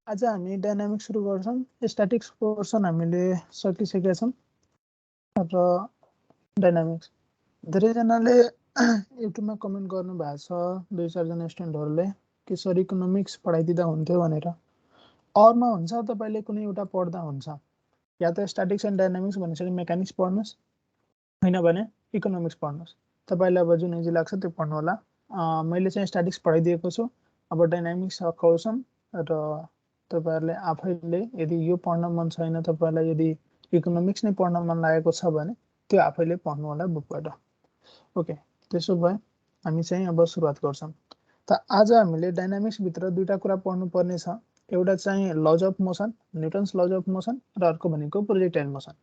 आज हामी डाइनामिक्स सुरु गर्छौं। स्ट्याटिक्स पोर्सन हामीले सकिसकेका छौं र डाइनामिक्स धेरैजनाले युट्युबमा कमेन्ट गर्नु भएको छ, 2-4 जना स्टुडेन्टहरुले कि सर इकोनोमिक्स पढाइदिँदा हुन्थ्यो भनेर। अरमा हुन्छ तपाईले कुनै एउटा पढ्दा हुन्छ, या त स्ट्याटिक्स एन्ड डाइनामिक्स भनिसके मेकानिक्स पढ्नुस्, हैन भने इकोनोमिक्स पढ्नुस्। तपाईलाई अब जुन इजी लाग्छ त्यो पढ्नु होला। मैले चाहिँ स्ट्याटिक्स पढाइदिएको छु, अब डाइनामिक्स सिकाउँछौं र तपाईहरुले आफैले यदि यो पढ्न मन छैन, तपाईलाई यदि इकोनोमिक्स नै पढ्न मन लागेको छ भने त्यो आफैले पढ्नु होला बुकबाट। ओके, त्यसो भए हामी चाहिँ अब सुरुवात गर्छौं। त आज हामीले डाइनामिक्स भित्र दुईटा कुरा पढ्नु पर्ने छ। एउटा चाहिँ lodge of motion, Newton's lodge of motion, र अर्को भनेको प्रोजेक्टाइल मोसन।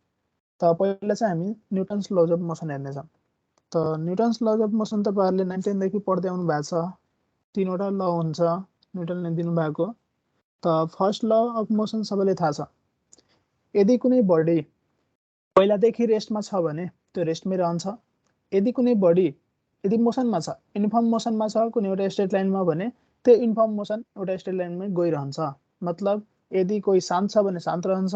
त पहिला चाहिँ हामी न्युटन्स लज अफ मोसन हेर्ने छौं। त न्युटन्स लज अफ मोसन तपाईहरुले 9 10 देखि पढ्दै आउनु भएको छ। तीनवटा ल हुन्छ न्युटनले दिनु भएको। त फर्स्ट ल अफ मोसन सबैले थाहा छ। यदि कुनै बडी पहिलादेखि रेस्टमा छ भने त्यो रेस्टमै रहन्छ। यदि कुनै बडी यदि मोसनमा छ, युनिफर्म मोसनमा छ कुनै एउटा स्ट्रेट लाइनमा भने त्यो युनिफर्म मोसन एउटा स्ट्रेट लाइनमै गइरहन्छ। मतलब यदि कोही शान्त छ भने शान्त रहन्छ,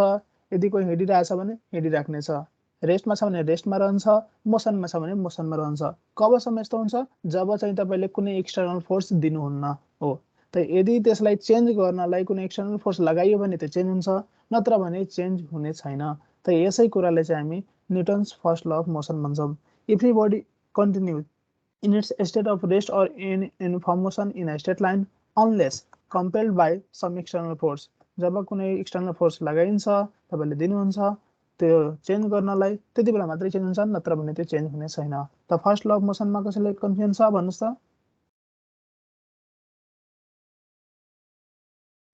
यदि कोही हिँडिरहेछ भने हिँडिराख्ने छ, रेस्टमा छ भने रेस्टमा रहन्छ, मोसनमा छ भने मोसनमा रहन्छ। कबसम्म यस्तो हुन्छ जब चाहिँ तपाईले कुनै एक्सटर्नल फोर्स दिनुहुन्न हो। त यदि त्यसलाई चेन्ज गर्नलाई कुनै एक्सटर्नल फोर्स लगाइयो भने त्यो चेन्ज हुन्छ, नत्र भने चेन्ज हुने छैन। त यसै कुराले चाहिँ हामी Newton's first law of motion भन्छौं। If a body continues in its state of rest or in uniform motion in a straight line unless compelled by some external force। जब कुनै एक्सटर्नल फोर्स लगाइन्छ, तपाईले दिनुहुन्छ, त्यो चेन्ज गर्नलाई त्यति बेला मात्रै चेन्ज हुन्छ, नत्र भने त्यो चेन्ज हुने छैन। त फर्स्ट ल अफ मोसनमा कसैले कन्फ्युजन छ भन्नुस् त?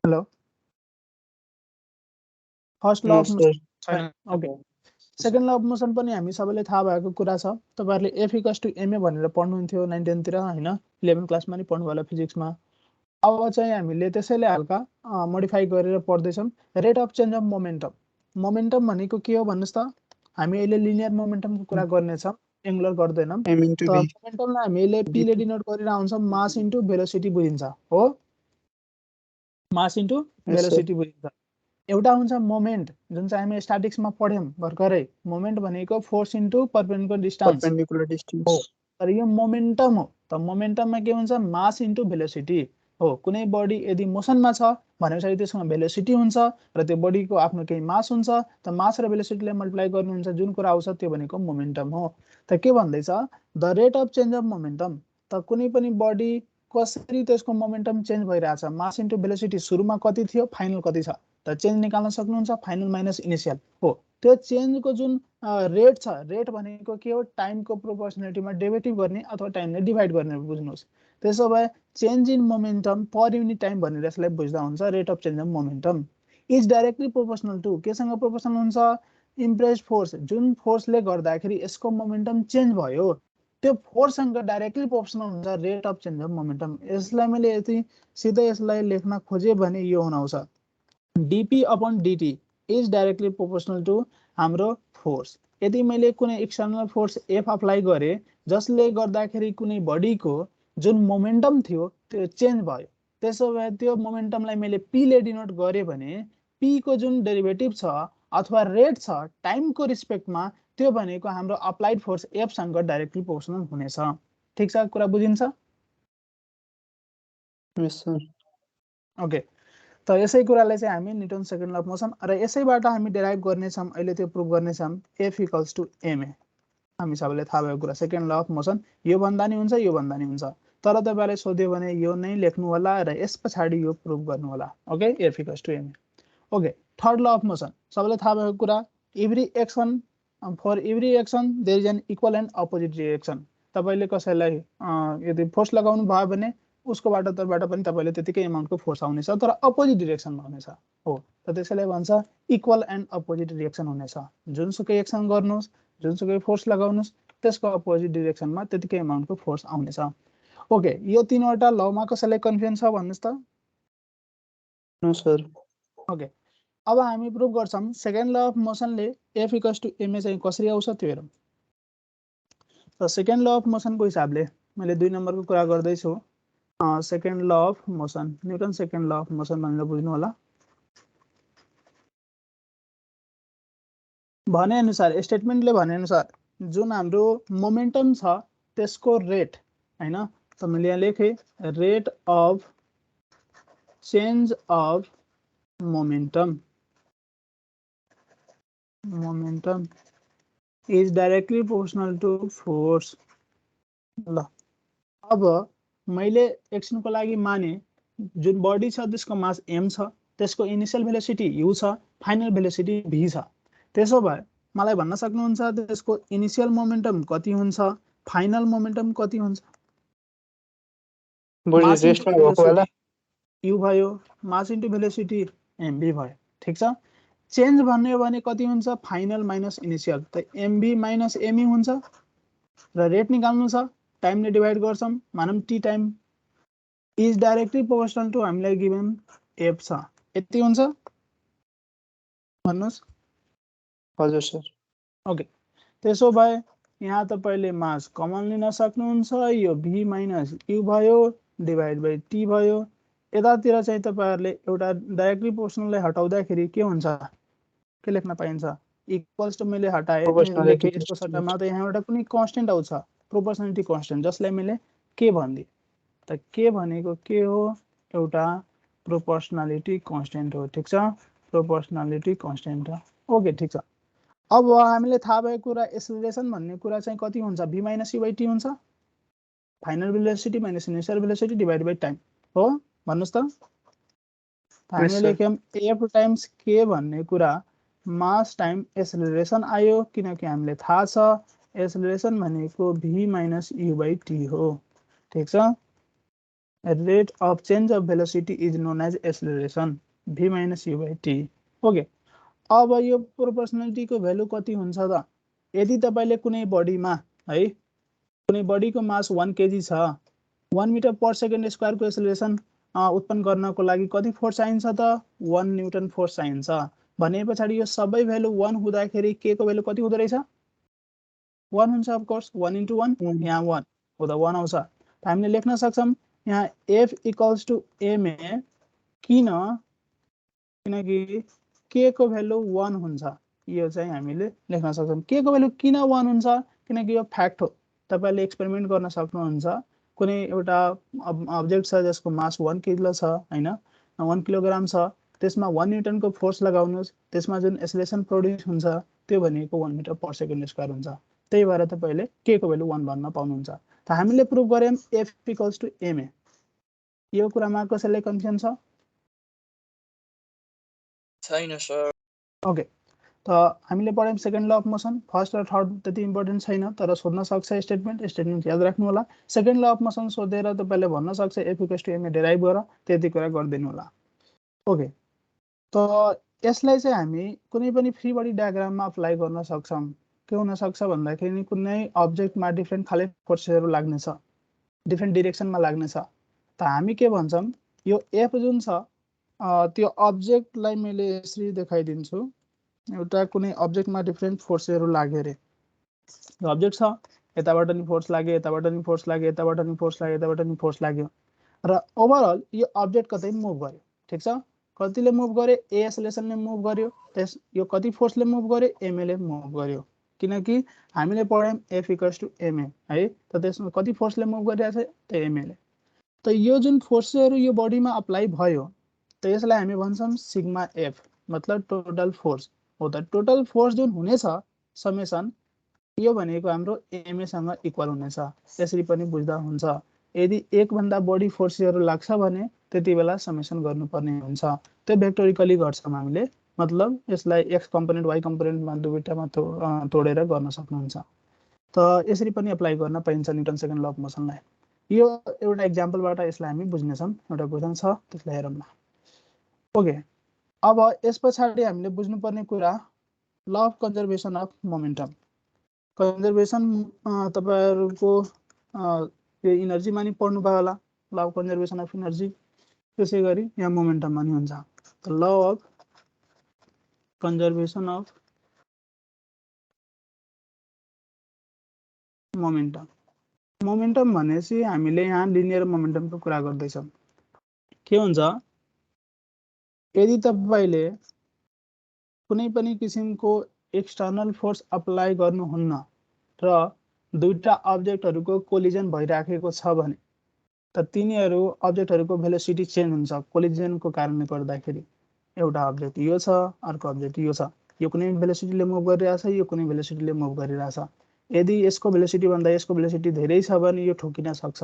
Hello, first law of motion छैन। Okay, second law of motion पनि हामी सबैले थाहा भएको कुरा छ। तपाईहरुले F = ma भनेर पढ्नुहुन्थ्यो 9 10 तिर हैन, 11 क्लासमा नि पढ्नु होला फिजिक्समा। अब चाहिँ हामीले त्यसैले हल्का मोडिफाई गरेर पढ्दैछौं। Rate of change of momentum. Momentum भनेको के हो भन्नुस् त? हामी अहिले लिनियर मोमेन्टमको कुरा गर्ने छौं, एंगुलर गर्दैनौं। त मोमेन्टमलाई हामीले p ले डिनोट गरेर आउँछ, मास इन्टु भेलोसिटी बुझिन्छ हो। मास इन्टु भेलोसिटी बुझिन्छ। एउटा हुन्छ मोमेन्ट, जुन चाहिँ हामी स्ट्याटिक्समा पढ्यौं भर्खरै। मोमेन्ट भनेको फोर्स इन्टु परपेन्डिकुलर डिस्टेन्स हो, तर यो मोमेन्टम हो। त मोमेन्टममा के हुन्छ? मास इन्टु भेलोसिटी हो। कुनै बडी यदि मोसनमा छ भनेपछि त्यसमा भेलोसिटी हुन्छ र त्यो बडीको आफ्नो केही मास हुन्छ। त मास र भेलोसिटीलाई मल्टिप्लाई गर्नुहुन्छ, जुन कुरा आउँछ त्यो भनेको मोमेन्टम हो। त के भन्दैछ? The rate of change of momentum. त कुनै पनि बडी कसरी त्यसको मोमेन्टम चेन्ज भइरहेछ, मास इन्टु भेलोसिटी, सुरुमा कति थियो, फाइनल कति छ, त चेन्ज निकाल्न सक्नुहुन्छ, फाइनल माइनस इनिशियल हो। त्यो चेन्जको जुन रेट छ, रेट भनेको के हो? टाइमको प्रोपोर्सनालिटीमा डेरिभेटिभ गर्ने अथवा टाइमले डिभाइड गर्ने बुझ्नुस्। त्यसो भए change in momentum per unit time भनेर यसलाई बुझ्दा हुन्छ। Rate of change of momentum is directly proportional to, केसँग प्रोपोर्सनल हुन्छ? Impressed force. जुन फोर्सले गर्दाखेरि यसको मोमेन्टम चेन्ज भयो, त्यो फोर्ससँग डाइरेक्टली प्रोपोर्सनल हुन्छ rate of change of momentum. यसलाई मैले यति सिधै यसलाई लेख्न खोजे भने यो हुन आउँछ, dp upon dt is directly proportional to हाम्रो फोर्स। यदि मैले कुनै एक्सटर्नल फोर्स F अप्लाई गरे जसले गर्दाखेरि कुनै बडीको जुन मोमेन्टम थियो त्यो चेन्ज भयो, त्यसो भए त्यो मोमेन्टमलाई मैले p ले डिनोट गरे भने p को जुन डेरिभेटिभ छ अथवा रेट छ टाइमको रिस्पेक्टमा, त्यो भनेको हाम्रो अप्लाइड फोर्स F सँग डाइरेक्टली प्रोपोर्सनल हुनेछ। ठीक छ, कुरा बुझिन्छ? यस सर। ओके, त यसै कुरालाई चाहिँ हामी newton second law of motion र यसैबाट हामी डेराइभ गर्ने छौं, अहिले त्यो प्रुभ गर्ने छौं। F = ma। हामी सबैले थाहा भएको कुरा, सेकेन्ड ल अफ मोसन यो भन्दा नि हुन्छ, यो भन्दा नि हुन्छ, तर तपाईलाई सोध्यो भने यो नै लेख्नु होला र यसपछि यो प्रुभ गर्नु होला। Okay, F = ma। Okay, third law of motion सबैले थाहा भएको कुरा, every action for every action there is an equal and opposite reaction. तपाईले कसैलाई यदि फोर्स लगाउनु भयो भने उसको तर्फबाट पनि तपाईले त्यतिकै अमाउन्टको फोर्स आउनेछ, तर अपोजिट डिरेक्सनमा हुनेछ हो। त त्यसैले भन्छ इक्वल एन्ड अपोजिट रिएक्सन हुनेछ। जुनसुकै एक्सन गर्नुस्, जुनसुकै फोर्स लगाउनुस्, त्यसको अपोजिट डिरेक्सनमा त्यतिकै अमाउन्टको फोर्स आउनेछ। ओके, यो तीनवटा लमा कसैलाई कन्फ्युजन छ भन्नुस् त? No sir. ओके, अब हामी प्रुभ गर्छौं second law of मोसनले F = ma चाहिँ कसरी आउँछ त्यो हेरौं। त सेकेन्ड ल अफ मोसनको हिसाबले मैले 2 नम्बरको कुरा गर्दै छु। Second law of motion, newton second law of motion भनेर बुझ्नु होला। भने अनुसार स्टेटमेन्टले भने अनुसार जुन हाम्रो मोमेन्टम छ त्यसको रेट हैन त मैले यहाँ लेखे rate of change of momentum is directly proportional to force. ल अब मैले एकछिनको लागि माने जुन बडी छ त्यसको मास m छ, त्यसको इनिशियल भेलोसिटी u छ, फाइनल भेलोसिटी v छ। त्यसो भए मलाई भन्न सक्नुहुन्छ त्यसको इनिशियल मोमेन्टम कति हुन्छ, फाइनल मोमेन्टम कति हुन्छ? बडी मास रेस्टमा इन्टु भएको बेला भेलोसिटी u भयो, मास इन्टु भेलोसिटी mv भयो। ठीक छ। चेन्ज भन्ने हो भने कति हुन्छ? फाइनल माइनस इनिशियल, त mv माइनस me हुन्छ र रेट निकाल्नु छ, टाइमले डिभाइड गर्छौं, मानम t time is directly proportional to हामीलाई गिभन f छ। यति हुन्छ भन्नुस्। हजुर सर। ओके, त्यसो भए यहाँ तपाईले मास कमन लिन सक्नुहुन्छ, यो v माइनस u भयो डिभाइड बाइ t भयो। यतातिर चाहिँ तपाईहरुले एउटा डाइरेक्टली प्रोपोर्सनललाई हटाउँदाखेरि के हुन्छ? के लेख्न पाइन्छ? इक्वल्स टु मैले हटाए प्रोपोर्सनालिटी लेखे, यसको सट्टामा त यहाँ एउटा कुनै कन्स्टेन्ट आउँछ, प्रोपोर्सनालिटी कन्स्टेन्ट, जसलाई मैले के भनिदिए। त के भनेको के हो? एउटा प्रोपोर्सनालिटी कन्स्टेन्ट हो। ठीक छ, प्रोपोर्सनालिटी कन्स्टेन्ट हो। ओके, ठीक छ। अब हामीले थाहा भएको कुरा एक्सेलरेसन भन्ने कुरा चाहिँ कति हुन्छ? v minus u by t हुन्छ, final velocity minus initial velocity divide by time हो। भन्नुस् त। हामीले लेख्यौं f टाइम्स k भन्ने कुरा मास टाइम एक्सेलरेसन आयो, किनकि हामीले थाहा छ एक्सेलरेसन भनेको v minus u by t हो। ठीक छ। Rate of change of velocity is known as acceleration, v minus u by t। Okay, अब यो प्रोपोर्सनालिटी को भ्यालु कति हुन्छ त? यदि तपाईले कुनै बडीमा है, कुनै बडीको मास 1 kg छ, 1 मिटर पर सेकेन्ड स्क्वायर को एक्सेलरेसन उत्पन्न गर्नको लागि कति फोर्स चाहिन्छ त? 1 न्यूटन फोर्स चाहिन्छ। भने पछाडी यो सबै भ्यालु 1 हुँदाखेरि k को भ्यालु कति हुँदै रहेछ? 1 हुन्छ अफ कोर्स, 1 into 1 यहाँ 1 हुँदा 1 आउँछ। त हामीले लेख्न सक्छौं यहाँ f इक्वल्स टु ma, किनकि k को भ्यालु 1 हुन्छ। यो चाहिँ हामीले लेख्न सक्छौं। k को भ्यालु किन 1 हुन्छ? किनकि यो फ्याक्ट हो। तपाईले एक्सपेरिमेन्ट गर्न सक्नुहुन्छ। कुनै एउटा अब्जेक्ट छ जसको मास 1 किलो छ हैन, 1 किलोग्राम छ, त्यसमा 1 न्यूटन को फोर्स लगाउनुस्, त्यसमा जुन एक्सेलरेसन प्रोड्युस हुन्छ त्यो भनेको 1 मिटर पर सेकेन्ड स्क्वायर हुन्छ। त्यही भएर तपाईले k को भ्यालु 1 भन्न पाउनुहुन्छ। त हामीले प्रुफ गर्यौं f इक्वल्स टु ma। यो कुरामा कसैलाई कन्फ्युजन छ? छैन सर। ओके, त हामीले पढ्यौं second law of motion. First र थर्ड त्यति इम्पोर्टेन्ट छैन, तर सोध्न सक्छ स्टेटमेन्ट याद राख्नु होला। सेकेन्ड ल अफ मोसन सोधेर तपाईले भन्न सक्छ f equals to ma derive गर, त्यति कुरा गर्दिनु होला। ओके, त यसलाई चाहिँ हामी कुनै पनि फ्री बडी डायग्राममा अप्लाई गर्न सक्छौं। के हुन सक्छ भन्दाखेरि कुनै अब्जेक्टमा डिफरेन्ट खाले फोर्सहरु लाग्ने छ, डिफरेन्ट डाइरेक्सनमा लाग्ने छ। त हामी के भन्छौं, यो f जुन छ त्यो अब्जेक्टलाई मैले यसरी देखाइदिन्छु। एउटा कुनै अब्जेक्टमा डिफरेन्ट फोर्सहरु लाग्यो रे, यो अब्जेक्ट छ, यताबाट नि फोर्स लाग्यो, यताबाट नि फोर्स लाग्यो, यताबाट नि फोर्स लाग्यो, यताबाट नि फोर्स लाग्यो, र ओभरअल यो अब्जेक्ट कतै मुभ गर्यो। ठीक छ, कतिले मुभ गर्यो? a एक्सेलरेसनले मुभ गर्यो। त्यस यो कति फोर्सले मुभ गर्यो? ma ले मुभ गर्यो, किनकि हामीले पढ्यौं f इक्वल्स टु ma है। त त्यसमा कति फोर्सले मुभ गरिरहेछ? त ma ले। त यो जुन फोर्सहरु यो बडीमा अप्लाई भयो, त यसलाई हामी भन्छौं सिग्मा f, मतलब टोटल फोर्स हो। त टोटल फोर्स जुन हुनेछ समेसन, यो भनेको हाम्रो ma सँग इक्वल हुनेछ। यसरी पनि बुझ्दा हुन्छ। यदि एक भन्दा बढी फोर्सहरु लाग्छ भने त्यति बेला समेसन गर्नुपर्ने हुन्छ। त्यो भेक्टोरिकली गर्छौं हामीले, मतलब यसलाई x कम्पोनेन्ट y कम्पोनेन्टमा दुवैटामा तोडेर गर्न सक्नुहुन्छ। त यसरी पनि अप्लाई गर्न पाइन्छ न्युटन सेकेन्ड ल अफ मोसनलाई। यो एउटा एक्जाम्पलबाट यसलाई हामी बुझ्ने छौं। एउटा क्वेशन छ, त्यसलाई हेरौँ न। ओके, अब यसपछि हामीले बुझ्नुपर्ने कुरा law of conservation of momentum. Conservation तपाईहरुको यो इनर्जीमा नि पढ्नु भयो होला, law of conservation of energy. त्यसैगरी यहाँ मोमेन्टममा नि हुन्छ। त law of conservation of momentum. Momentum भनेपछि हामीले यहाँ लिनियर मोमेन्टमको कुरा गर्दैछौं। के हुन्छ, यदि तपाईले कुनै पनि किसिमको एक्सटर्नल फोर्स अप्लाई गर्नुहुन्न र दुईटा अब्जेक्टहरुको कोलिजन भइराखेको छ भने त तिनीहरु अब्जेक्टहरुको भेलोसिटी चेन्ज हुन्छ कोलिजनको कारणले गर्दाखेरि। एउटा अब्जेक्ट यो छ, अर्को अब्जेक्ट यो छ, यो कुनै भेलोसिटीले मुभ गरिरहेछ, यो कुनै भेलोसिटीले मुभ गरिरहेछ। यदि यसको भेलोसिटी भन्दा यसको भेलोसिटी धेरै छ भने यो ठोकिन सक्छ,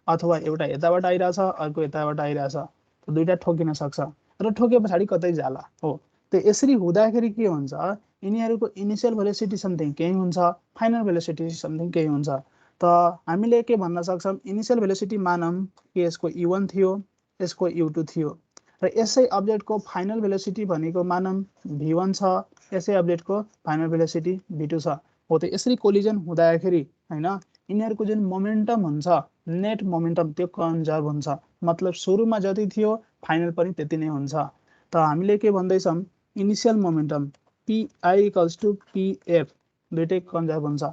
अथवा एउटा यताबाट आइरहेछ अर्को यताबाट आइरहेछ, दुईटा ठोकिन सक्छ र ठोके पछाडी कतै जाला हो। त यसरी हुँदाखेरि के हुन्छ, यिनीहरुको इनिशियल भेलोसिटी समथिङ केही हुन्छ, फाइनल भेलोसिटी समथिङ केही हुन्छ। त हामीले के भन्न सक्छौं, इनिशियल भेलोसिटी मानौं कि यसको u1 थियो, यसको u2 थियो र यसै अब्जेक्टको फाइनल भेलोसिटी भनेको मानौं v1 छ, यसै अब्जेक्टको फाइनल भेलोसिटी v2 छ। हो त यसरी कोलिजन हुँदाखेरि हैन यिनीहरुको जुन मोमेन्टम हुन्छ, नेट मोमेन्टम त्यो कन्जर्भ हुन्छ, मतलब सुरुमा जति थियो फाइनल पनि त्यति नै हुन्छ। त हामीले के भन्दै छौं, इनिशियल मोमेन्टम pi = pf दुईटै कन्जर्भ हुन्छ।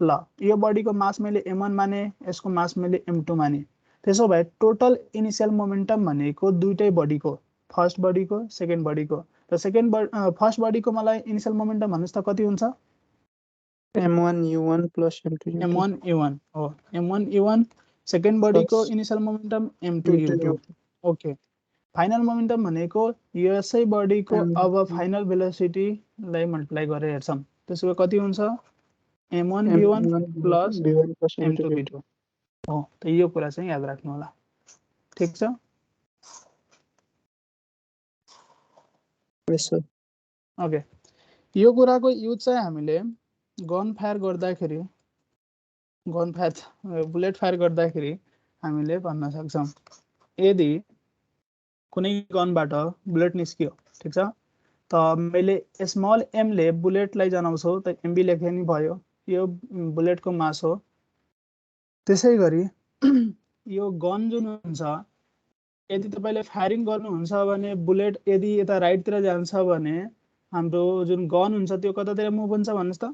ल यो बडीको मास मैले m1 माने, यसको मास मैले m2 माने, त्यसो भए टोटल इनिशियल मोमेन्टम भनेको दुईटै बडीको, फर्स्ट बडीको सेकेन्ड बडीको। त फर्स्ट बडीको मलाई इनिशियल मोमेन्टम भन्नुस् त कति हुन्छ, m1 u1 plus m2 u2 m1 u1 हो, m1 u1। सेकेन्ड बडीको plus initial momentum m2 u2। Okay, final momentum भनेको यसै बडीको अब फाइनल भेलोसिटी लाई मल्टिप्लाई गरेर हेर्छौं, त्यसो कति हुन्छ, m1 v1 plus v1 plus m2 m2 v2 हो। त यो कुरा चाहिँ याद राख्नु होला, ठीक छ। yes sir ओके, यो कुराको युज चाहिँ हामीले गन फायर गर्दाखेरि, गन फायर बुलेट फायर गर्दाखेरि हामीले भन्न सक्छौं, यदि कुनै गनबाट बुलेट निस्कियो, ठीक छ, त मैले स्मल m ले बुलेटलाई जनाउँछु त mb लेखे नि भयो, यो बुलेटको मास हो। त्यसैगरी यो गन जुन हुन्छ, यदि तपाईले फायरिङ गर्नुहुन्छ भने बुलेट यदि यता राइटतिर जान्छ भने हाम्रो जुन गन हुन्छ त्यो कतातिर मुभ हुन्छ भन्नुस् त,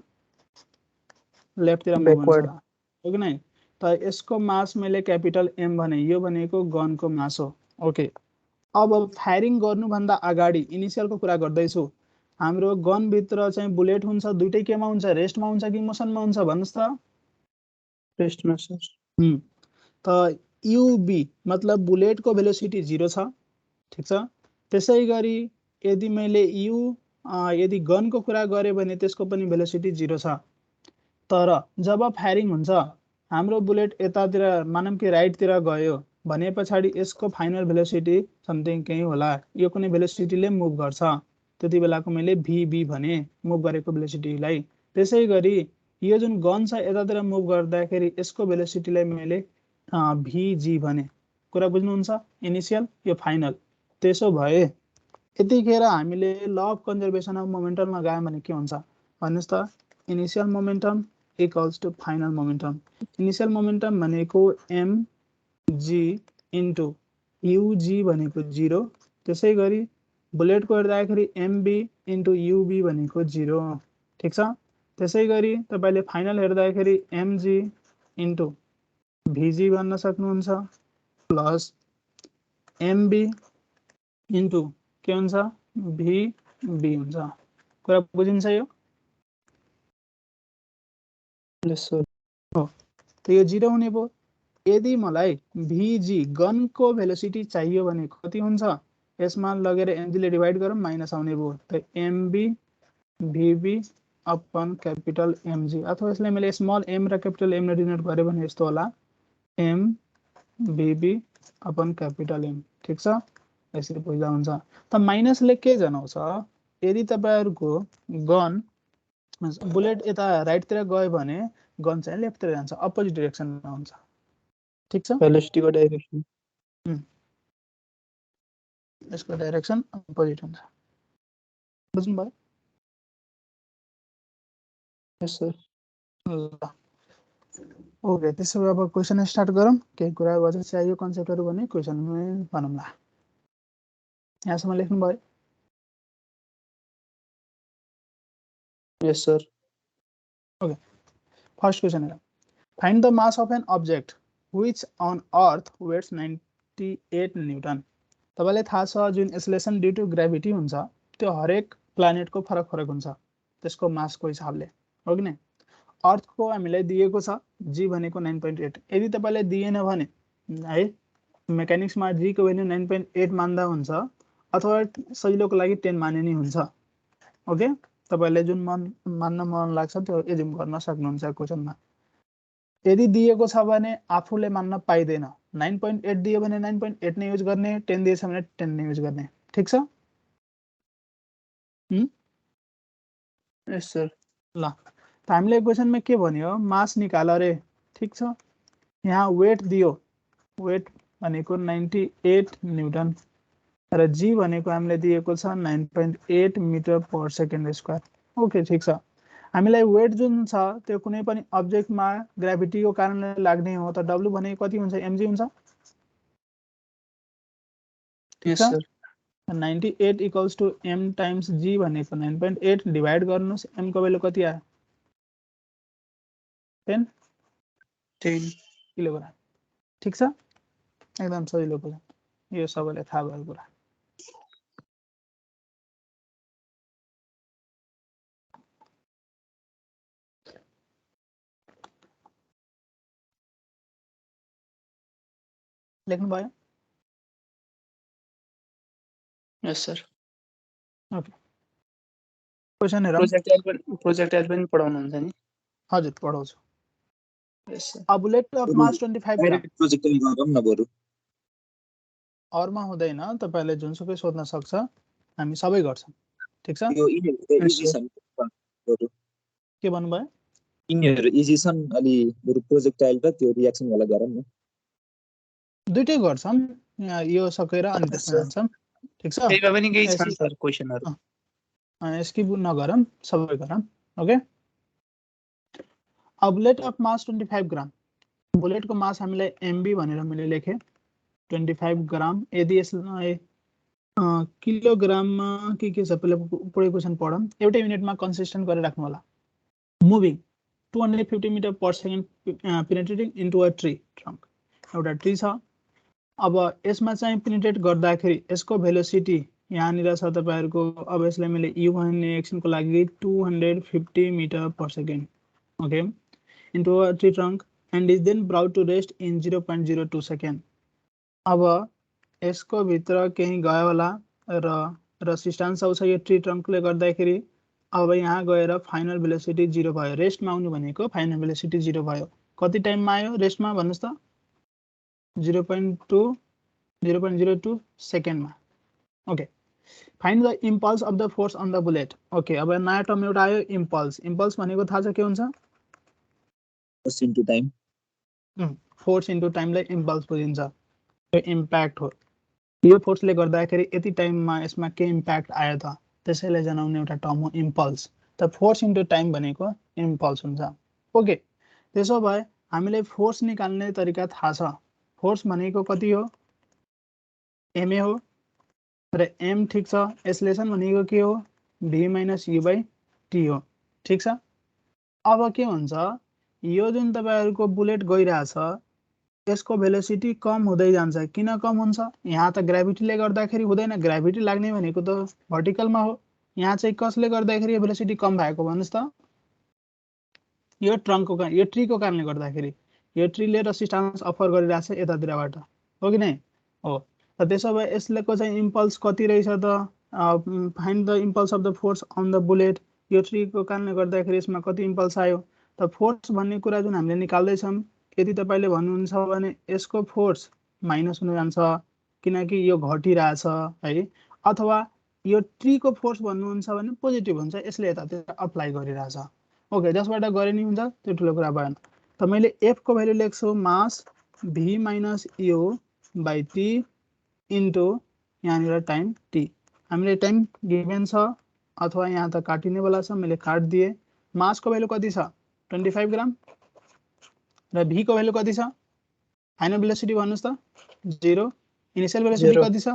लेफ्टतिर मुभ हुन्छ, हो कि नै। त यसको मास मैले क्यापिटल M भने, यो भनेको गनको मास हो। ओके, अब फायरिङ गर्नु भन्दा अगाडि इनिशियलको कुरा गर्दैछु, हाम्रो गन भित्र चाहिँ बुलेट हुन्छ, दुईटै केमा हुन्छ, रेस्टमा हुन्छ कि मोसनमा हुन्छ भन्नुस् त, रेस्टमा सर। त UB मतलब बुलेटको भेलोसिटी 0 छ, ठीक छ। त्यसैगरी यदि मैले यदि गनको कुरा गरे भने त्यसको पनि भेलोसिटी 0 छ। तर जब फायरिङ हुन्छ, हाम्रो बुलेट यतातिर मानौं कि राइटतिर गयो भने पछाडी यसको फाइनल भेलोसिटी समथिङ केही होला, यो कुनै भेलोसिटीले मुभ गर्छ, त्यति बेलाको मैले VB भने, मुभ गरेको भेलोसिटीलाई। त्यसैगरी यो जुन गन छ यतातिर मुभ गर्दाखेरि यसको भेलोसिटीलाई मैले VG भने। कुरा बुझ्नुहुन्छ, इनिशियल यो फाइनल। त्यसो भए यतिखेर हामीले ल अफ कन्जर्भेसन अफ मोमेन्टममा गयौं भने के हुन्छ भन्नुस् त, initial momentum equals to final momentum. Initial momentum भनेको mg इन्टु ug भनेको 0, त्यसैगरी बुलेटको हेर्दाखेरि mb इन्टु ub भनेको 0, ठीक छ। त्यसैगरी तपाईले फाइनल हेर्दाखेरि mg इन्टु vg भन्न सक्नुहुन्छ प्लस mb इन्टु के हुन्छ, vb हुन्छ। कुरा बुझिन्छ यो? yes sir हो, त यो 0 हुने भयो। यदि मलाई vg गनको भेलोसिटी चाहियो भने कति हुन्छ, यसमा लगेर mg ले डिवाइड गरौँ, माइनस आउने भयो। त mb vb upon capital mg, अथवा यसलाई मैले स्मल m र क्यापिटल m ले डिनोट गरे भने यस्तो होला, m vb upon capital m, ठीक छ। यसरी बुझ्दा हुन्छ। त माइनसले के जनाउँछ, यदि तपाईहरुको गन बुलेट यता राइटतिर गयो भने गन चाहिँ लेफ्टतिर जान्छ, अपोजिट डाइरेक्सनमा हुन्छ, ठीक छ। भेलोसिटीको डाइरेक्सन, यसको डाइरेक्सन अपोजिट हुन्छ, बुझ्नु भयो? yes sir ल ओके, त्यसो भए अब क्वेशन स्टार्ट गरौँ। केही कुरा अझै चाहियो कन्सेप्टहरु भने क्वेशनमै भनौँला। यहाँसम्म लेख्नु भयो? yes sir okay, first question हेरौँ। Find the mass of an object which on earth weighs 98 newton. तपाईलाई थाहा छ जुन एक्सेलरेसन ड्यू टु ग्रेभिटी हुन्छ त्यो हरेक प्लानेटको फरक फरक हुन्छ, त्यसको मासको हिसाबले हो कि नै। अर्थको हामीलाई दिएको छ जी भनेको 9.8। यदि तपाईलाई दिएन भने है मेकानिक्समा जी को भ्यालु 9.8 मान्दा हुन्छ अथवा सजिलोको लागि 10 माने नि हुन्छ। ओके, तपाईलाई जुन मान्न मन लाग्छ त्यो एज्युम गर्न सक्नुहुन्छ क्वेशनमा। यदि दिएको छ भने आफूले मान्न पाइदैन। 9.8 दियो भने 9.8 नै युज गर्ने, 10 दिएछ भने 10 नै युज गर्ने। ठीक छ? यस सर। ल त हामीले क्वेशनमा के भन्यो, मास निकाल अरे। ठीक छ, यहाँ वेट दियो, वेट भनेको 98 न्युटन र जी भनेको हामीले दिएको छ 9.8 metre per second square. Okay, ठीक छ। हामीलाई वेट जुन छ त्यो कुनै पनि अब्जेक्टमा ग्राभिटीको कारणले लाग्ने हो त डब्लु भनेको कति हुन्छ, एमजी हुन्छ। Yes sir. 98 equals to m times g भनेको 9.8 डिभाइड गर्नुस्, एम को भ्यालु कति आयो, 10 किलोग्राम। ठीक छ, एकदम सजिलो कुरा, यो सबैलाई थाहा भएको कुरा। लेख्नु भयो? Yes sir. ओके, क्वेशन हेरौँ। प्रोजेक्टाइल पनि पढाउनुहुन्छ नि? हजुर, पढाउँछु। Yes sir. A bullet of mass 25 gram. Projectile गरौँ न बरु। अरूमा हुँदैन, तपाईले जुनसुकै सोध्न सक्छ, हामी सबै गर्छौँ। ठीक छ? यो इन्हरु इजी छन् बरु। के भन्नुभयो? इन्हरु इजी छन्, अलि बरु प्रोजेक्टाइल र त्यो रिएक्सन वाला गरौँ न। दुईटै गर्छौँ, यो सकेर अनि त्यसमा जान्छौँ। ठीक छ? त्यहीमा पनि केही छन् सर क्वेशनहरु। स्किप नगरौँ, सबै गरौँ। Okay, A bullet of mass 25 ग्राम। बुलेटको मास हामीलाई एमबी भनेर मैले लेखे 25 ग्राम। यदि यसलाई किलोग्राममा के छ पहिला पुरै क्वेशन पढौँ। एउटै युनिटमा कन्सिस्टेन्ट गरेर राख्नु होला। Moving 250 metre per second penetrating into a tree trunk. एउटा ट्री छ, अब यसमा चाहिँ पेनिट्रेट गर्दाखेरि यसको भेलोसिटी यहाँनिर छ तपाईहरुको। अब यसलाई मैले यु भन्ने एक्सनको लागि 250 metre per second, okay, into a tree trunk and is then brought to rest in 0.02 second. अब यसको भित्र केही गयो होला र रेसिस्टेन्स आउँछ यो ट्री ट्रङ्कले गर्दाखेरि। अब यहाँ गएर फाइनल भेलोसिटी 0 भयो। रेस्टमा आउनु भनेको फाइनल भेलोसिटी 0 भयो। कति टाइममा आयो रेस्टमा भन्नुस् त? 0.02 सेकेन्डमा। Okay, find the impulse of the force on the bullet. Okay, अब नयाँ टर्म एउटा आयो, इम्पल्स। इम्पल्स भनेको थाहा छ के हुन्छ? Force into time. Force into टाइमलाई इम्पल्स बुझिन्छ। यो इम्प्याक्ट हो। यो फोर्सले गर्दाखेरि यति टाइममा यसमा के इम्प्याक्ट आयो त, त्यसैले जनाउने एउटा टर्म हो इम्पल्स। त फोर्स इन्टु टाइम भनेको इम्पल्स हुन्छ। ओके, त्यसो भए हामीले फोर्स निकाल्ने तरिका थाहा छ। फोर्स भनेको कति हो? एमए हो र एम ठीक छ। एक्सेलरेसन भनेको के हो? भी माइनस यु बाई टी हो। ठीक छ। अब के हुन्छ, यो जुन तपाईहरुको बुलेट गइरहेछ यसको भेलोसिटी कम हुँदै जान्छ। किन कम हुन्छ? यहाँ त ग्राभिटीले गर्दाखेरि हुँदैन। ग्राभिटी लाग्ने भनेको त भर्टिकलमा हो। यहाँ चाहिँ कसले गर्दाखेरि यो भेलोसिटी कम भएको भन्नुस् त? यो ट्रङ्कको कारण, यो ट्रीको कारणले गर्दाखेरि। यो ट्रीले रेसिस्टेन्स अफर गरिरहेछ यतातिरबाट, हो कि नै? हो। त त्यसो भए यसलेको चाहिँ इम्पल्स कति रहेछ त? Find the impulse of the force on the bullet. यो ट्रीको कारणले गर्दाखेरि यसमा कति इम्पल्स आयो त? फोर्स भन्ने कुरा जुन हामीले निकाल्दैछौँ, यदि तपाईले भन्नुहुन्छ भने यसको फोर्स माइनस हुन जान्छ किनकि यो घटिरहेछ है, अथवा यो ट्रीको फोर्स भन्नुहुन्छ भने पोजिटिभ हुन्छ, यसले यतातिर अप्लाई गरिरहेछ। ओके, जसबाट गरे नि हुन्छ त्यो ठुलो कुरा भएन। त मैले एफ को भ्यालु लेख्छु mass v minus u by t into यहाँनिर टाइम टी। हामीले टाइम गिभन छ अथवा यहाँ त काटिनेवाला छ, मैले काटिदिएँ। मासको भ्यालु कति छ? 25 ग्राम र भी को भ्यालु कति छ? फाइनल भेलोसिटी भन्नुस् त? 0। इनिशियल भेलोसिटी कति छ?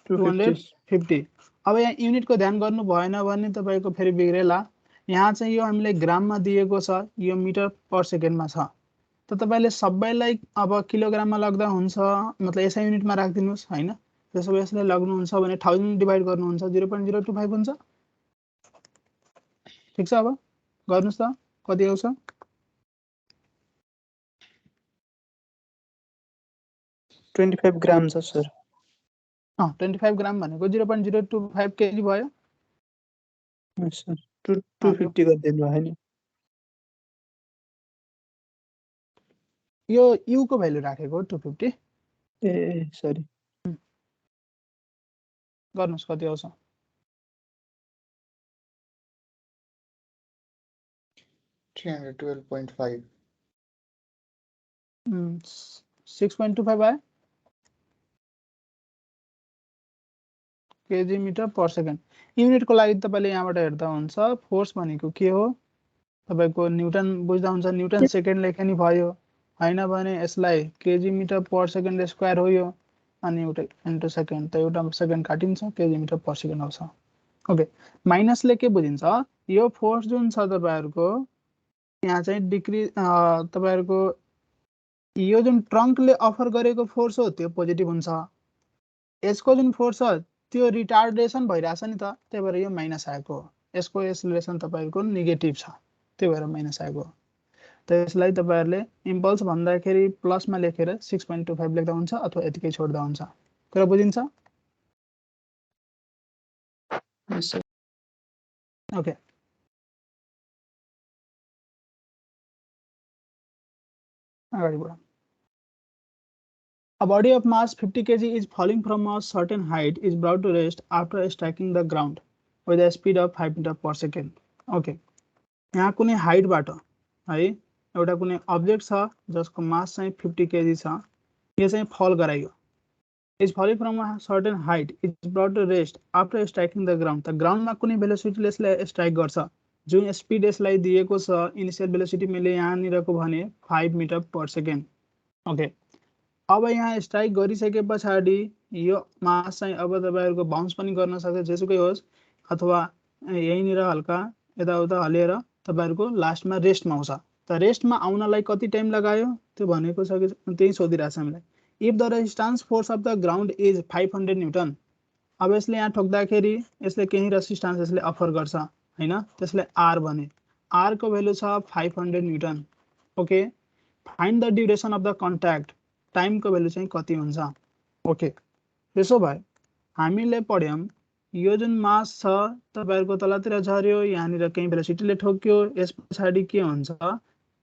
250। अब यहाँ युनिटको ध्यान गर्नु भएन भने तपाईको फेरि बिग्रेला। यहाँ चाहिँ यो हामीले ग्राममा दिएको छ, यो मिटर पर सेकेन्डमा छ। त तपाईले सबैलाई अब किलोग्राममा लग्दा हुन्छ, मतलब यसै युनिटमा राखिदिनुस् हैन। त्यसो भए यसले लग्नुहुन्छ भने 1000 डिभाइड गर्नुहुन्छ 0.025 हुन्छ। ठिक छ, अब गर्नुस् त कति आउँछ। 25 ग्राम छ सर। 25 ग्राम भनेको 0.025 केजी भयो। सर 250 गरिदिनु भयो नि। यो u को भ्यालु राखेको 250। ए सरी। गर्नुस् कति आउँछ। 312.5 6.25 आयो केजी मिटर पर सेकेन्ड। युनिटको लागि तपाईले यहाँबाट हेर्दा हुन्छ फोर्स भनेको के हो तपाईको न्युटन बुझ्दा हुन्छ। न्युटन सेकेन्ड लेखे नि भयो हैन भने यसलाई kg metre per second square हो यो अनि एउटा इन्टु सेकेन्ड त एउटा सेकेन्ड काटिन्छ केजी मिटर पर सेकेन्ड आउँछ। ओके माइनसले के बुझिन्छ यो फोर्स जुन छ तपाईहरुको यहाँ चाहिँ डिक्रिज तपाईहरुको यो जुन ट्रङ्कले अफर गरेको फोर्स हो त्यो पोजिटिभ हुन्छ। यसको जुन फोर्स छ त्यो रिटार्डेसन भइराछ नि त त्यही भएर यो माइनस आएको हो। यसको एक्सेलरेसन तपाईहरुको नेगेटिभ छ त्यही भएर माइनस आएको हो। त यसलाई तपाईहरुले इम्पल्स भन्दाखेरि प्लसमा लेखेर 6.25 लेख्दा हुन्छ अथवा यतिकै छोड्दा हुन्छ। कुरा बुझिन्छ। यस सर। ओके अगाडि बढौँ। A body of mass 50 kg is falling from a certain height is brought to rest after striking the ground with a speed of 5 meter per second. Okay. यहाँ कुनै हाइटबाट है एउटा कुनै अब्जेक्ट छ जसको मास चाहिँ 50 kg छ यो चाहिँ फल गरायो is falling from a certain height is brought to rest after striking the ground. त ग्राउन्डमा कुनै भेलोसिटीले यसलाई स्ट्राइक गर्छ जुन स्पिड यसलाई दिएको छ इनिशियल भेलोसिटी मैले यहाँ निरको भने 5 मिटर पर सेकेन्ड। ओके अब यहाँ स्ट्राइक गरिसके पछाडी यो मास चाहिँ अब तपाईहरुको बाउन्स पनि गर्न सक्छ जेसुकै होस् अथवा यहीँनिर हल्का यताउता हलेर तपाईहरुको लास्टमा रेस्टमा आउँछ। त रेस्टमा आउनलाई कति टाइम लगायो त्यो भनेको छ कि त्यही सोधिरहेछ हामीलाई। If the resistance force of the ground is 500 Newton अब यसले यहाँ ठोक्दाखेरि यसले केही रेजिस्टेन्स यसले अफर गर्छ हैन त्यसले आर भने आर को भ्यालु छ 500 Newton. Okay find the duration of the contact time को भ्यालु चाहिँ कति हुन्छ। ओके त्यसो भए हामीले पढ्यौं यो जुन मास छ तपाईहरुको तलतिर झर्यो यहाँनिर केही भेलोसिटीले ठोक्यो यस पछाडी के हुन्छ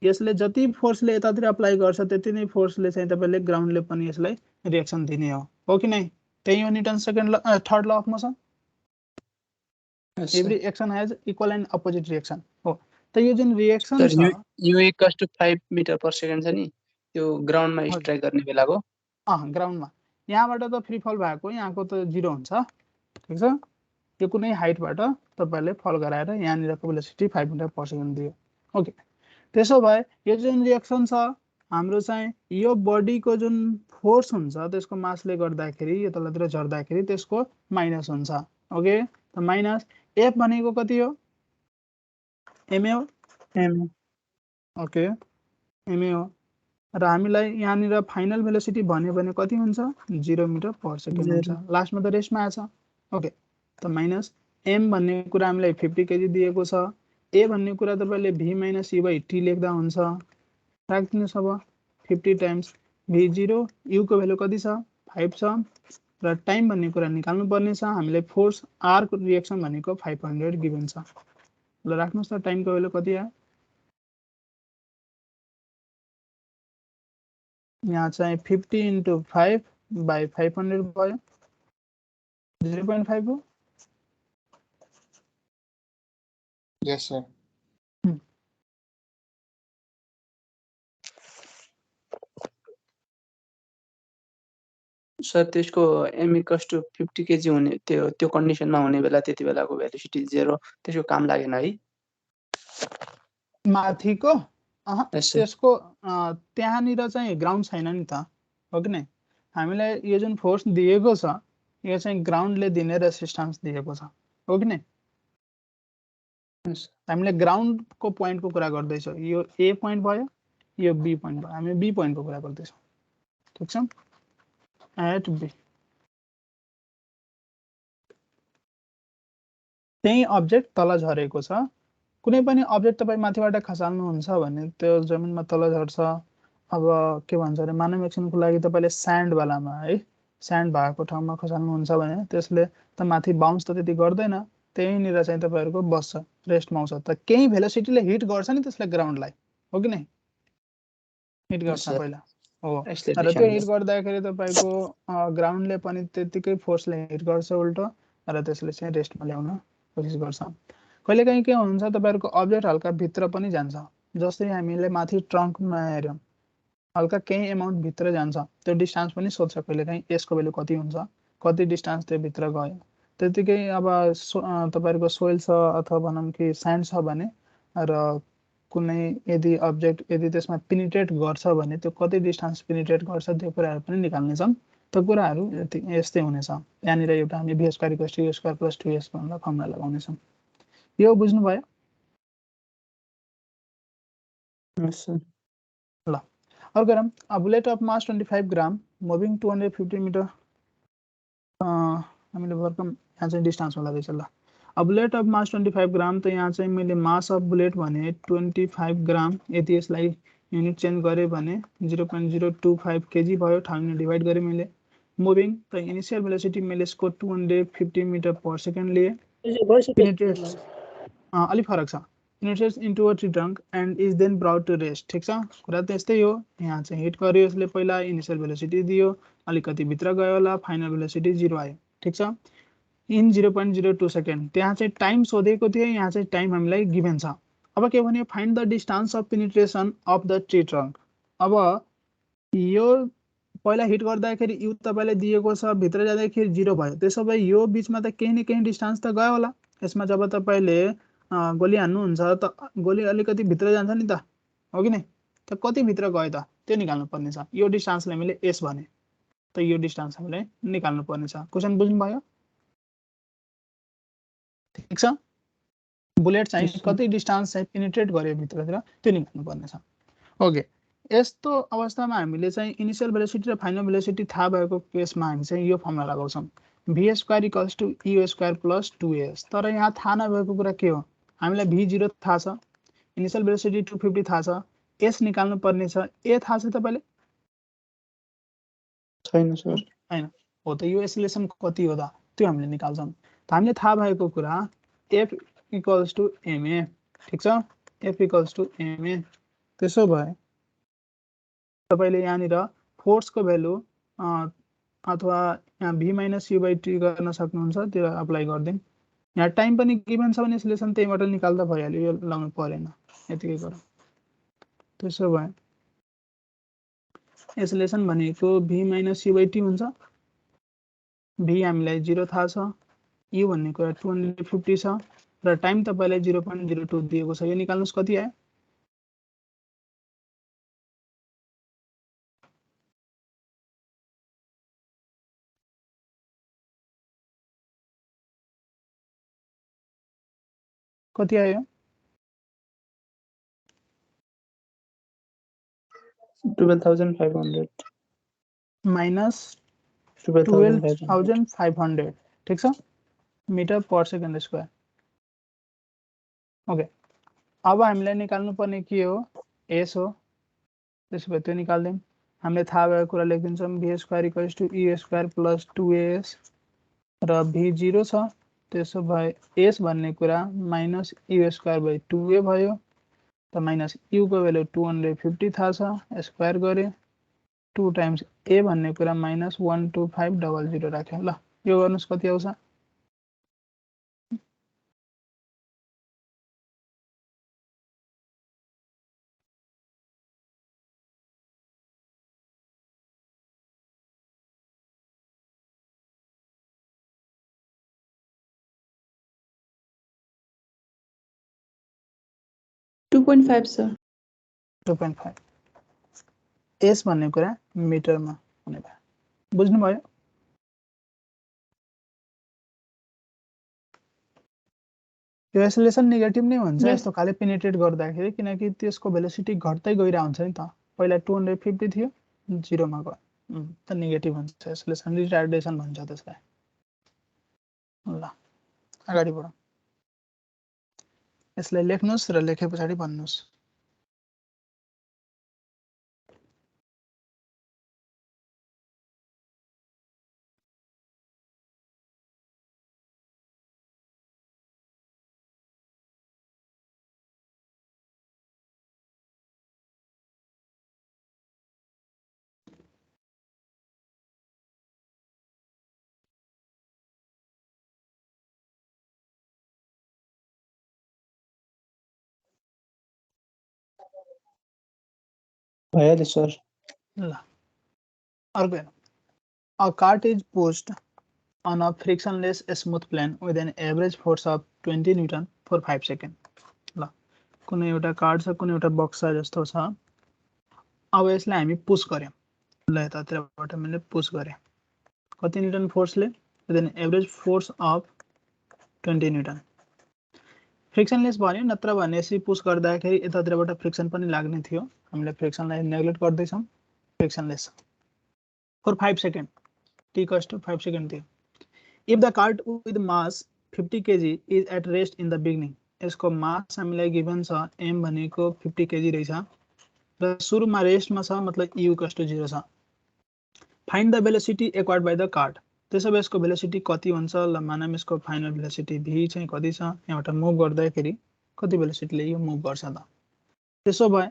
यसले जति फोर्सले यतातिर अप्लाई गर्छ त्यति नै फोर्सले चाहिँ तपाईले ग्राउन्डले पनि यसलाई रिएक्सन दिने हो कि नै। त्यही हो Newton second third law of motion. Every action has equal and opposite reaction हो। त यो जुन रिएक्सन छ u equals to 5 metre per second छ नि त्यो ग्राउन्डमा स्ट्राइक गर्ने बेलाको ग्राउन्डमा यहाँबाट त फ्री फल भएको यहाँको त 0 हुन्छ ठीक छ। यो कुनै हाइटबाट तपाईले फल गराएर यहाँनिरको भेलोसिटी 5 मिटर पर सेकेन्ड दियो। ओके त्यसो भए यो जुन रिएक्सन छ हाम्रो चाहिँ यो बडीको जुन फोर्स हुन्छ त्यसको मासले गर्दाखेरि यो तलतिर झर्दाखेरि त्यसको माइनस हुन्छ। ओके त माइनस एफ भनेको कति हो एमए हो एम। ओके एमए हो र हामीलाई यहाँनिर फाइनल भेलोसिटी भन्यो भने कति हुन्छ 0 मिटर पर सेकेन्ड हुन्छ। लास्टमा त रेस्टमा आछ। ओके त माइनस एम भन्ने कुरा हामीलाई 50 केजी दिएको छ ए भन्ने कुरा तपाईले v minus u by t लेख्दा हुन्छ। राख्दिनुस् अब 50 टाइम्स v0 u को भ्यालु कति छ 5 छ र टाइम भन्ने कुरा निकाल्नु पर्ने छ हामीले फोर्स r को रिएक्सन भनेको 500 गिभन छ। ल राख्नुस् त टाइम को भ्यालु कति आयो यहाँ चाहिँ 50 into 5 by 500 भयो 0.5 हो। Yes sir. सर त्यसको m इक्वल्स टु 50 केजी हुने त्यो कन्डिसनमा हुने बेला त्यति बेलाको भेलोसिटी 0 त्यसको काम लागेन है माथिको त्यसको त्यहाँनिर चाहिँ ग्राउन्ड छैन नि त हो कि नै। हामीलाई यो जुन फोर्स दिएको छ यो चाहिँ ग्राउन्डले दिने रेजिस्टेन्स दिएको छ हो कि नै। हामीले ग्राउन्डको पोइन्टको कुरा गर्दै छौं यो ए पोइन्ट भयो यो बी पोइन्ट भयो हामी बी पोइन्टको कुरा गर्दै छौं ठीक छ एट बी। त्यही अब्जेक्ट तल झरेको छ कुनै पनि अब्जेक्ट तपाईँ माथिबाट खसाल्नुहुन्छ भने त्यो जमिनमा तल झर्छ। अब के भन्छ अरे मानव एक्सनको लागि तपाईँले स्यान्डवालामा है स्यान्ड भएको ठाउँमा खसाल्नुहुन्छ भने त्यसले त माथि बाउन्स त त्यति गर्दैन, त्यहीँनिर चाहिँ तपाईँहरूको बस्छ, रेस्टमा आउँछ। त केही भेलोसिटीले हिट गर्छ नि त्यसले ग्राउन्डलाई, हो कि नै? हिट गर्छ sir. पहिला हो, र एक्सेलरेसन त्यो हिट गर्दाखेरि तपाईँको ग्राउन्डले पनि त्यतिकै फोर्सले हिट गर्छ उल्टो, र त्यसले चाहिँ रेस्टमा ल्याउन कोसिस गर्छ। कहिलेकाहीँ के हुन्छ तपाईँहरूको अब्जेक्ट हल्का भित्र पनि जान्छ। जस्तै हामीले माथि ट्रङ्कमा हेऱ्यौँ, हल्का केही एमाउन्ट भित्र जान्छ, त्यो डिस्टेन्स पनि सोध्छ कहिलेकाहीँ यसको भ्यालु कति हुन्छ, कति डिस्टेन्स त्यो भित्र गयो। त्यतिकै अब तपाईँहरूको सोइल छ अथवा भनौँ कि स्यान्ड छ भने र कुनै यदि अब्जेक्ट यदि त्यसमा पेनिट्रेट गर्छ भने त्यो कति डिस्टेन्स पेनिट्रेट गर्छ त्यो कुराहरू पनि निकाल्नेछौँ। त्यो कुराहरू यस्तै हुनेछ। यहाँनिर एउटा हामी v square equals to u square plus 2s भनेर फर्मुला लगाउनेछौँ। यो बुझ्नुभयो? ल अर्को हेरौँ। A bullet of mass 25 gram moving 250 metre, हामीले भर्खर यहाँ चाहिँ डिस्टेन्स होला रहेछ। ल A bullet of mass 25 ग्राम, त यहाँ चाहिँ मैले मास अफ बुलेट भने 25 ग्राम, यदि यसलाई युनिट चेन्ज गरेँ भने 0.025 केजी भयो, ठाउँले डिभाइड गरेँ मैले। मुभिङ त इनिसियल भेलोसिटी मैले यसको 250 मिटर पर सेकेन्ड लिए। पेनिट्रेट्स अलिक फरक छ। Penetrates into a tree trunk and is then brought to rest. ठिक छ, कुरा त यस्तै हो। यहाँ चाहिँ हिट गर्यो यसले, पहिला इनिसियल भेलोसिटी दियो, अलिकति भित्र गयो होला, फाइनल भेलोसिटी 0 आयो। ठिक छ, इन 0.02 सेकेन्ड। त्यहाँ चाहिँ टाइम सोधेको थियो, यहाँ चाहिँ टाइम हामीलाई गिभन छ। अब के भन्यो, find the distance of penetration of the tree trunk. अब यो पहिला हिट गर्दाखेरि यु तपाईँलाई दिएको छ, भित्र जाँदाखेरि 0 भयो, त्यसो भए यो बिचमा त केही न केही डिस्टेन्स त गयो होला। यसमा जब तपाईँले गोली हान्नुहुन्छ त गोली अलिकति भित्र जान्छ नि त, हो कि नै? त कति भित्र गयो त त्यो निकाल्नु पर्ने छ। यो डिस्टेन्सलाई मैले एस भने, त यो डिस्टेन्स हामीले निकाल्नु पर्ने छ। क्वेसन बुझ्नुभयो? ठिक छ, बुलेट चाहिँ कति डिस्टेन्स चाहिँ पेनिट्रेट गर्यो भित्रतिर त्यो निकाल्नु पर्ने छ। ओके, यस्तो अवस्थामा हामीले चाहिँ इनिसियल भेलोसिटी र फाइनल भेलोसिटी थाहा भएको केसमा हामी चाहिँ यो फर्मुला लगाउँछौँ, v square equals to u square plus 2s। तर यहाँ थाहा नभएको कुरा के हो, हामीलाई v0 थाहा छ, इनिसियल भेलोसिटी 250 थाहा छ, s निकाल्नु पर्ने छ। a थाहा छ तपाईँले? छैन सर। हैन, हो त यो एक्सेलरेसन कति हो त त्यो हामीले निकाल्छौँ। त हामीले थाहा भएको कुरा f इक्वल्स टु ma। ठिक छ, f इक्वल्स टु ma। त्यसो भए तपाईँले यहाँनिर फोर्सको भ्यालु अथवा यहाँ v minus u by T गर्न सक्नुहुन्छ, त्यो अप्लाई गरिदिउँ। यहाँ टाइम पनि गिभन छ भने एक्सेलरेसन त्यहीबाट निकाल्दा भइहाल्यो, यो लाउनु परेन, यतिकै गरौँ। त्यसो भए एक्सेलरेसन भनेको v minus u by T हुन्छ। v हामीलाई 0 थाहा छ, u भन्ने कुरा 250 छ, र टाइम तपाईँलाई 0.02 दिएको छ। यो निकाल्नुहोस् कति आयो? कति आयो? 12,500 माइनस 12,500। 12,500। ठिक छ, metre per second square. Okay, अब हामीलाई निकाल्नु पर्ने के हो, एस हो। त्यसो भए त्यो निकाल्दिउँ। हामीले थाहा भएको कुरा लेखिदिन्छौँ, v square equals to u square plus 2as र v0 छ। त्यसो भए s भन्ने कुरा minus u square by 2a भयो। त माइनस u को भ्यालु 250 थाहा छ, स्क्वायर गरे 2 टाइम्स a भन्ने कुरा माइनस 12500 राख्यो। ल यो गर्नुहोस् कति आउँछ? सर 2.5। s भन्ने कुरा मिटरमा हुने भयो। बुझ्नुभयो? यो एक्सेलरेसन नेगेटिभ नै हुन्छ यस्तो खाले पेनिट्रेट गर्दाखेरि, किनकि त्यसको भेलोसिटी घट्दै गइरहेको हुन्छ नि त। पहिला 250 थियो, 0 मा गयो, त नेगेटिभ हुन्छ। एक्सेलरेसन रिटार्डेसन भन्छ त्यसलाई। ल अगाडि बढौँ। यसलाई लेख्नुस् र लेखे पछाडि भन्नुस्। भइहाल्यो सर। ल अर्को हेरौँ। A cart is pushed on a frictionless smooth plane with an average force of 20 Newton for 5 seconds. ल कुनै एउटा कार्ड छ, कुनै एउटा बक्सा जस्तो छ। अब यसलाई हामी पुश गर्यौं। ल यतातिरबाट मैले पुश गरेँ। कति न्युटन फोर्सले? With an average force of 20 newton. Frictionless भन्यो, नत्र भने यसरी पुश गर्दाखेरि यतातिरबाट फ्रिक्सन पनि लाग्ने थियो। हामीले फ्रिक्सनलाई नेग्लेक्ट गर्दैछौँ। Frictionless for 5 second, t equals to 5 second थियो। If the cart with mass 50 kg is at rest in the beginning, यसको मास हामीलाई गिभन छ m भनेको 50 kg रहेछ र सुरुमा रेस्टमा छ, मतलब u equals to 0 छ। Find the velocity acquired by the cart. त्यसो भए यसको भेलोसिटी कति हुन्छ? ल मानौँ यसको फाइनल भेलोसिटी v चाहिँ कति छ? यहाँबाट मुभ गर्दाखेरि कति भेलोसिटीले यो मुभ गर्छ त? त्यसो भए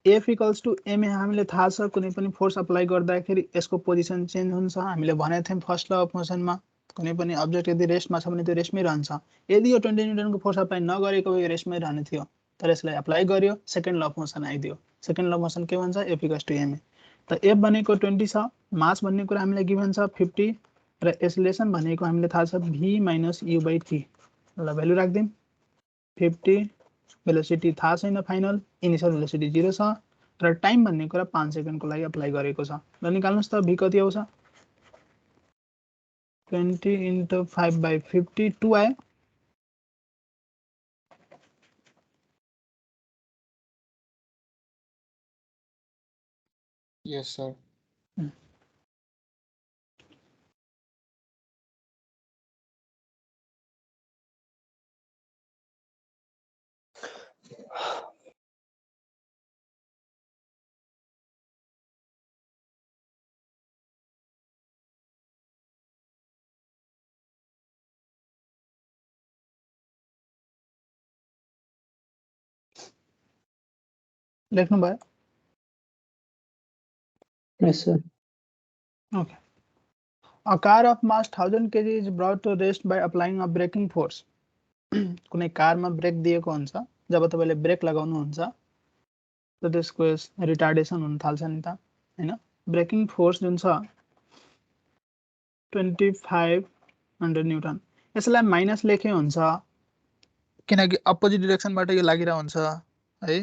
F इक्वल्स टु m हामीले थाहा छ, कुनै पनि फोर्स अप्लाई गर्दाखेरि यसको पोजिसन चेन्ज हुन्छ। हामीले भनेको थियौँ फर्स्ट ल अफ मोसनमा, कुनै पनि अब्जेक्ट यदि रेस्टमा छ भने त्यो रेस्टमै रहन्छ। यदि यो 20 न्युटनको फोर्स अप्लाई नगरेको भए यो रेस्टमै रहने थियो, तर यसलाई अप्लाई गर्यो, सेकेन्ड ल अफ मोसन आइदियो। सेकेन्ड ल अफ मोसन के भन्छ? F equals to m। त F भनेको 20 छ, मास भन्ने कुरा हामीलाई गिभन छ 50 र एसेलेरेसन भनेको हामीले थाहा छ v minus u by t। ल भ्यालु राख्दियौँ 50, भेलोसिटी थाहा छैन फाइनल, इनिसियल भेलोसिटी 0 छ र टाइम भन्ने कुरा 5 सेकेन्डको लागि अप्लाई गरेको छ। ल निकाल्नुस् त v कति आउँछ? 20 into 5 by 50, 2 आयो। Yes, sir. लेख्नु भयो? Yes sir. Okay. A car of mass 1000 kg is brought to rest by applying a braking force. कुनै कारमा ब्रेक दिएको हुन्छ, जब तपाईले ब्रेक लगाउनुहुन्छ त त्यसको रिटार्डेसन हुन थाल्छ नि त, हैन? ब्रेकिङ फोर्स जुन छ 2500 न्युटन। यसलाई माइनस लेखे हुन्छ किनकि अपोजिट डिरेक्सनबाट यो लागिरा हुन्छ है।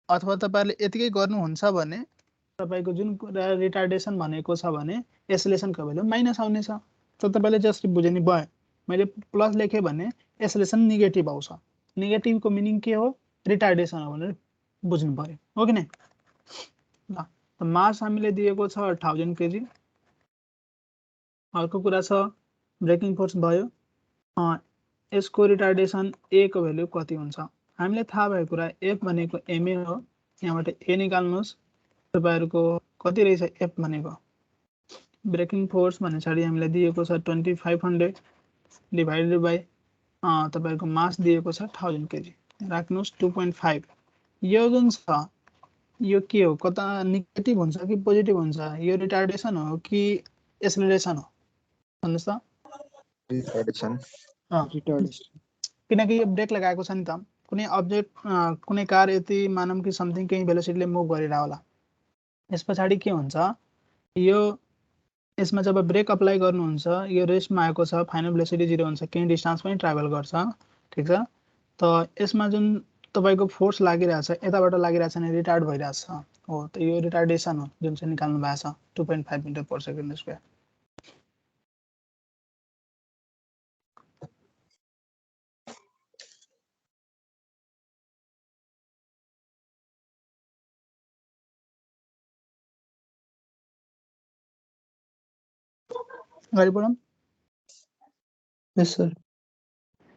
अथवा तपाईहरुले यतिकै गर्नुहुन्छ भने तपाईको जुन रिटार्डेसन भनेको छ भने एसेलेरेसनको भ्यालु माइनस आउने छ। त तपाईले जसरी बुझ्नु भयो, मैले प्लस लेखे भने एसेलेरेसन नेगेटिभ आउँछ। नेगेटिभको मिनिङ के हो? रिटार्डेसन हो भनेर बुझ्नु पर्यो, हो कि नै? ल त मास हामीले दिएको छ 1000 केजी। अर्को कुरा छ ब्रेकिङ फोर्स भयो, यसको रिटार्डेसन a को भ्यालु कति हुन्छ? हामीले थाहा भएको कुरा f भनेको ma हो। यहाँबाट a निकाल्नुस्। तपाईहरुको कति रहेछ f भनेको? ब्रेकिङ फोर्स भने छाडी हामीलाई दिएको छ 2500 डिभाइडेड बाइ तपाईहरुको मास दिएको छ 1000 केजी। राख्नुस् 2.5। यो जुन छ यो के हो? कता नेगेटिभ हुन्छ कि पोजिटिभ हुन्छ? यो रिटार्डेसन हो कि एसेलेरेसन हो? भन्नुस् त। रिटार्डेसन। किनकि यो ब्रेक लगाएको छ नि त। कुनै अब्जेक्ट कुनै कार यति मानौँ कि समथिङ केही भेलोसिटीले मुभ गरिरा होला। यस पछाडी के हुन्छ? यो यसमा जब ब्रेक अप्लाई गर्नुहुन्छ, यो रेस्टमा आएको छ, फाइनल भेलोसिटी 0 हुन्छ, केही डिस्टेन्स पनि ट्राभल गर्छ, ठीक छ? त यसमा जुन तपाईको फोर्स लागिरहेछ, यताबाट लागिरहेछ भने रिटार्ड भइरहेछ हो। त यो रिटार्डेसन हो जुन चाहिँ निकाल्नु भएको छ 2.5 मिटर पर सेकेन्ड स्क्वायर। अगाडि बढौँ। यस सर।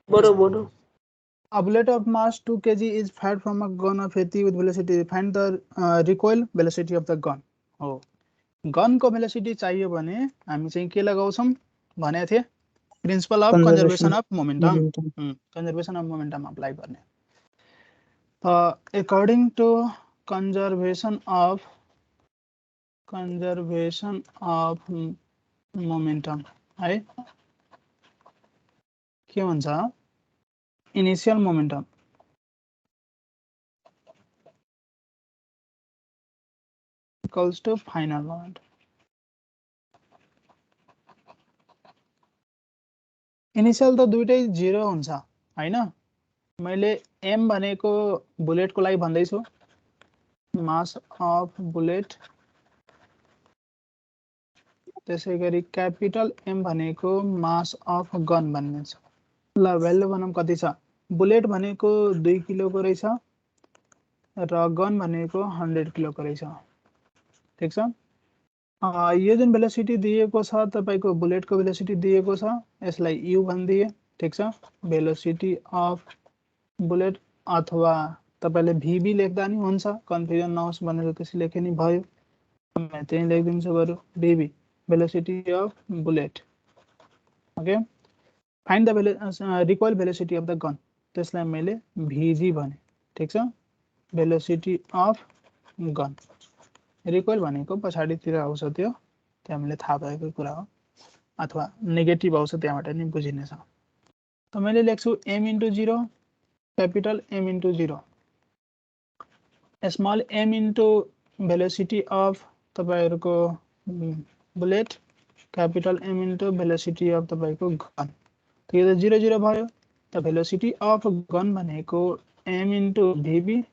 बडो A bullet of mass 2 kg is fired from a gun of 80 with velocity. Find the recoil velocity of the gun. हो गन को भेलोसिटी चाहियो भने हामी चाहिँ के लगाउँछौं भनेको थिए principle of conservation of momentum conservation of momentum apply गर्ने according to conservation of momentum है के भन्छ initial momentum equals to final moment. Initial त दुईटै 0 हुन्छ हैन मैले m भनेको बुलेटको लागि भन्दै छु मास अफ बुलेट त्यसैगरी क्यापिटल m भनेको मास अफ गन भन्ने छ ल भ्यालु भनौं कति छ बुलेट भनेको 2 किलोको रहेछ र गन भनेको 100 किलोको रहेछ ठीक छ यो जुन भेलोसिटी दिएको छ तपाईको बुलेटको भेलोसिटी दिएको छ यसलाई u भन्दिए ठीक छ भेलोसिटी अफ बुलेट अथवा तपाईले vb लेख्दा नि हुन्छ कन्फ्युजन नहोस् भनेर त्यसै लेखे नि भयो म त्यही लेखिदिन्छु बरु vb velocity of bullet okay find the recoil velocity of the gun त्यसलाई मैले vg भने ठीक छ भेलोसिटी अफ गन रिकॉइल भनेको पछाडीतिर आउँछ त्यो हामीले थाहा भएको कुरा हो अथवा नेगेटिभ आउँछ त्यहाँबाट नि बुझिने छ त मैले लेख्छु m * 0 capital m * 0 small m * velocity of तपाईहरुको bullet capital m * velocity of तपाईको गन त यो 0 0 भयो त भेलोसिटी अफ गन भनेको m * vb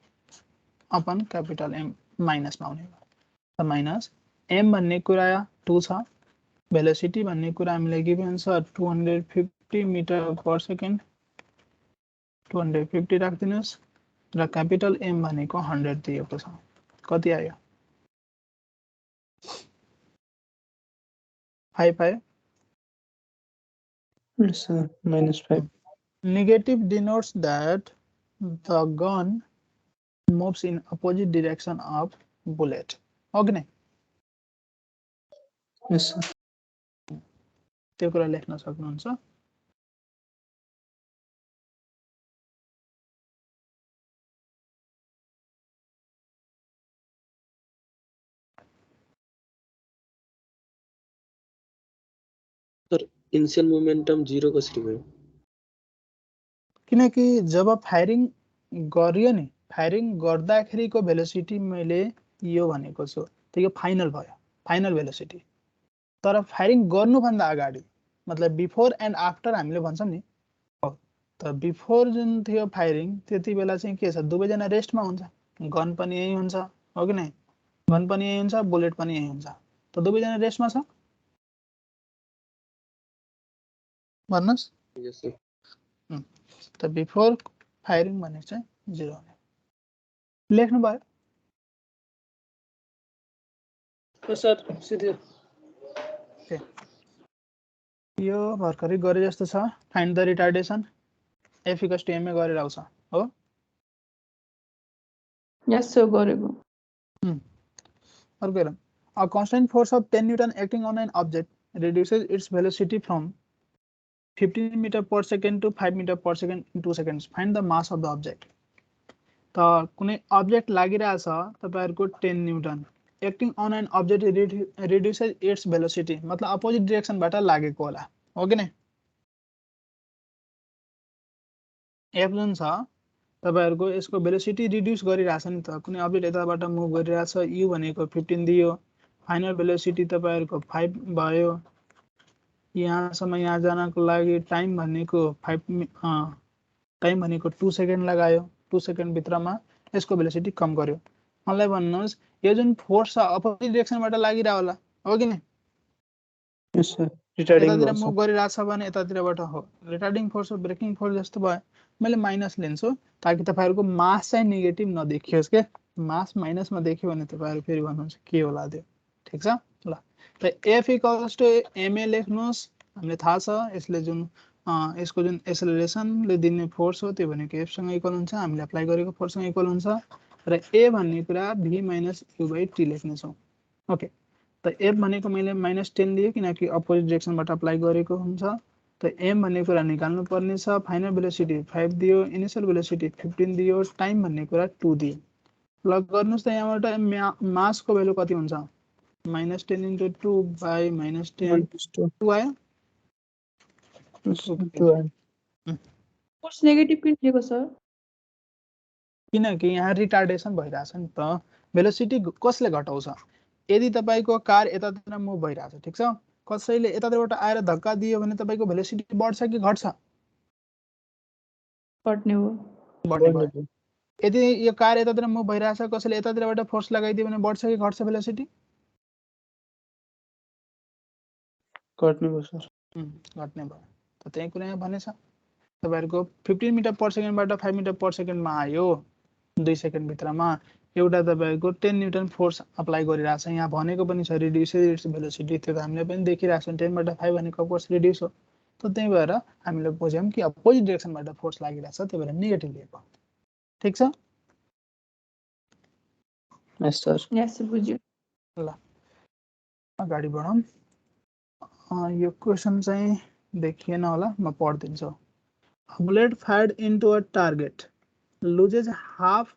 upon capital m minus मा आउने माइनस m भन्ने कुरा 2 छ भेलोसिटी भन्ने कुरा हामीलाई गिभन छ 250 मिटर पर सेकेन्ड 250 राख्दिनुस् र क्यापिटल m भनेको 100 दिएको छ कति आयो 5 आयो Yes, sir. -5. Negative denotes that the gun moves in opposite direction of bullet. Okay, नै Yes, sir. त्यो कुरा लेख्न सक्नुहुन्छ सर इनिशियल मोमेन्टम 0 कसरी भयो किनकि जब फायरिङ गरियो नि फायरिङ गर्दाखेरिको भेलोसिटी मैले यो भनेको छु त्यो फाइनल भयो फाइनल भेलोसिटी तर फायरिङ गर्नु भन्दा अगाडि मतलब बिफोर एन्ड आफ्टर हामीले भन्छौं नि त बिफोर जुन थियो फायरिङ त्यति बेला चाहिँ के छ दुवै जना रेस्टमा हुन्छ गन पनि यही हुन्छ हो कि नै गन पनि यही हुन्छ बुलेट पनि यही हुन्छ त दुवै जना रेस्टमा छ भन्नुस् यस सर त बिफोर फायरिङ भने चाहिँ 0 हुने लेख्नु भयो सर सिधै यो भर्खरै गरे जस्तो छ find the retardation f = ma गरेर आउँछ हो यस सर गरेको अर्को हेरौँ a constant force of 10 Newton acting on an object reduces its velocity from 15 meter per second to 5 meter per second in 2 seconds. Find the mass of the object. त कुनै object लागिरहेछ तपाईहरुको 10 Newton acting on an object reduces its velocity मतलब opposite direction बाट लागेको होला हो कि नै f जुन छ तपाईहरुको यसको भेलोसिटी रिड्युस गरिराछ नि त कुनै object यताबाट मुभ गरिराछ u भनेको 15 दियो फाइनल भेलोसिटी तपाईहरुको 5 भयो यहाँसम्म यहाँ जानको लागि टाइम भनेको 2 सेकेन्ड लगायो 2 सेकेन्ड भित्रमा यसको भेलोसिटी कम गर्यो मलाई भन्नुस् यो जुन फोर्स छ अपोजिट डाइरेक्सनबाट लागिरा होला हो कि नि यस सर रिटार्डिङ यतातिर मुभ गरिराछ भने यतातिरबाट हो रिटार्डिङ फोर्स र ब्रेकिङ फोर्स जस्तो भयो मैले माइनस लिन्छु ताकि तपाईहरुको मास चाहिँ नेगेटिभ नदेखियोस् के मास माइनसमा देख्यो भने तपाईहरु फेरि भन्नुहुन्छ के होला त्यो ठीक छ ल त f = ma लेख्नुस् हामीले थाहा छ यसले जुन यसको जुन एक्सेलरेसनले दिने फोर्स हो त्यो भनेको एफसँग इक्वल हुन्छ, हामीले अप्लाई गरेको फोर्ससँग इक्वल हुन्छ र ए भन्ने कुरा v minus u by t लेख्नेछौँ। ओके, त एफ भनेको मैले -10 लिएँ किनकि अपोजिट डिरेक्सनबाट अप्लाई गरेको हुन्छ। त एम भन्ने कुरा निकाल्नु पर्ने छ, फाइनल भेलोसिटी 5 दियो, इनिसियल भेलोसिटी 15 दियो, टाइम भन्ने कुरा 2 दियो। प्लग गर्नुहोस् त यहाँबाट मासको भ्यालु कति हुन्छ, -10 × 2 बाई -10 2 आयो। फोर्स नेगेटिभ किन दिएको सर? किनकि यहाँ रिटार्डेसन भइरहेछ नि त, भेलोसिटी कसले घटाउँछ, यदि तपाईको कार यतातिर मुभ भइरहेछ ठिक छ, कसैले यतातिरबाट आएर धक्का दियो भने तपाईको भेलोसिटी बढ्छ कि घट्छ? बढ्ने हो। बढ्ने भयो। यदि यो कार यतातिर मुभ भइरहेछ कसैले यतातिरबाट फोर्स लगाइदियो भने बढ्छ कि घट्छ भेलोसिटी? घट्ने भयो सर। घट्ने भयो। त त्यही कुरा यहाँ भनेछ तपाईहरुको 15 मिटर पर सेकेन्डबाट 5 मिटर पर सेकेन्डमा आयो 2 सेकेन्ड भित्रमा, एउटा तपाईको 10 न्यूटन फोर्स अप्लाई गरिरहेछ। यहाँ भनेको पनि छ रिड्युस इट्स भेलोसिटी, त्यो त हामीले पनि देखिरहेछौँ। 10 बाट 5 भनेको फोर्स रिड्युस हो। त त्यही भएर हामीले बुझ्यौं कि अपोजिट डाइरेक्सनबाट फोर्स लागिरहेछ, त्यही भएर नेगेटिभ लिएको। ठीक छ? यस सर। यस बुझ्यो। ल अगाडि बढौँ। यो क्वेशन चाहिँ देखिएन होला, म पढ्दिन्छु। A bullet fired into a target loses half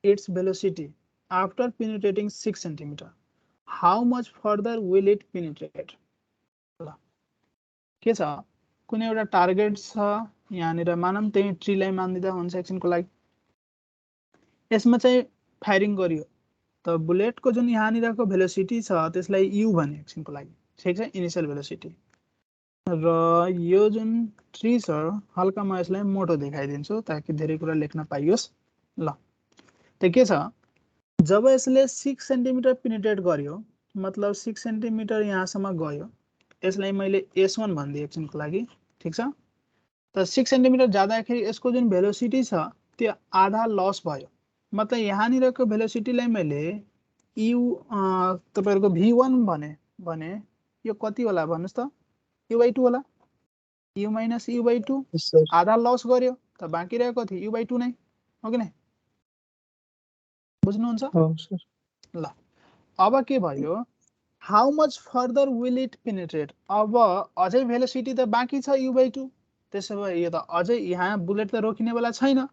its velocity after penetrating 6 centimeter. How much further will it penetrate? के छ, कुनै एउटा टार्गेट छ यहाँनिर, मानौँ त्यही ट्रीलाई मान्दिदा हुन्छ एकछिनको लागि। यसमा चाहिँ फायरिङ गरियो, त बुलेटको जुन यहाँनिरको भेलोसिटी छ त्यसलाई यु भने एकछिनको लागि, ठिक छ, इनिशियल भेलोसिटी। र यो जुन ट्री छ हल्का म यसलाई मोटो देखाइदिन्छु ताकि धेरै कुरा लेख्न पाइयोस्। ल त्यो के छ, जब यसले 6 सेन्टिमिटर पेनिट्रेट गर्यो, मतलब 6 सेन्टिमिटर यहाँसम्म गयो, यसलाई मैले S1 भनिदिएँ एकछिनको लागि, ठिक छ। त 6 सेन्टिमिटर जाँदाखेरि यसको जुन भेलोसिटी छ त्यो आधा लस भयो, मतलब यहाँनिरको भेलोसिटीलाई मैले यु तपाईहरुको v1 भने यो कति होला भन्नुस् त, u/2 होला, u - u/2 आधा लस गर्यो त बाँकी रह्यो कति, u/2 नै हो कि नै? बुझ्नुहुन्छ? हो सर। ल अब के भयो, how much further will it penetrate, अब अझै भेलोसिटी त बाँकी छ u/2, त्यसो भए यो त अझै यहाँ बुलेट त रोकिने बेला छैन,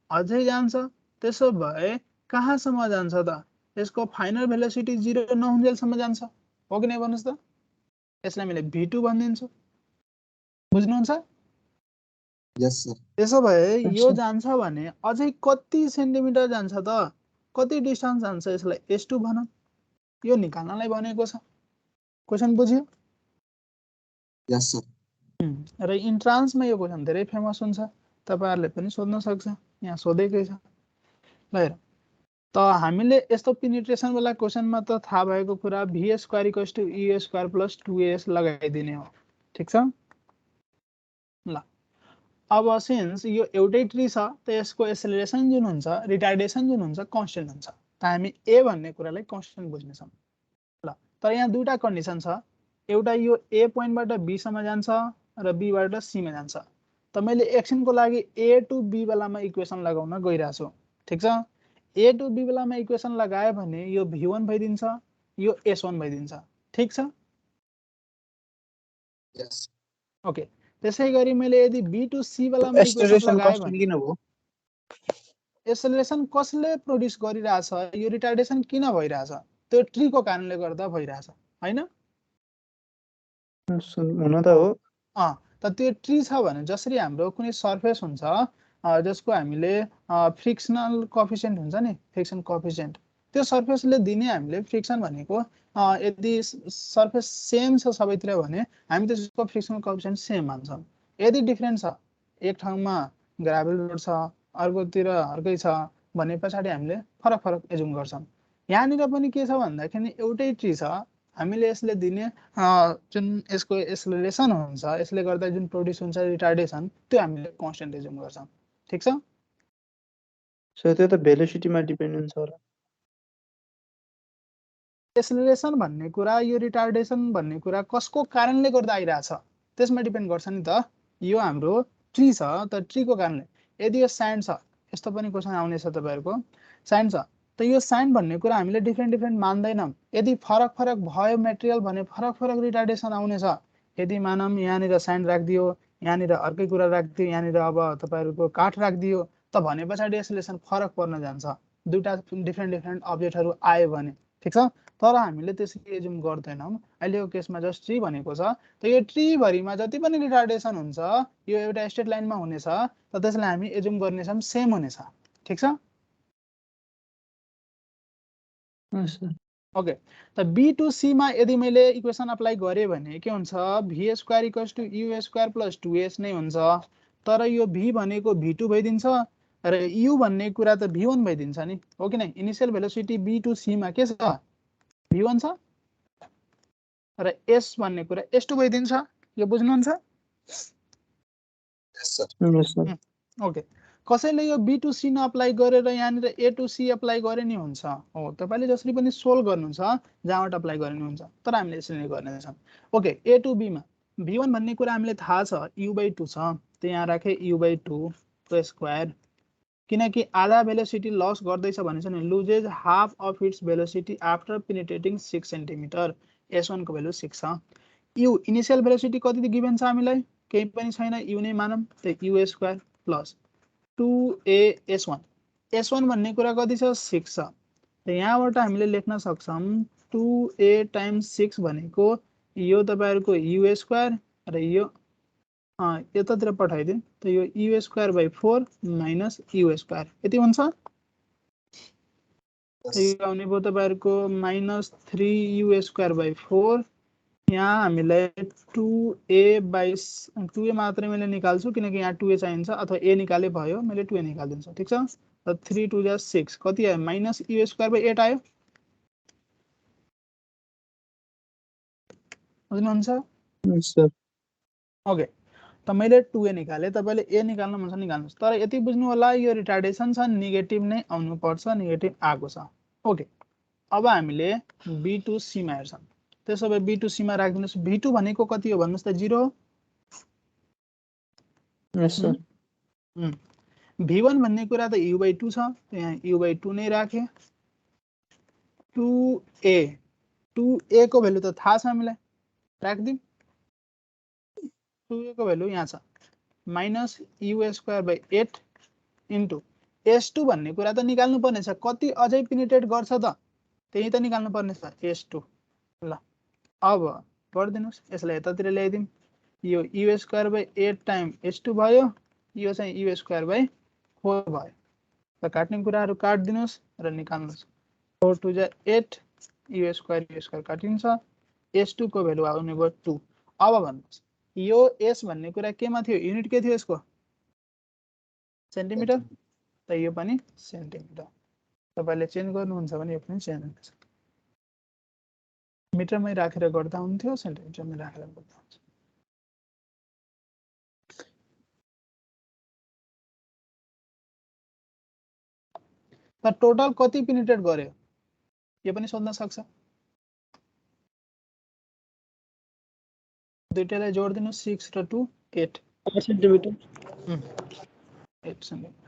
अझै जान्छ। त्यसो भए कहाँसम्म जान्छ त, यसको फाइनल भेलोसिटी 0 नहुन्जेलसम्म जान्छ, हो कि नै भन्नुस् त? यसलाई मैले v2 भनिदिन्छु। बुझ्नुहुन्छ? यस सर। त्यसो भए यो जान्छ भने अझै कति सेन्टिमिटर जान्छ त, कति डिस्टेन्स जान्छ, यसलाई S2 भनौँ। यो निकाल्नलाई भनेको छ। क्वेशन बुझ्यो? यस सर। र इन्ट्रान्समा यो क्वेशन धेरै फेमस हुन्छ, तपाईहरुले पनि सोध्न सक्छ, यहाँ सोधेकै छ। ल हेर, त हामीले यस्तो पेनिट्रेसन वाला क्वेशनमा त थाहा भएको कुरा v² = u² + 2as लगाइदिने हो, ठीक छ। ल अब सिन्स यो एउटै ट्री छ त यसको एक्सेलरेसन जुन हुन्छ, रिटार्डेसन जुन हुन्छ कन्स्टेन्ट हुन्छ, त हामी a भन्ने कुरालाई कन्स्टेन्ट बुझ्ने छौं। ल तर यहाँ दुईटा कन्डिसन छ, एउटा यो a पोइन्टबाट b सम्म जान्छ र b बाट c मा जान्छ। त मैले एकछिनको लागि a to b बेलामा इक्वेसन लगाउन गइराछु, ठीक छ। a to b बेलामा इक्वेसन लगाए भने यो v1 भइदिन्छ, यो s1 भइदिन्छ, ठीक छ। यस। ओके, त्यसैगरी मैले यदि b to c बेलामा इक्वेसन एक्सेलरेसन लगाए कन्स्टेन्ट भने किन हो? एक्सेलरेसन कसले प्रोड्युस गरिरहेछ, यो रिटार्डेसन किन भइरहेछ, त्यो ट्रीको कारणले गर्दा भइरहेछ, हैन? हुन त हो। त त्यो ट्री छ भने जसरी हाम्रो कुनै सर्फेस हुन्छ जसको हामीले फ्रिक्सनल कोएफिसिएन्ट हुन्छ नि, फ्रिक्सन कोएफिसिएन्ट, त्यो सर्फेसले दिने हामीले फ्रिक्सन भनेको यदि सर्फेस सेम छ सबैतिर भने हामी त्यसको फ्रिक्सनल कोएफिसिएन्ट सेम मान्छौं। यदि डिफरेन्ट छ, एक ठाउँमा ग्राभल रोड छ अर्कोतिर अर्कै छ भने पछाडी हामीले फरक फरक एजुम गर्छौं। यहाँनिर पनि के छ भन्दाखेरि एउटै ट्री छ, हामीले यसले दिने जुन यसको एक्सेलरेसन हुन्छ, यसले गर्दा जुन प्रोड्युस हुन्छ रिटार्डेसन, त्यो हामीले कन्स्टेन्ट एजुम गर्छौं, ठीक छ। सो त्यो त भेलोसिटीमा डिपेन्ड हुन्छ होला। एक्सेलरेसन भन्ने कुरा, यो रिटार्डेसन भन्ने कुरा कसको कारणले गर्दा आइराछ त्यसमा डिपेन्ड गर्छ नि त। यो हाम्रो ट्री छ त ट्रीको कारणले यदि यो स्यान्ड छ यस्तो पनि क्वेसन आउनेछ तपाईहरुको स्यान्ड छ त यो स्यान्ड भन्ने कुरा हामीले डिफरेन्ट मान्दैनौं यदि फरक भयो मेटेरियल भने फरक रिटार्डेसन आउनेछ यदि मानौं यहाँनिर स्यान्ड राखिदियो यहाँनिर अर्कै कुरा राखिदियो यहाँनिर अब तपाईहरुको काठ राखिदियो त भने पछाडी एक्सेलरेसन फरक पर्न जान्छ दुईटा डिफरेन्ट अब्जेक्टहरु आयो भने ठीक छ तर हामीले त्यसरी एजुम गर्दैनौं अहिलेको केसमा जस्ट ट्री भनेको छ त यो ट्री भरिमा जति पनि रिटार्डेसन हुन्छ यो एउटा स्ट्रेट लाइनमा हुनेछ त त्यसलाई हामी एजुम गर्नेछौं सेम हुनेछ ठीक छ ओके त b टु c मा यदि मैले इक्वेसन अप्लाई गरे भने के हुन्छ v square equals to u square plus 2s नै हुन्छ तर यो v भनेको v2 भइदिन्छ र u भन्ने कुरा त v1 भइदिन्छ नि हो कि नै initial velocity b to c मा के छ v1 छ र s भन्ने कुरा s2 भइदिन्छ यो बुझ्नुहुन्छ यस सर ओके कसैले यो b टु c न अप्लाई गरेर यहाँनिर a टु c अप्लाई गरे नि हुन्छ हो तपाईले जसरी पनि सोल्भ गर्नुहुन्छ जहाँबाट अप्लाई गर्ने हुन्छ तर हामीले यसरी नै गर्ने छौं ओके a टु b मा v1 भन्ने कुरा हामीले थाहा छ u/2 छ त यहाँ राखे u/2 को स्क्वायर किनकि आधा भेलोसिटी लस गर्दैछ भनेछ नि loses half of its velocity after penetrating 6 centimetre s1 को भ्यालु 6 छ u इनिशियल भेलोसिटी कति गिभन छ हामीलाई केही पनि छैन u नै मानौं त u square plus 2a s1 भन्ने कुरा कति छ 6 छ त यहाँबाट हामीले लेख्न सक्छौं 2a टाइम्स 6 भनेको यो तपाईहरुको u स्क्वायर र यो यतातिर पठाइदिउँ त यो u square by 4 minus u square यति हुन्छ यो आउने भयो तपाईहरुको माइनस 3u स्क्वायर बाइ 4 यहाँ हामीलाई 2a बाइ 2a मात्रै मैले निकाल्छु किनकि यहाँ 2a चाहिन्छ अथवा a निकाले भयो मैले 2a निकाल्दिन्छु ठीक छ त 3 2 जा 6 कति आयो माइनस u स्क्वायर बाइ 8 आयो बुझ्नुहुन्छ सर ओके त मैले 2a निकाले तपाईले a निकाल्न मन छ निकाल्नुस् तर यति बुझ्नु होला यो रिटार्डेसन छ नेगेटिभ नै आउनु पर्छ नेगेटिभ आको छ ओके अब हामीले b टु c मा हेर्छौं त्यसो भए b टु c मा राख्दिनुस् v2 भनेको कति हो भन्नुस् त 0 हो यस सर v1 भन्ने कुरा त u/2 छ त यहाँ u/2 नै राखे 2a को भ्यालु त थाहा छ हामीलाई राख्दिम 2a को भ्यालु यहाँ छ minus u square by 8 into s2 भन्ने कुरा त निकाल्नु पर्ने छ कति अझै पेनिट्रेट गर्छ त त्यही त निकाल्नु पर्ने छ s2 ल अब पढ्दिनुस् यसलाई यतातिर ल्याइदिम यो u square by 8 time s2 भयो यो चाहिँ u स्क्वायर बाइ 4 भयो त काट्ने कुराहरु काट्दिनुस् र निकाल्नुस् 4 2 जा 8 u स्क्वायर काटिन्छ s2 को भ्यालु आउने भयो 2 अब भन्नुस् यो s भन्ने कुरा केमा थियो युनिट के थियो यसको सेन्टिमिटर त यो पनि सेन्टिमिटर तपाईले चेन्ज गर्नुहुन्छ भने यो पनि चेन्ज हुन्छ मिटरमै राखेर गर्दा हुन्थ्यो सेन्टिमिटरमै राखेर गर्दा हुन्छ त टोटल कति पेनिट्रेट गर्यो यो पनि सोध्न सक्छ दुईटैलाई जोड्दिनु 6 र 2 8 सेन्टिमिटर 8 सेन्टिमिटर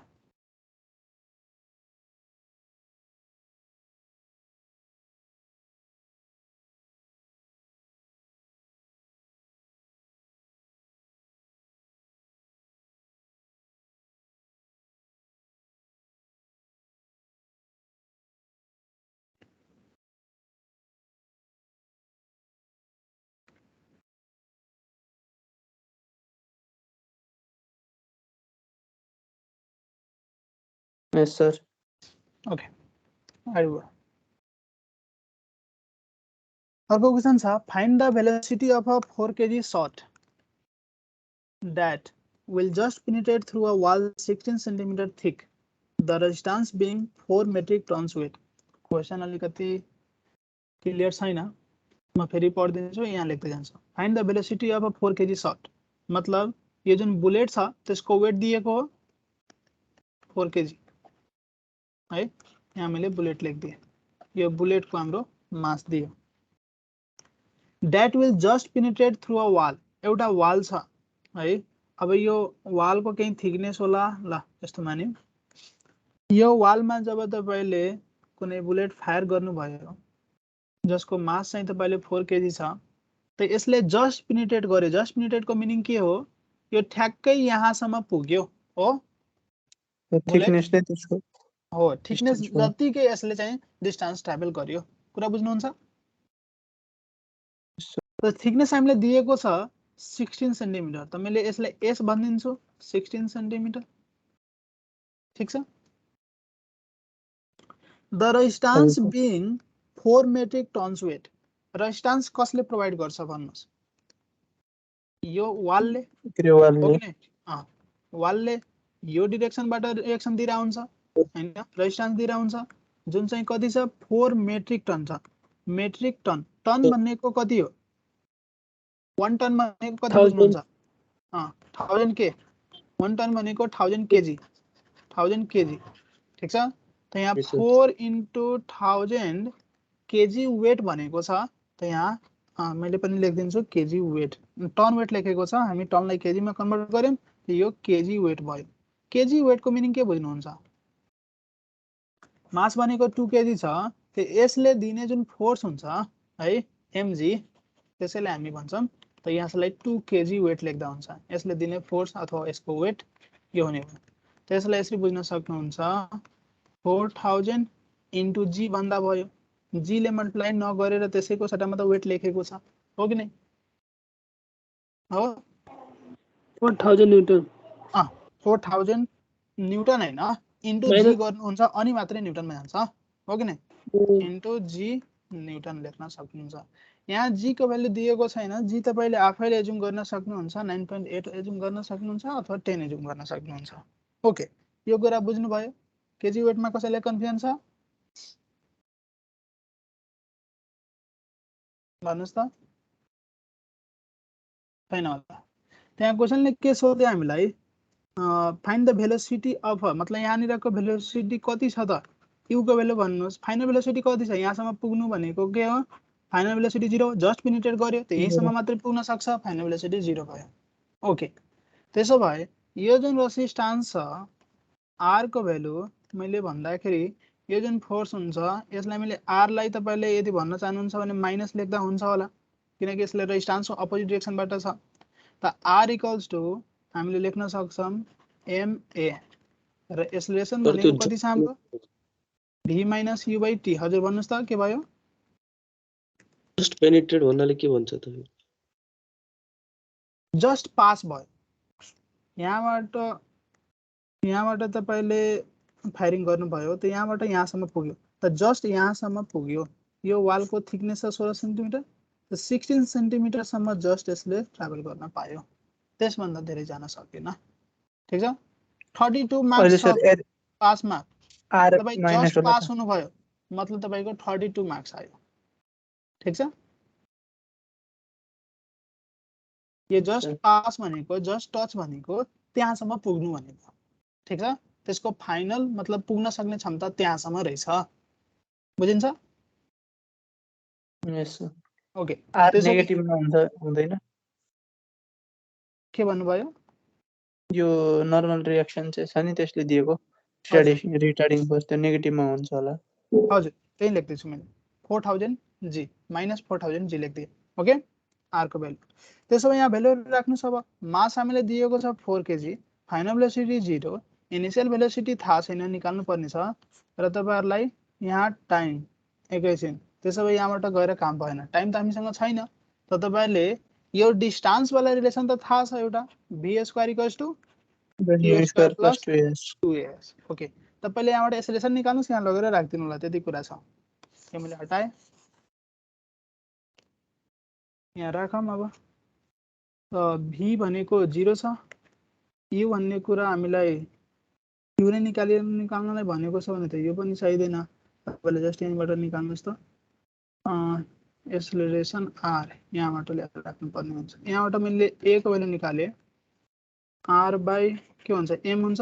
यस सर ओके आइबो अर्को क्वेशन छ find the velocity of a 4 kg shot that will just penetrate through a wall 16 cm thick the resistance being 4 metric tons weight question अलिकति क्लियर छैन म फेरि पढ्दिन्छु यहाँ लेख्दै जान्छु find the velocity of a 4 kg shot मतलब यो जुन बुलेट छ त्यसको वेट दिएको हो 4 kg है यहाँ मैले बुलेट लेखिदिए यो बुलेट को हाम्रो मास दियो that will just penetrate through a wall एउटा वाल छ है अब यो वालको केही थिकनेस होला ल यस्तो मान्यौँ यो वालमा जब तपाईले कुनै बुलेट फायर गर्नुभयो जसको मास चाहिँ तपाईले 4 केजी छ त यसले जस्ट पेनिट्रेट गर्यो जस्ट पेनिट्रेटको मिनिङ के हो यो ठ्याक्कै यहाँसम्म पुग्यो हो थिकनेसले त्यसको हो थिकनेस Distance भयो। जतिकै यसले चाहिँ डिस्टेन्स ट्राभल गर्यो कुरा बुझ्नुहुन्छ त थिकनेस हामीले दिएको छ 16 सेन्टिमिटर त मैले यसलाई s भनिदिन्छु 16 सेन्टिमिटर ठीक छ the resistance being 4 metric tons weight resistance कसले प्रोवाइड गर्छ भन्नुस् यो वालले हो कि नै वालले यो डाइरेक्सनबाट रिएक्सन दिइरा हुन्छ हैन रेजिस्टेन्स दिइरा हुन्छ जुन चाहिँ कति छ 4 मेट्रिक टन छ मेट्रिक टन टन भनेको कति हो 1 टन भनेको कति बुझ्नुहुन्छ 1000 के 1 टन भनेको 1000 केजी 1000 केजी ठीक छ त यहाँ 4 into 1000 केजी वेट भनेको छ त यहाँ मैले पनि लेखिदिन्छु केजी वेट टन वेट लेखेको छ हामी टनलाई केजीमा कन्भर्ट गर्यौं यो केजी वेट भयो केजी वेटको मिनिङ के बुझ्नुहुन्छ मास भनेको 2 केजी छ त यसले दिने जुन फोर्स हुन्छ है mg त्यसैले हामी भन्छौं त यसलाई 2 केजी वेट लेख्दा हुन्छ यसले दिने फोर्स अथवा यसको वेट यो हुने हो त यसलाई यसरी बुझ्न सक्नुहुन्छ 4000 into g भन्दा भयो g ले मल्टिप्लाई नगरेर त्यसैको सट्टामा त वेट लेखेको छ हो कि नै हो 4000 न्यूटन 4000 न्यूटन हैन इन्टु जी गर्नुहुन्छ अनि मात्रै न्यूटनमा जान्छ हो कि नै इन्टु जी न्यूटन लेख्न सक्नुहुन्छ यहाँ जी को भ्यालु दिएको छैन जी तपाईले आफैले एजुम गर्न सक्नुहुन्छ 9.8 एजुम गर्न सक्नुहुन्छ अथवा 10 एजुम गर्न सक्नुहुन्छ ओके यो कुरा बुझ्नु भयो केजी वेटमा कसैले कन्फ्युजन छ भन्नुस् त छैन होला त्यहाँ क्वेशनले के सोध्यो हामीलाई फाइन्ड द भेलोसिटी अफ मतलब यहाँनिरको भेलोसिटी कति छ त u को भ्यालु भन्नुस् फाइनल भेलोसिटी कति छ यहाँसम्म पुग्नु भनेको के हो फाइनल भेलोसिटी 0 जस्ट पेनिट्रेट गर्यो त यहीसम्म मात्रै पुग्न सक्छ फाइनल भेलोसिटी 0 भयो ओके त्यसो भए यो जुन रेजिस्टेन्स छ r को भ्यालु मैले भन्दाखेरि यो जुन फोर्स हुन्छ यसलाई मैले r लाई तपाईले यदि भन्न चाहनुहुन्छ भने माइनस लेख्दा हुन्छ होला किनकि यसले रेजिस्टेन्सको अपोजिट डाइरेक्सनबाट छ त r इक्वल्स टु हामीले लेख्न सक्छौं ma र एक्सेलरेसन भनेको कति छ हाम्रो v - u/t हजुर भन्नुस् त के भयो जस्ट पेनिट्रेट भन्नाले के भन्छ त जस्ट पास भयो यहाँबाट तपाईले फायरिङ गर्नुभयो त यहाँबाट यहाँसम्म पुग्यो त जस्ट यहाँसम्म पुग्यो यो वालको थिकनेस छ 16 सेन्टिमिटर त 16 सेन्टिमिटर सम्म जस्ट यसले ट्राभल गर्न पायो त्यसभन्दा धेरै जान सकेन ठीक छ 32 मार्क्स छ पासमा तपाई जस्ट पास हुनुभयो मतलब तपाईको 32 मार्क्स आयो ठीक छ यो जस्ट पास भनेको जस्ट टच भनेको त्यहाँसम्म पुग्नु भनेको ठीक छ त्यसको फाइनल मतलब पुग्न सक्ने क्षमता त्यहाँसम्म रहेछ बुझिन्छ यस ओके आर नेगेटिभमा हुँदैन के भन्नुभयो यो नर्मल रिएक्सन चाहिँ छ नि त्यसले दिएको रिटार्डिङ फोर्स त्यो नेगेटिभमा हुन्छ होला हजुर त्यही लेख्दै छु मैले 4000 g - 4000 g लेख्दिए ओके r को भ्यालु त्यसो भए यहाँ भ्यालु राख्नुस् अब मास हामीले दिएको छ 4 KG final velocity 0 initial velocity थाहा छैन निकाल्नु पर्ने छ र तपाईहरुलाई यहाँ टाइम एकैछिन त्यसो भए यहाँबाट गएर काम भएन टाइम त हामीसँग छैन त तपाईहरुले यो डिस्टेन्स वाला रिलेसन त थाहा छ एउटा v² = v² + 2as ओके तपाईले यहाँबाट एक्सेलरेसन निकाल्नुस् यहाँ लगेर राख्दिनु होला त्यति कुरा छ के मैले हटाए यहाँ राखम अब v भनेको 0 छ u भन्ने कुरा हामीलाई u नै निकाल्नलाई भनेको छ भने त यो पनि चाहिदैन तपाईले जस्ट यहाँबाट निकाल्नुस् त एक्सेलरेसन r यहाँबाट ल्याएर राख्नु पर्ने हुन्छ यहाँबाट मैले a को भ्यालु निकाले r बाइ के हुन्छ m हुन्छ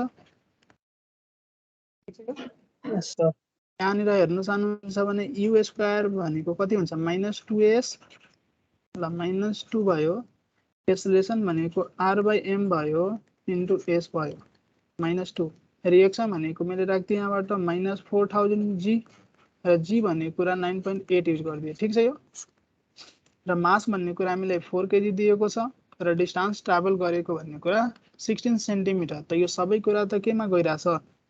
यहाँनिर हेर्न चाहनुहुन्छ भने u² भनेको कति हुन्छ -2s ल -2 भयो एक्सेलरेसन भनेको r/m भयो इन्टु s भयो -2 रिएक्सन भनेको मैले राख्दिएँ यहाँबाट -4000 g र g भन्ने कुरा 9.8 युज गरिदिएँ ठीक छ यो र मास भन्ने कुरा हामीलाई 4 kg दिएको छ र डिस्टेन्स ट्राभल गरेको भन्ने कुरा 16 सेन्टिमिटर त यो सबै कुरा त केमा गइराछ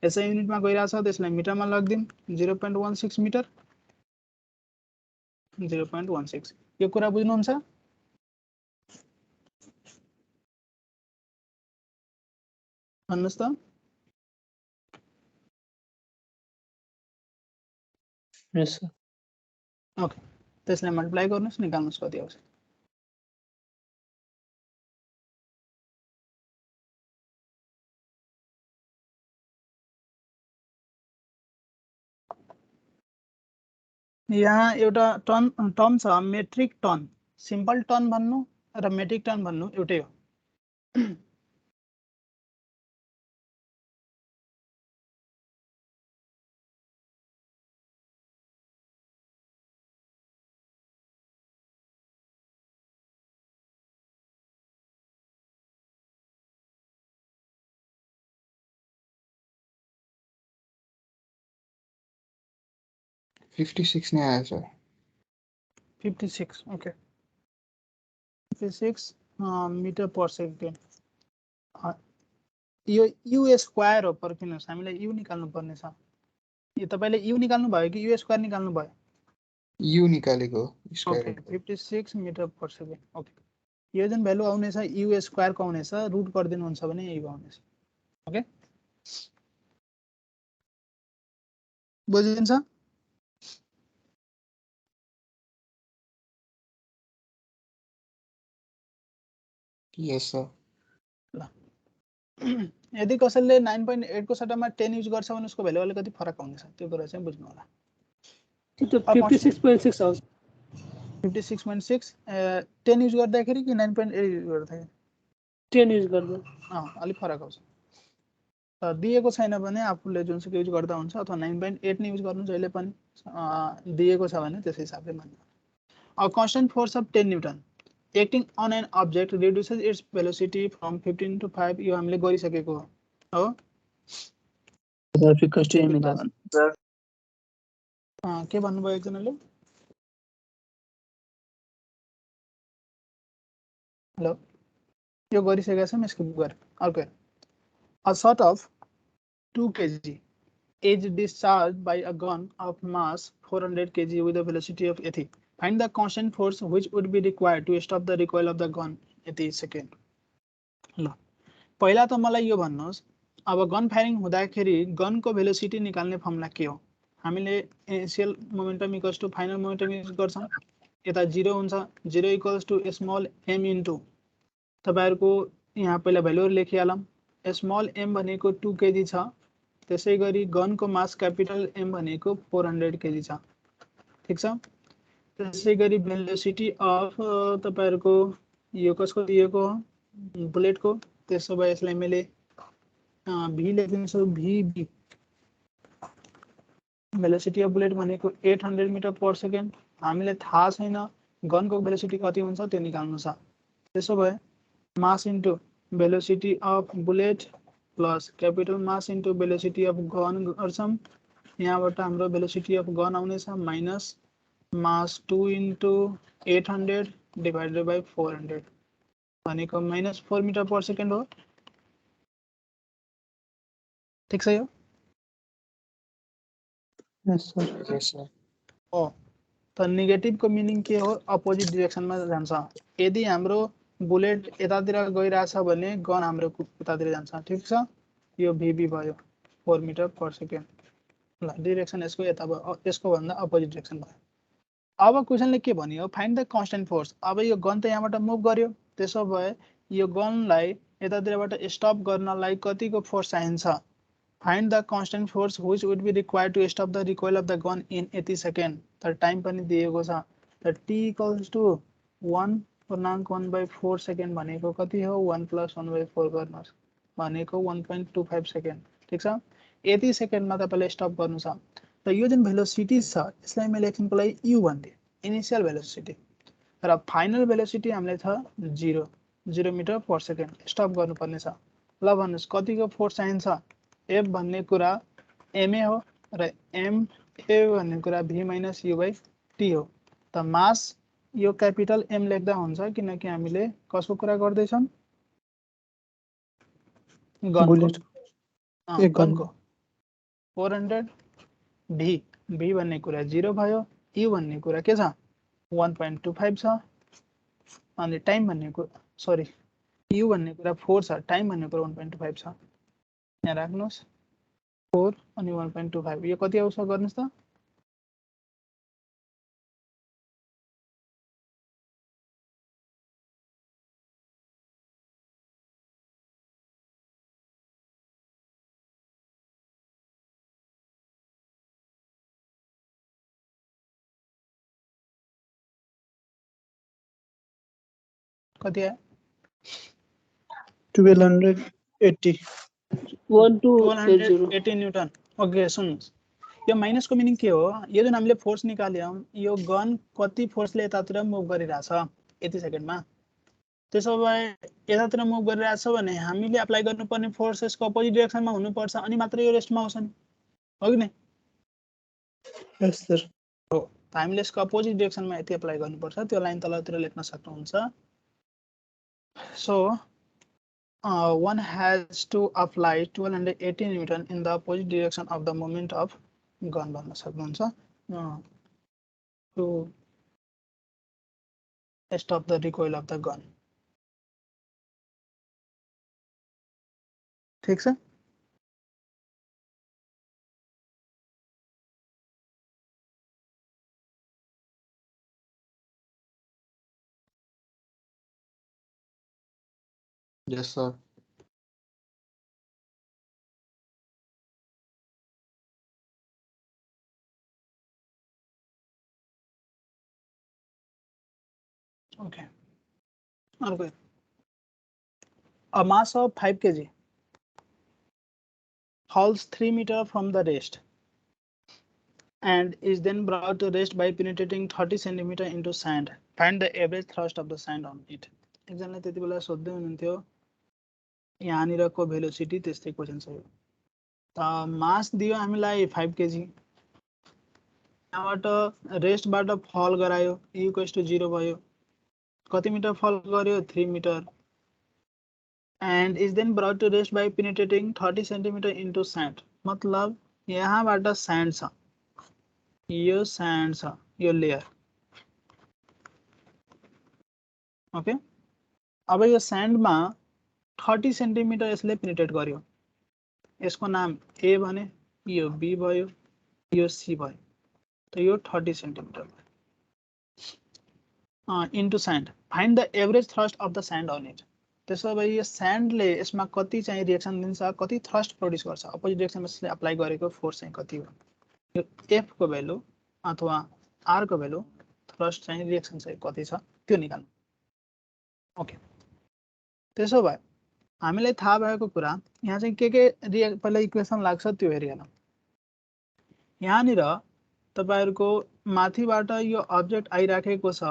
एसआई युनिटमा गइराछ त्यसलाई मिटरमा लग्दिम 0.16 मिटर 0.16 यो कुरा बुझ्नुहुन्छ भन्नुस् त यस सर ओके त्यसलाई मल्टिप्लाई गर्नुस् निकाल्नुस् कति आउँछ यहाँ एउटा टर्म छ मेट्रिक टन सिम्पल टन भन्नु र मेट्रिक टन भन्नु एउटै हो $56 नै आयो sir 56 okay 56 metre per second यो यु स्क्वायर हो पर्खिनुहोस् हामीलाई यु निकाल्नु पर्ने छ यो तपाईले यु निकाल्नु भयो कि यु स्क्वायर निकाल्नु भयो यु निकालेको okay 56 metre per second okay यो जुन भ्यालु आउनेछ यु स्क्वायर को आउनेछ रुट गरिदिनुहुन्छ भने यही आउनेछ ओके बुझिन्छ यस सर यदि कसैले 9.8 को सट्टामा 10 युज गर्छ भने उसको भ्यालु अलिकति फरक आउँछ त्यो कुरा चाहिँ बुझ्नु होला त्यो 56.6 आउँछ 56.6 10 युज गर्दाखेरि कि 9.8 युज गर्दाखेरि 10 युज गर्दा अलि फरक आउँछ त दिएको छैन भने आफूले जुनसुकै युज गर्दा हुन्छ अथवा 9.8 नै युज गर्नु जहिले पनि दिएको छ भने त्यस हिसाबले मान्नु a constant force of 10 Newton acting on an object reduces its velocity from 15 to 5 यो हामीले गरिसकेको हो F equals to m into 1 के भन्नुभयो एकजनाले हेलो यो गरिसकेको छ म स्किप गरेँ अर्को a sort of 2 kg is discharged by a gun of mass 400 kg with a velocity of 80 find the constant force which would be required to stop the recoil of the gun at each second ल पहिला त मलाई यो भन्नुस् अब gun firing हुँदाखेरि गनको velocity निकाल्ने formula के हो हामीले initial momentum equals to final momentum use गर्छौं यता 0 हुन्छ 0 equals to small m into तपाईहरुको यहाँ पहिला भ्यालु लेखिहालौं स्मल m भनेको 2 kg छ त्यसैगरी गनको मास क्यापिटल M भनेको 400 kg छ ठीक छ त्यसैगरी भेलोसिटी अफ तपाईहरुको यो कसको दिएको बुलेटको त्यसो भए यसलाई मैले v लेखिन्छु v velocity of bullet भनेको 800 मिटर पर सेकेन्ड हामीले थाहा छैन गनको भेलोसिटी कति हुन्छ त्यो निकाल्नु छ त्यसो भए मास into velocity of bullet plus capital mass into velocity of gun गर्छौं यहाँबाट हाम्रो भेलोसिटी अफ गन आउनेछ minus mass 2 into 800 divided by 400 भनेको -4 मिटर पर सेकेन्ड हो ठीक छ यो यस सर यस सर ओ त नेगेटिभ को मिनिङ के हो अपोजिट डाइरेक्सनमा जान्छ यदि हाम्रो बुलेट यतातिर गइराछ भने गन हाम्रो उतातिर जान्छ ठीक छ यो vb भयो 4 मिटर पर सेकेन्ड ल डाइरेक्सन यसको यता भयो यसको भन्दा अपोजिट डाइरेक्सन भयो अब क्वेशनले के भन्यो फाइन्ड द कन्स्टेन्ट फोर्स अब यो गन त यहाँबाट मुभ गर्यो त्यसो भए यो गनलाई यतातिरबाट स्टप गर्नलाई कतिको फोर्स चाहिन्छ find the constant force which would be required to stop the recoil of the gun in 80 second त टाइम पनि दिएको छ त t इक्वल्स टु 1.1/4 सेकेन्ड भनेको कति हो 1 + 1/4 गर्नुस् भनेको 1.25 सेकेन्ड ठीक छ 80 सेकेन्डमा तपाईले स्टप गर्नु छ त यो जुन भेलोसिटी छ यसलाई मैले एकछिनको लागि u भन्थे इनिशियल भेलोसिटी र फाइनल भेलोसिटी हामीले छ 0 0 मिटर पर सेकेन्ड स्टप गर्नुपर्ने छ। ल भन्नुहोस् कतिको फोर्स चाहिन्छ? एफ भन्ने कुरा एमए हो र एमए भन्ने कुरा भी माइनस यु बाई टी हो। त मास यो क्यापिटल एम लेख्दा हुन्छ किनकि हामीले कसको कुरा गर्दैछौँ? बुलेट एक गन गनको 400 भी भी भन्ने कुरा 0 भयो, यु भन्ने कुरा के छ 1.25 छ, अनि टाइम भन्ने कुरा सरी यु भन्ने कुरा 4 छ, टाइम भन्ने कुरा 1.25 छ। यहाँ राख्नुहोस् 4 अनि 1.25 यो कति आउँछ गर्नुहोस् त? कति आयो? 1280 1280 1280 न्यूटन। ओके सुन्नुहोस् यो माइनसको मिनिङ के हो? यो जुन हामीले फोर्स निकाल्यौँ यो गन कति फोर्सले यतातिर मुभ गरिरहेछ यति सेकेन्डमा। त्यसो भए यतातिर मुभ गरिरहेछ भने हामीले अप्लाई गर्नुपर्ने फोर्स यसको अपोजिट डिरेक्सनमा हुनुपर्छ अनि मात्र यो रेस्टमा आउँछ नि, हो कि नै? Yes sir. हो, त हामीले यसको अपोजिट डिरेक्सनमा यति अप्लाई गर्नुपर्छ, त्यो लाइन तलतिर लेख्न सक्नुहुन्छ। So one has to apply 1280 Newton in the opposite direction of the moment of gun भन्न सक्नुहुन्छ to stop the recoil of the gun। ठीक छ? Yes, sir. Okay. अर्को a mass of 5 kg falls 3 meter from the rest and is then brought to rest by penetrating 30 centimeter into sand. Find the average thrust of the sand on it। एकजनाले त्यति बेला सोध्दै हुनुहुन्थ्यो यहाँनिरको velocity त्यस्तै question छ। त मास दियो हामीलाई 5 केजी, यहाँबाट रेस्टबाट फल गरायो यु इक्वल्स टु 0 भयो, कति मिटर फल गर्यो 3 metre, and is then brought to rest by penetrating 30 centimetre into sand. मतलब यहाँबाट स्यान्ड छ, यो स्यान्ड छ, यो लेयर। ओके, अब यो स्यान्डमा 30 सेन्टिमिटर यसले पेनिट्रेट गर्यो, यसको नाम ए भने, यो बी भयो, यो सी भयो, त यो 30 centimetre into sand. Find the average thrust of the sand on it. त्यसो भए यो स्यान्डले यसमा कति चाहिँ रिएक्सन दिन्छ, कति थ्रस्ट प्रड्युस गर्छ, अपोजिट डिरेक्सनमा यसले अप्लाई गरेको फोर्स चाहिँ कति हो, यो एफ को भ्यालु अथवा आर को भ्यालु, थ्रस्ट चाहिँ रिएक्सन चाहिँ कति छ त्यो निकाल्नु। ओके, त्यसो भए हामीलाई थाहा भएको कुरा यहाँ चाहिँ के पहिला इक्वेसन लाग्छ त्यो हेरिहालौँ। यहाँनिर तपाईहरुको माथिबाट यो अब्जेक्ट आइराखेको छ,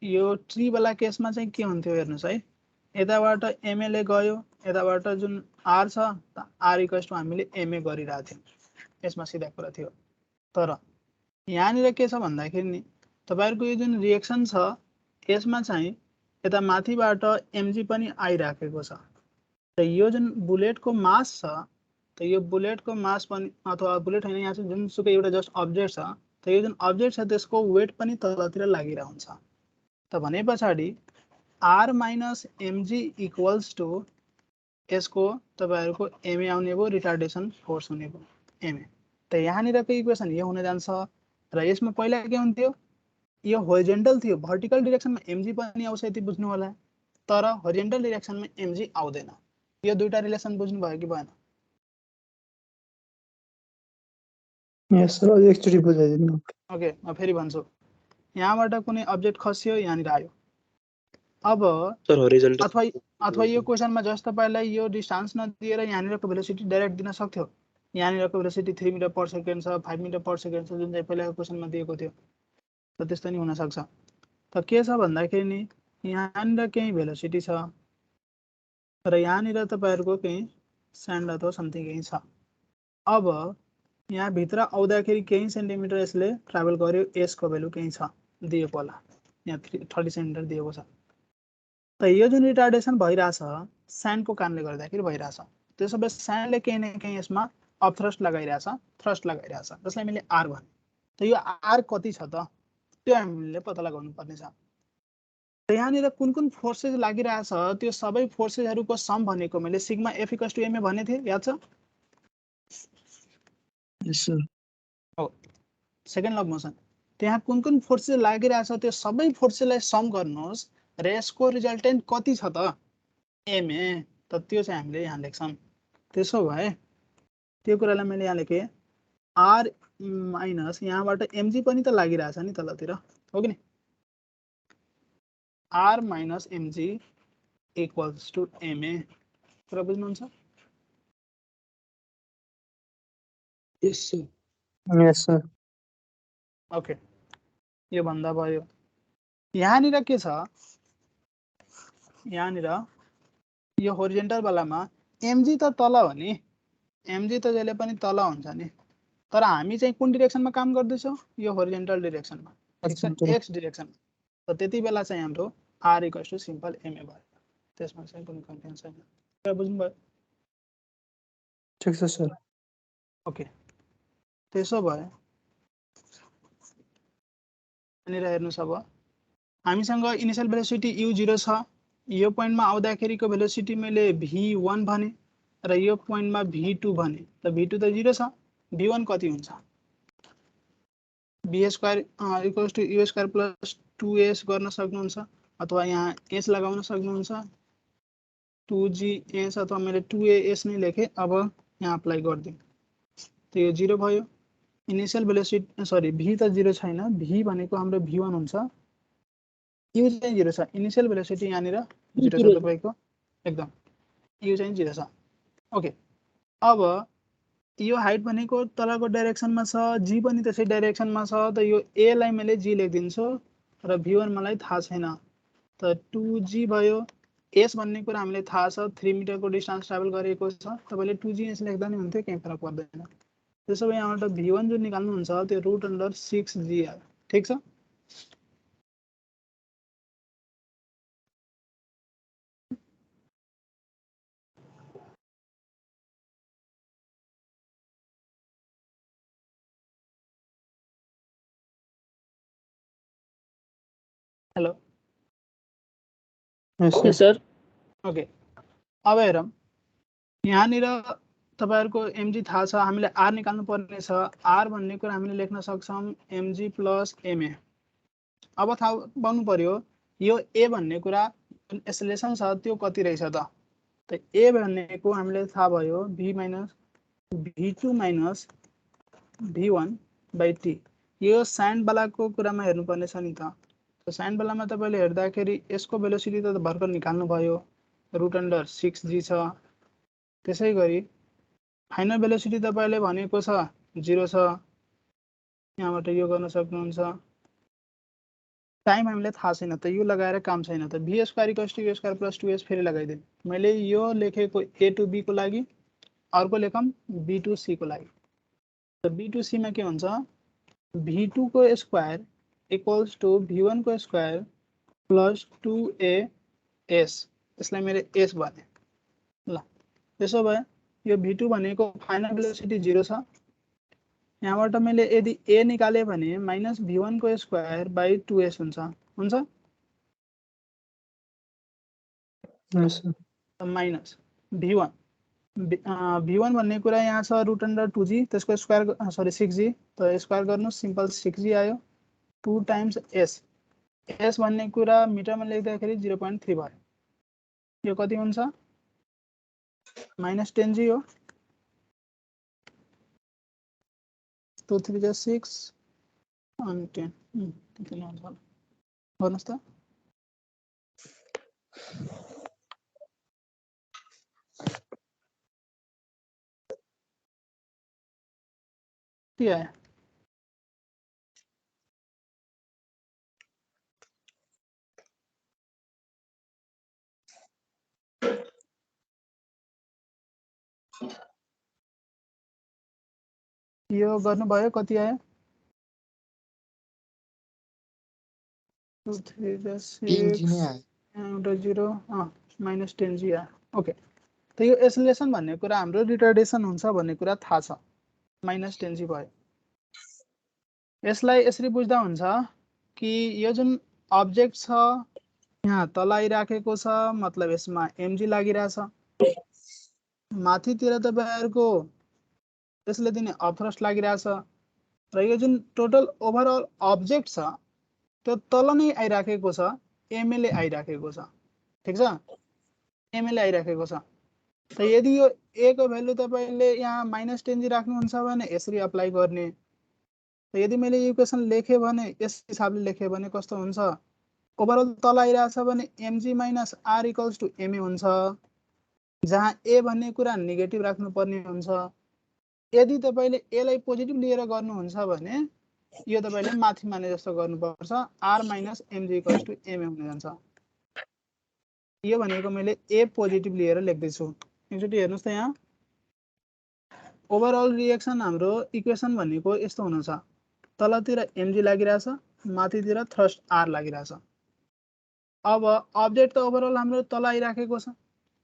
यो ट्री वाला केसमा चाहिँ के हुन्थ्यो हेर्नुस् है, यताबाट एमएले गयो, यताबाट जुन आर छ आर इक्वल्स टु हामीले एमए गरिरहेको थियौँ, यसमा सिधा कुरा थियो। तर यहाँनिर के छ भन्दाखेरि नि तपाईहरुको यो जुन रिएक्सन छ यसमा चाहिँ यता माथिबाट एमजी पनि आइराखेको छ, र यो जुन बुलेटको मास छ त यो बुलेटको मास पनि अथवा बुलेट हैन, यहाँ चाहिँ जुनसुकै एउटा जस्ट अब्जेक्ट छ, त यो जुन अब्जेक्ट छ त्यसको वेट पनि तलतिर लागिरहेको हुन्छ। त भने पछाडी R minus MG equals to यसको तपाईहरुको एमए आउने भयो, रिटार्डेसन फोर्स हुने भयो एमए। त यहाँनिरको इक्वेसन यो हुन जान्छ, र यसमा पहिला के हुन्थ्यो, यो होरिजेन्टल थियो, भर्टिकल डिरेक्सनमा एमजी पनि आउँछ यति बुझ्नु होला, तर होरिजेन्टल डिरेक्सनमा एमजी आउँदैन। यो दुईटा रिलेसन बुझ्नु भयो कि भएन? यस सर, अझै एकचोटि बुझाइदिनु। ओके, म फेरि भन्छु, यहाँबाट कुनै अब्जेक्ट खस्यो यहाँनिर आयो, अब सर हरिजन्टल अथवा यो क्वेसनमा जस्ट तपाईलाई यो डिस्टेन्स नदिएर यहाँनिरको भेलोसिटी डाइरेक्ट दिन सक्थ्यो। यहाँनिरको भेलोसिटी 3 मिटर पर सेकेन्ड छ, 5 मिटर पर सेकेन्ड छ, जुन चाहिँ पहिलाको क्वेसनमा दिएको थियो, त त्यस्तो नि हुन सक्छ। त के छ भन्दाखेरि नि यहाँनिर केही भेलोसिटी छ र यहाँनिर तपाईहरुको केही स्यान्ड अथवा समथिङ केही छ। अब यहाँ भित्र आउँदाखेरि केही सेन्टिमिटर यसले ट्राभल गर्यो, s को भ्यालु केही छ दिएको होला, यहाँ 30 सेन्टिमिटर दिएको छ। त यो जुन रिटार्डेसन भइराछ स्यान्डको कारणले गर्दाखेरि भइराछ। त्यसो भए स्यान्डले केही न केही यसमा अपथ्रस्ट लगाइराछ, थ्रस्ट लगाइराछ, जसलाई मैले r भने। त यो r कति छ त त्यो हामीले पत्ता लगाउनु पर्ने छ। त यहाँनिर कुन कुन फोर्सेस लागिरहेछ त्यो सबै फोर्सेसहरुको सम भनेको मैले सिग्मा F = ma भने थिए, याद छ? Yes, sir. हो, सेकेन्ड ल अफ मोसन। त्यहाँ कुन कुन फोर्सेस लागिरहेछ त्यो सबै फोर्सेसलाई सम गर्नुहोस् र यसको रिजल्टेन्ट कति छ त ma। त त्यो चाहिँ हामीले यहाँ लेख्छौं। त्यसो भए त्यो कुरालाई मैले यहाँ लेखे r माइनस यहाँबाट mg पनि त लागिरहेछ नि तलतिर, हो कि नि? r minus mg equals to ma। कुरा बुझ्नुहुन्छ? Yes, sir. Yes, sir. Okay, यो भन्दा भयो। यहाँनिर के छ, यहाँनिर यो होरिजेन्टल वालामा mg त तल हो नि, mg त जहिले पनि तल हुन्छ नि, तर हामी चाहिँ कुन डिरेक्सनमा काम गर्दैछौँ? यो होरिजेन्टल डिरेक्सनमा, ठीक छ, x डिरेक्सन। त त्यति बेला चाहिँ हाम्रो r = सिम्पल ma भयो। त्यसमा चाहिँ कुनै कन्फ्युजन छैन। कुरा बुझ्नु भयो? ठिक छ सर। ओके, त्यसो भए यहाँनिर हेर्नुस्। अब हामीसँग इनिशियल भेलोसिटी u0 छ। यो पोइन्टमा आउँदाखेरिको भेलोसिटी मैले v1 भने र यो पोइन्टमा v2 भने। त v2 त 0 छ, v1 कति हुन्छ? v² = u² + 2s गर्न सक्नुहुन्छ, अथवा यहाँ s लगाउन सक्नुहुन्छ, 2gs अथवा मैले 2as नै लेखे। अब यहाँ अप्लाई गर्दियौँ त यो 0 भयो। इनिशियल भेलोसिटी सरी v त 0 छैन, v भनेको हाम्रो v1 हुन्छ, u चाहिँ 0 छ। इनिशियल भेलोसिटी यहाँनिर 0 छ तपाईको, एकदम u चाहिँ 0 छ। ओके, अब यो हाइट भनेको तलको डाइरेक्सनमा छ, g पनि त्यसै डाइरेक्सनमा छ। त यो a लाई मैले g लेख्दिन्छु र v1 मलाई थाहा छैन। त 2g भयो। s भन्ने कुरा हामीले थाहा छ, 3 मिटरको डिस्टेन्स ट्राभल गरेको छ। तपाईले 2gs लेख्दा नि हुन्थ्यो, केही फरक पर्दैन। त्यसो भए यहाँबाट v1 जुन निकाल्नुहुन्छ त्यो √6g आयो, ठीक छ? Hello, Yes, sir. ओके। अब हेरौँ, यहाँनिर तपाईहरुको mg थाहा छ, हामीले r निकाल्नु पर्ने छ। r भन्ने कुरा हामीले लेख्न सक्छौं mg + ma। अब थाहा पाउनु पर्यो यो a भन्ने कुरा एक्सेलरेसन छ त्यो कति रहेछ त। त a भनेको हामीले थाहा भयो v - v2 - v1/t। यो स्यान्ड वालाको कुरामा हेर्नु पर्ने छ नि त। त स्यान्ड वालामा तपाईले हेर्दाखेरि यसको भेलोसिटी त भर्खर निकाल्नु भयो, √6g छ। त्यसै गरी फाइनल भेलोसिटी तपाईले भनेको छ 0 छ, यहाँबाट यो गर्न सक्नुहुन्छ। टाइम हामीले थाहा छैन, त यो लगाएर काम छैन। त v² = u² + 2s फेरि लगाइदिए। मैले यो लेखेको a to b को लागि, अर्को लेखौँ b to c को लागि। त b to c मा के हुन्छ, v2 को स्क्वायर = v1 को स्क्वायर + 2as। यसलाई मैले s भने। ल, त्यसो भए यो v2 भनेको फाइनल भेलोसिटी 0 छ। यहाँबाट मैले यदि a निकाले भने -v1 को स्क्वायर / 2s हुन्छ, हुन्छ? Yes, sir. Minus v1 v1 भन्ने कुरा यहाँ छ √2g, त्यसको स्क्वायर सरी 6g। त स्क्वायर गर्नु, सिम्पल 6g आयो, 2 टाइम्स s। s भन्ने कुरा मिटरमा लेख्दाखेरि 0.3 भयो। यो कति हुन्छ, -10g हो। 2 3 = 6 अनि 10 त्यति नै हुन्छ होला। गर्नुस् त। के आयो? यो गर्नुभयो कति आयो 2 3 10 जी 6 नै आयो एउटा 0 माइनस 10 जी आयो ओके त यो एसिलेसन भन्ने कुरा हाम्रो रिटार्डेसन हुन्छ भन्ने कुरा थाहा छ माइनस 10 जी भयो यसलाई यसरी बुझ्दा हुन्छ कि यो जुन अब्जेक्ट छ यहाँ तल आइराखेको छ मतलब यसमा mg लागिरहेछ माथितिर तपाईहरुको यसले दिने अपथ्रस्ट लागिरहेछ र यो जुन टोटल ओभरअल अब्जेक्ट छ त्यो तल नै आइराखेको छ ma ले आइराखेको छ ठीक छ ma ले आइराखेको छ त यदि यो a को भ्यालु तपाईले यहाँ माइनस 10 जी राख्नुहुन्छ भने यसरी अप्लाई गर्ने त यदि मैले इक्वेसन लेखे भने यस हिसाबले लेखे भने कस्तो हुन्छ ओभरअल तल आइराछ भने mg minus r equals to ma हुन्छ जहाँ a भन्ने कुरा नेगेटिभ राख्नु पर्ने हुन्छ यदि तपाईले a लाई पोजिटिभ लिएर गर्नुहुन्छ भने यो तपाईले माथि माने जस्तो गर्नुपर्छ r minus mg equals to ma हुन जान्छ यो भनेको मैले a पोजिटिभ लिएर लेख्दै छु एकचोटी हेर्नुस् त यहाँ ओभरअल रिएक्सन हाम्रो इक्वेसन भनेको यस्तो हुनुहुन्छ तलतिर mg लागिरहेछ माथितिर थ्रस्ट r लागिरहेछ अब अब्जेक्ट त ओभरअल हाम्रो तल आइराखेको छ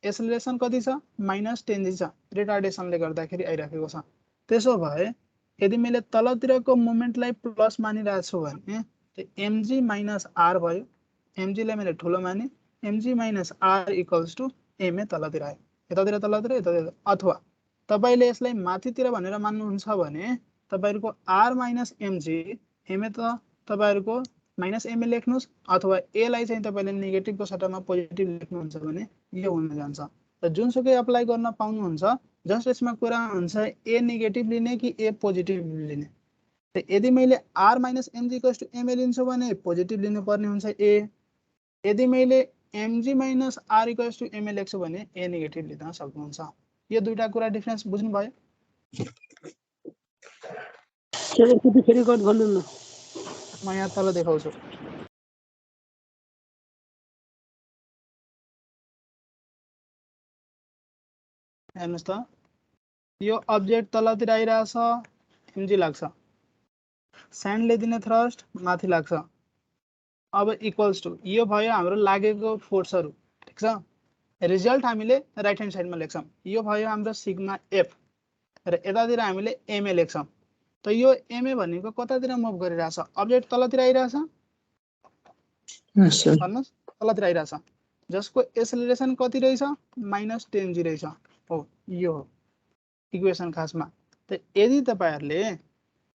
एसिलेरेसन कति छ माइनस 10 जी छ रिटार्डेसनले गर्दाखेरि आइराखेको छ त्यसो भए यदि मैले तलतिरको मोमेन्टलाई प्लस मानिरहेको छु भने त mg माइनस r भयो mg लाई मैले ठुलो माने mg minus r equals to ma तलतिर आयो यतातिर अथवा तपाईले यसलाई माथितिर भनेर मान्नुहुन्छ भने तपाईहरुको r माइनस mg ma त तपाईहरुको माइनस ma लेख्नुस् अथवा a लाई चाहिँ तपाईले नेगेटिभको सट्टामा पोजिटिभ लेख्नुहुन्छ भने यो हुन जान्छ र जुनसुकै अप्लाई गर्न पाउनुहुन्छ जस्ट यसमा कुरा हुन्छ a नेगेटिभ लिने कि a पोजिटिभ लिने त यदि मैले r minus mg equals to ma लिन्छु भने पोजिटिभ लिनु पर्ने हुन्छ a यदि मैले mg minus r equals to ma लेख्छु भने a नेगेटिभ लिन सक्नुहुन्छ यो दुईटा कुरा डिफरेन्स बुझ्नु भयो एकचोटि फेरि गर्नु भन्नु न म यहाँ तल देखाउँछु हेर्नुस् त यो अब्जेक्ट तलतिर आइरहेछ mg लाग्छ स्यान्डले दिने थ्रस्ट माथि लाग्छ अब इक्वल्स टु यो भयो हाम्रो लागेको फोर्सहरु ठीक छ रिजल्ट हामीले राइट ह्यान्ड साइडमा लेख्छौं यो भयो हाम्रो सिग्मा f र यतातिर हामीले ma लेख्छौं त यो ma भनेको कतातिर मुभ गरिरहेछ अब्जेक्ट तलतिर आइरहेछ भन्नुस् तलतिर आइरहेछ जसको एसिलेरेसन कति रहेछ माइनस 10 जी रहेछ हो यो हो इक्वेसन खासमा त यदि तपाईहरुले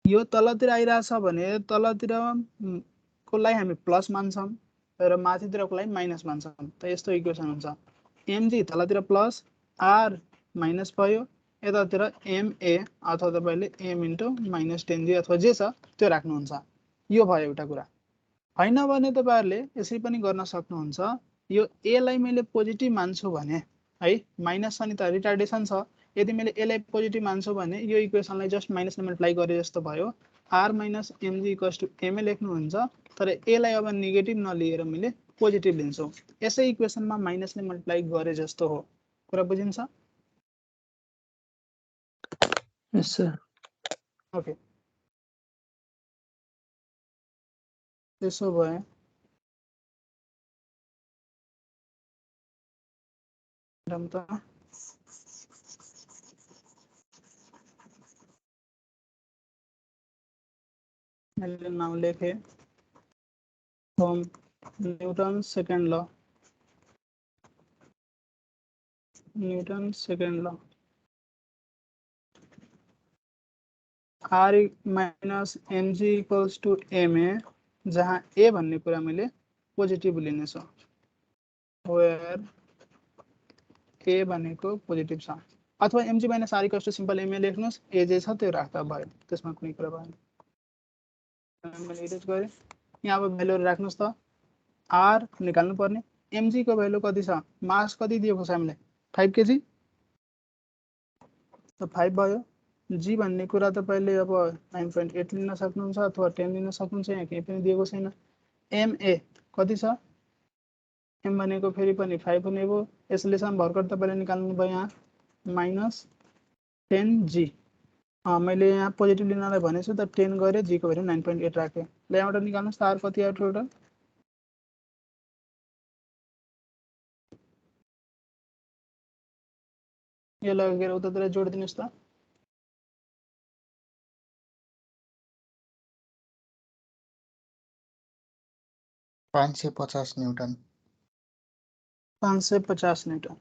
यो तलतिर आइरहेछ भने तलतिर को लाई हामी प्लस मान्छौं र माथितिरको लाई माइनस मान्छौं त यस्तो इक्वेसन हुन्छ mg तलतिर प्लस r माइनस भयो यतातिर ma अथवा तपाईले m इन्टु माइनस 10 जी अथवा जे छ त्यो राख्नुहुन्छ यो भयो एउटा कुरा हैन भने तपाईहरुले यसरी पनि गर्न सक्नुहुन्छ यो a लाई मैले पोजिटिभ मान्छु भने है माइनस छ नि त रिटार्डेसन छ यदि मैले a लाई पोजिटिभ मान्छु भने यो इक्वेसनलाई जस्ट माइनस ले मल्टिप्लाई गरे जस्तो भयो r minus mg equals to ma लेख्नु हुन्छ तर a लाई अब नेगेटिभ नलिएर मैले पोजिटिभ लिन्छु यसै इक्वेसनमा माइनस ले मल्टिप्लाई गरे जस्तो हो कुरा बुझिन्छ यस सर ओके त्यसो भए रमता मैले नाम लेखे from Newton second law r minus mg equals to ma जहाँ a भन्ने कुरा मैले पोजिटिभ लिने छु वेयर a भनेको पोजिटिभ छ अथवा mg minus r equals to simple ma लेख्नुस् a जे छ त्यो राख्दा भयो त्यसमा कुनै कुरा भएन मैले एडिट गरे यहाँ अब भ्यालु राख्नुस् त r निकाल्नु पर्ने mg को भ्यालु कति छ मास कति दिएको छ हामीले 5 केजी त 5 भयो g भन्ने कुरा तपाईले अब 9.8 लिन सक्नुहुन्छ अथवा 10 लिन सक्नुहुन्छ यहाँ केही पनि दिएको छैन ma कति छ m भनेको फेरि पनि 5 हुने भयो एसिलेसन भर्खर तपाईले निकाल्नु भयो यहाँ माइनस 10g मैले यहाँ पोजिटिभ लिनलाई भनेछु त 10 गरे g को भ्यालु 9.8 राखे ल यहाँबाट निकाल्नुस् त r कति आयो टोटल यो लगेर उतातिर जोडिदिनुस् त 550 न्यूटन 550 न्यूटन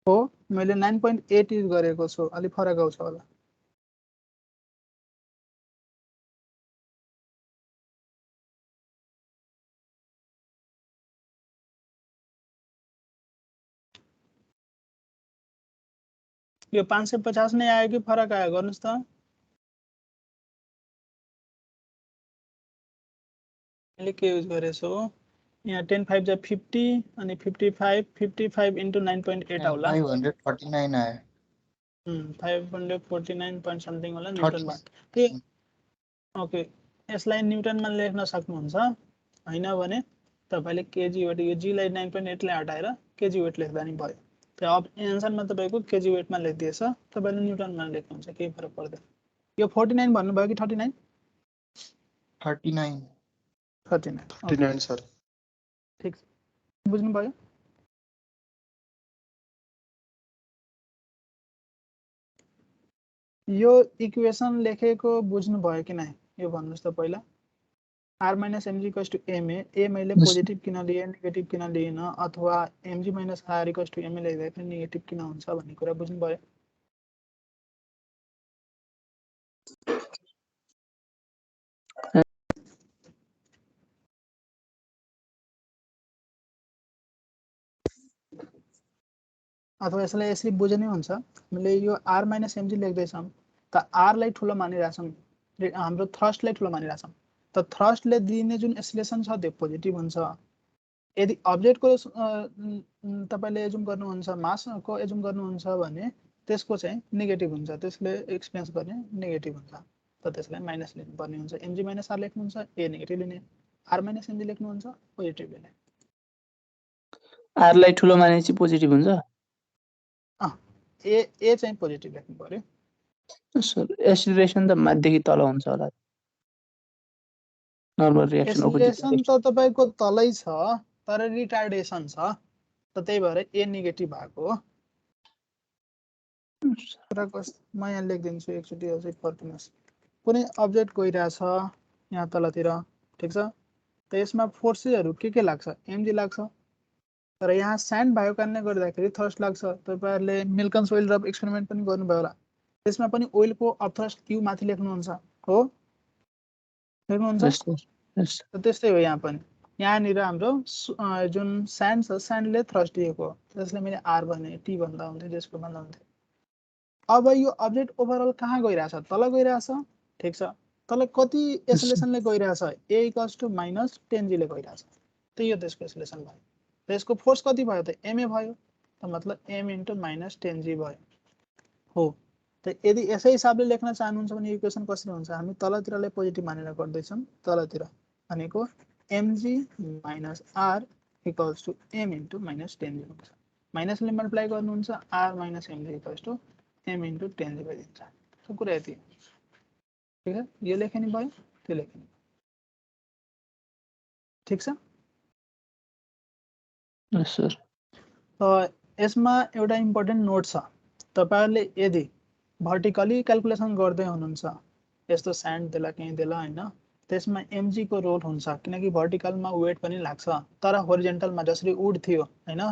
हो मैले 9.8 युज गरेको छु अलि फरक आउँछ होला यो 550 नै आयो कि फरक आयो गर्नुस् त मैले के युज गरेछु यहाँ 10 5 जा 50 अनि 55 into 9.8 होला 549 आयो 549 point something होला न्यूटनमा के ओके यसलाई न्यूटनमा लेख्न सक्नुहुन्छ हैन भने तपाईले केजी वेट यो जी लाई 9.8 लाई हटाएर केजी वेट लेख्दा नि भयो त्यो अब एन्सरमा तपाईको केजी वेटमा लेखिदिएछ तपाईले न्यूटनमा लेख्नुहुन्छ केही फरक पर्दैन यो 49 भन्नु भयो कि 39 39 39 सर ठीक बुझ्नु भयो यो इक्वेसन लेखेको बुझ्नु भयो कि नै यो भन्नुस् त पहिला r - mg = ma a मैले पोजिटिभ किन लिए नेगेटिभ किन लिएन अथवा mg - r = ma लेख्दा पनि नेगेटिभ किन हुन्छ भन्ने कुरा बुझ्नु भयो अथवा यसलाई यसरी बुझ्ने हुन्छ हामीले यो r - mg लेख्दैछौं त r लाई ठुलो मानिराछौं हाम्रो थ्रस्ट लाई ठुलो मानिराछौं त थ्रस्ट ले दिने जुन एक्सेलरेसन छ त्यो पोजिटिभ हुन्छ यदि अब्जेक्ट को तपाईले एजुम गर्नुहुन्छ मास को एजुम गर्नुहुन्छ भने त्यसको चाहिँ नेगेटिभ हुन्छ त्यसले एक्सपेन्स गर्ने नेगेटिभ हुन्छ त त्यसलाई माइनस लिनु पर्ने हुन्छ mg - r लेख्नुहुन्छ a नेगेटिभ लिने r - mg लेख्नुहुन्छ पोजिटिभ लिने r लाई ठुलो मानेपछि पोजिटिभ हुन्छ ए चाहिँ पोजिटिभ लेख्नु पर्यो सर एक्सिलरेसन त माथिदेखि तल हुन्छ होला नर्मल रिएक्सन एक्सिलरेसन त तपाईको तलै छ तर रिटार्डेसन छ त त्यही भएर ए नेगेटिभ भएको हो म यहाँ लेखिदिन्छु एकचोटि अझै फर्किनुहोस् कुनै अब्जेक्ट गइरहेछ यहाँ तलतिर ठिक छ त यसमा फोर्सेसहरु के लाग्छ mg लाग्छ तर यहाँ स्यान्ड भएको कारणले गर्दाखेरि थ्रस्ट लाग्छ तपाईहरुले मिल्कन्स ओइल रब एक्सपेरिमेन्ट पनि गर्नुभयो होला त्यसमा पनि ओइलको अपथ्रस्ट q माथि लेख्नुहुन्छ हो लेख्नुहुन्छ त्यस्तै हो यहाँ पनि यहाँनिर हाम्रो जुन स्यान्ड छ स्यान्डले थ्रस्ट दिएको त्यसले मैले r भने t भन्दा हुन्थ्यो त्यसको भन्दा हुन्थ्यो अब यो अब्जेक्ट ओभरअल कहाँ गइराछ तल गइराछ ठीक छ तल कति एक्सेलरेसनले गइराछ a = -10g ले गइराछ त्यही हो त्यसको एक्सेलरेसन भयो त्यसको फोर्स कति भयो त ma भयो त मतलब m * -10g भयो हो त यदि यसै हिसाबले लेख्न चाहनुहुन्छ भने इक्वेसन कसरी हुन्छ हामी तलतिरले पोजिटिभ मानेर गर्दैछौं तलतिर भनेको mg - r = m * -10g हुन्छ माइनसले मल्टिप्लाई गर्नुहुन्छ r - mg = m * 10g भइदिन्छ त्यो कुरा यति ठीक छ यो लेख्ने भयो त्यो लेख्ने ठीक छ सर यसमा एउटा इम्पोर्टेन्ट नोट छ तपाईहरुले यदि भर्टिकली क्याल्कुलेसन गर्दै हुनुहुन्छ यस्तो स्यान्ड देला कहीं देला हैन त्यसमा mg को रोल हुन्छ किनकि भर्टिकलमा वेट पनि लाग्छ तर होरिजेन्टलमा जसरी वुड थियो हैन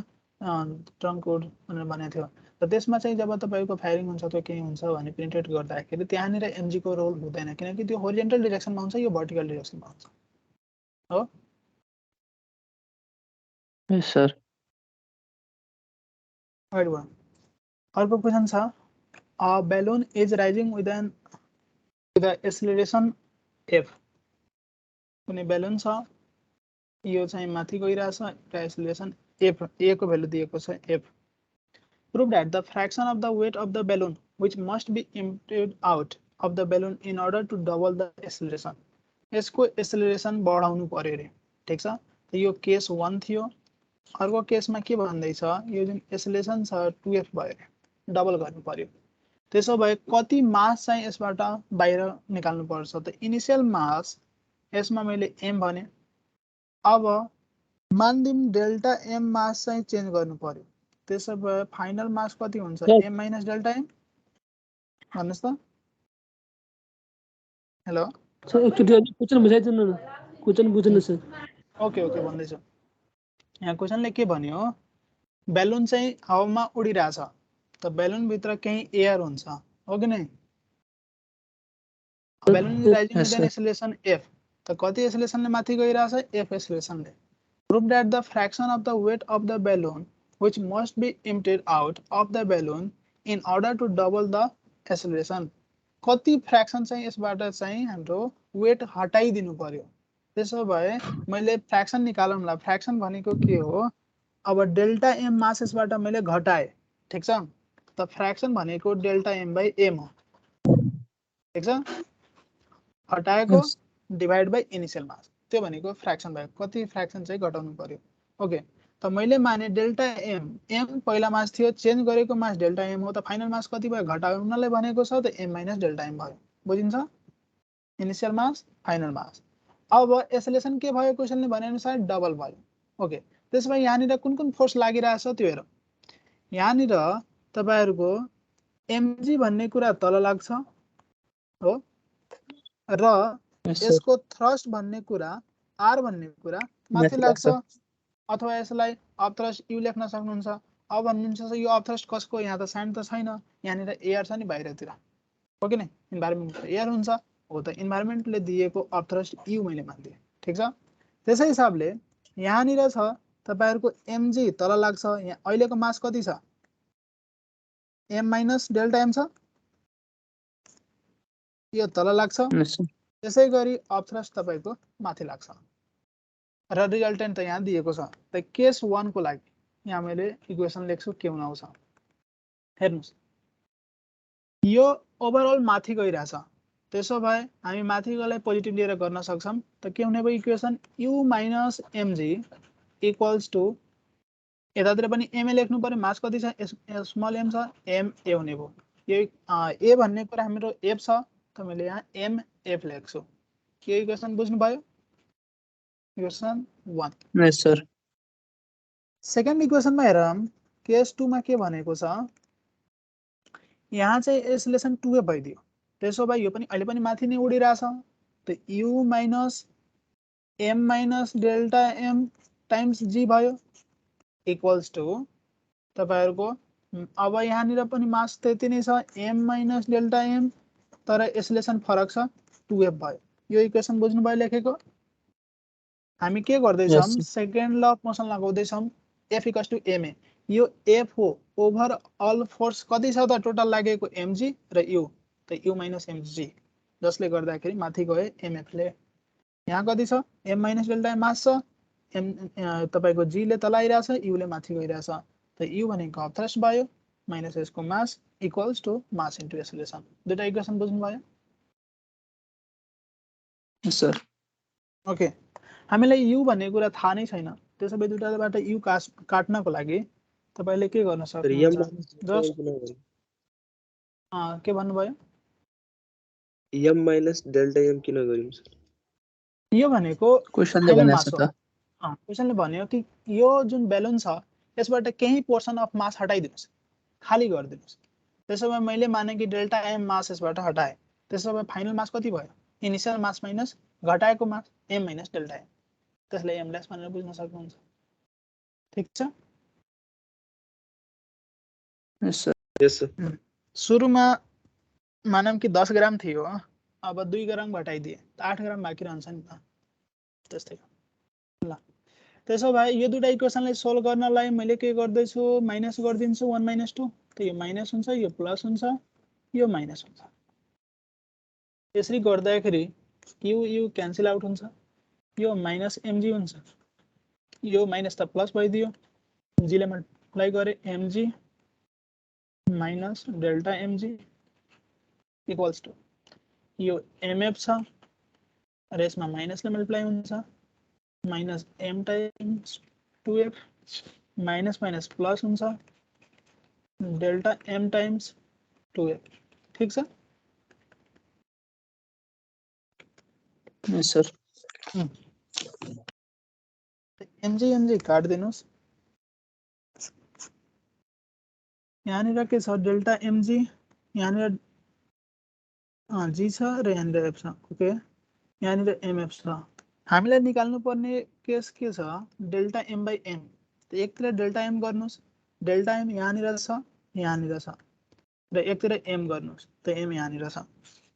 ट्रङ्क वुड भनेर भनेको थियो र त्यसमा चाहिँ जब तपाईको फायरिङ हुन्छ त्यो के हुन्छ भने प्रिन्टेड गर्दाखेरि त्यहाँनिर mg को रोल हुँदैन किनकि त्यो होरिजेन्टल डाइरेक्सनमा हुन्छ यो भर्टिकल डाइरेक्सनमा हुन्छ हो यस सर अर्को क्वेशन छ a balloon is rising with the acceleration f कुनै balloon छ यो चाहिँ माथि गइराछ र एक्सेलरेसन f a को भ्यालु दिएको छ f prove that the fraction of the weight of the balloon which must be emptied out of the balloon in order to double the acceleration यसको एक्सेलरेसन बढाउनु पर्यो रे ठीक छ त यो केस 1 थियो अर्को केसमा के भन्दैछ यो जुन एसिलेसन छ 2f भयो डबल गर्नु पर्यो त्यसो भए कति मास चाहिँ यसबाट बाहिर निकाल्नु पर्छ त इनिशियल मास यसमा मैले m भने अब मान्दिम डेल्टा m मास चाहिँ चेन्ज गर्नु पर्यो त्यसो भए फाइनल मास कति हुन्छ m माइनस डेल्टा m भन्नुस् त हेलो सर एकचोटि क्वेसन बुझाइदिनु न क्वेसन बुझ्नु सर ओके ओके भन्दैछु यहाँ क्वेसनले के भन्यो बेलुन चाहिँ हावामा उडिरहेछ त बेलुन भित्र केही एयर हुन्छ हो कि नै balloon is rising with an acceleration f त कति एक्सेलरेसनले माथि गइरहेछ f एक्सेलरेसनले prove that the fraction of the weight of the balloon which must be emptied out of the balloon in order to double the acceleration कति fraction चाहिँ यसबाट चाहिँ हाम्रो वेट हटाइदिनु पर्यो त्यसो भए मैले फ्र्याक्सन निकालौँला फ्र्याक्सन भनेको के हो अब डेल्टा m मास यसबाट मैले घटाए ठीक छ त फ्र्याक्सन भनेको डेल्टा m बाइ m हो ठीक छ हटाएको डिभाइड बाइ इनिशियल मास त्यो भनेको फ्र्याक्सन भयो कति फ्र्याक्सन चाहिँ घटाउनु पर्यो ओके त मैले माने डेल्टा m पहिला मास थियो चेन्ज गरेको मास डेल्टा m हो त फाइनल मास कति भयो घटाउनलाई भनेको छ त m माइनस डेल्टा m भयो बुझिन्छ इनिशियल मास फाइनल मास अब एक्सेलरेसन के भयो क्वेशनले भने अनुसार डबल भयो ओके त्यसपछि यहाँनिर कुन कुन फोर्स लागिरहेछ त्यो हेरौँ यहाँनिर तपाईहरुको mg भन्ने कुरा तल लाग्छ हो र यसको थ्रस्ट भन्ने कुरा r भन्ने कुरा माथि लाग्छ अथवा यसलाई अपथ्रस्ट u लेख्न सक्नुहुन्छ अब भन्नुहुन्छ यो अपथ्रस्ट कसको यहाँ त साइन त छैन यहाँनिर एयर छ नि बाहिरतिर हो कि नै इन्भाइरोमेन्ट एयर हुन्छ हो त इन्भाइरोमेन्टले दिएको अपथ्रस्ट u मैले मान्दिए ठीक छ त्यसै हिसाबले यहाँनिर छ तपाईहरुको mg तल लाग्छ यहाँ अहिलेको मास कति छ m माइनस डेल्टा m छ यो तल लाग्छ त्यसै गरी अपथ्रस्ट तपाईको माथि लाग्छ र रिजल्टेन्ट त यहाँ दिएको छ त केस 1 को लागि यहाँ मैले इक्वेसन लेख्छु के हुन आउँछ हेर्नुस् यो ओभरअल माथि गइराछ त्यसो भए हामी माथि गएलाई पोजिटिभ लिएर गर्न सक्छौं त के हुने भयो equation u minus mg equals to यतातिर पनि ma लेख्नु पर्यो मास कति छ स्मल m छ m a हुने भयो यो a भन्ने कुरा हाम्रो f छ त मैले यहाँ m f लेख्छु के इक्वेसन बुझ्नु भयो इक्वेसन 1 यस सर सेकेन्ड इक्वेसनमा हेरौँ केस 2 मा के भनेको छ यहाँ चाहिँ एक्सेलरेसन 2 भइदियो त्यसो भए यो पनि अहिले पनि माथि नै उडिरहेछ त u minus m minus delta m times g भयो इक्वल्स टु तपाईहरुको अब यहाँनिर पनि मास त्यति नै छ m माइनस डेल्टा m तर एक्सेलरेसन फरक छ 2f भयो यो इक्वेसन बुझ्नु भयो लेखेको हामी के गर्दै छौं सेकेन्ड ल अफ मोसन लगाउँदै छौं f इक्वल्स टु ma यो f हो ओभर अल फोर्स कति छ त टोटल लागेको mg र u त u माइनस mg जसले गर्दाखेरि माथि गए mf ले यहाँ कति छ m माइनस डेल्टा मास छ m तपाईको g ले तल आइराछ u ले माथि गइराछ त u भनेको अपथ्रस्ट भयो माइनस यसको mass equals to mass into acceleration दुईटा इक्वेसन बुझ्नु भयो यस सर ओके हामीलाई u भन्ने कुरा थाहा नै छैन त्यसो भए दुईटाबाट u काट्नको लागि तपाईले के गर्न सक्नुहुन्छ जस्ट के भन्नुभयो m माइनस डेल्टा m किन गरिम सर यो भनेको क्वेशनले भनेछ त क्वेशनले भन्यो कि यो जुन बेलुन छ यसबाट केही पोर्सन अफ मास हटाइदिनुस् खाली गरिदिनुस् त्यसो भए मैले माने कि डेल्टा m मास यसबाट हटाए त्यसो भए फाइनल मास कति भयो इनिशियल मास माइनस घटाएको मास m माइनस डेल्टा m त्यसलाई m लेस भनेर बुझ्न सक्नुहुन्छ ठीक छ यस सर सुरुमा मानम कि 10 ग्राम थियो अब 2 ग्राम घटाइदिए त 8 ग्राम बाँकी रहन्छ नि त त्यस्तै ल त्यसो भए यो दुईटा इक्वेसनलाई सोल्भ गर्नलाई मैले के गर्दै छु माइनस गर्दिन्छु 1 - 2 त यो माइनस हुन्छ यो प्लस हुन्छ यो माइनस हुन्छ यसरी गर्दाखेरि u क्यान्सल आउट हुन्छ यो माइनस mg हुन्छ यो माइनस त प्लस भइदियो g ले मल्टिप्लाई गरे mg minus delta mg equals to यो mf छ र यसमा माइनसले मल्टिप्लाई हुन्छ minus m times 2f minus minus plus हुन्छ डेल्टा m टाइम्स 2f ठीक छ यस सर mg काट्दिनुस् यहाँनिर के छ डेल्टा mg यहाँनिर g छ र यहाँनिर f छ ओके यहाँनिर mf छ हामीलाई निकाल्नु पर्ने केस के छ डेल्टा m बाइ m त एकतिर डेल्टा m गर्नुस् डेल्टा m यहाँनिर छ र एकतिर m गर्नुस् त m यहाँनिर छ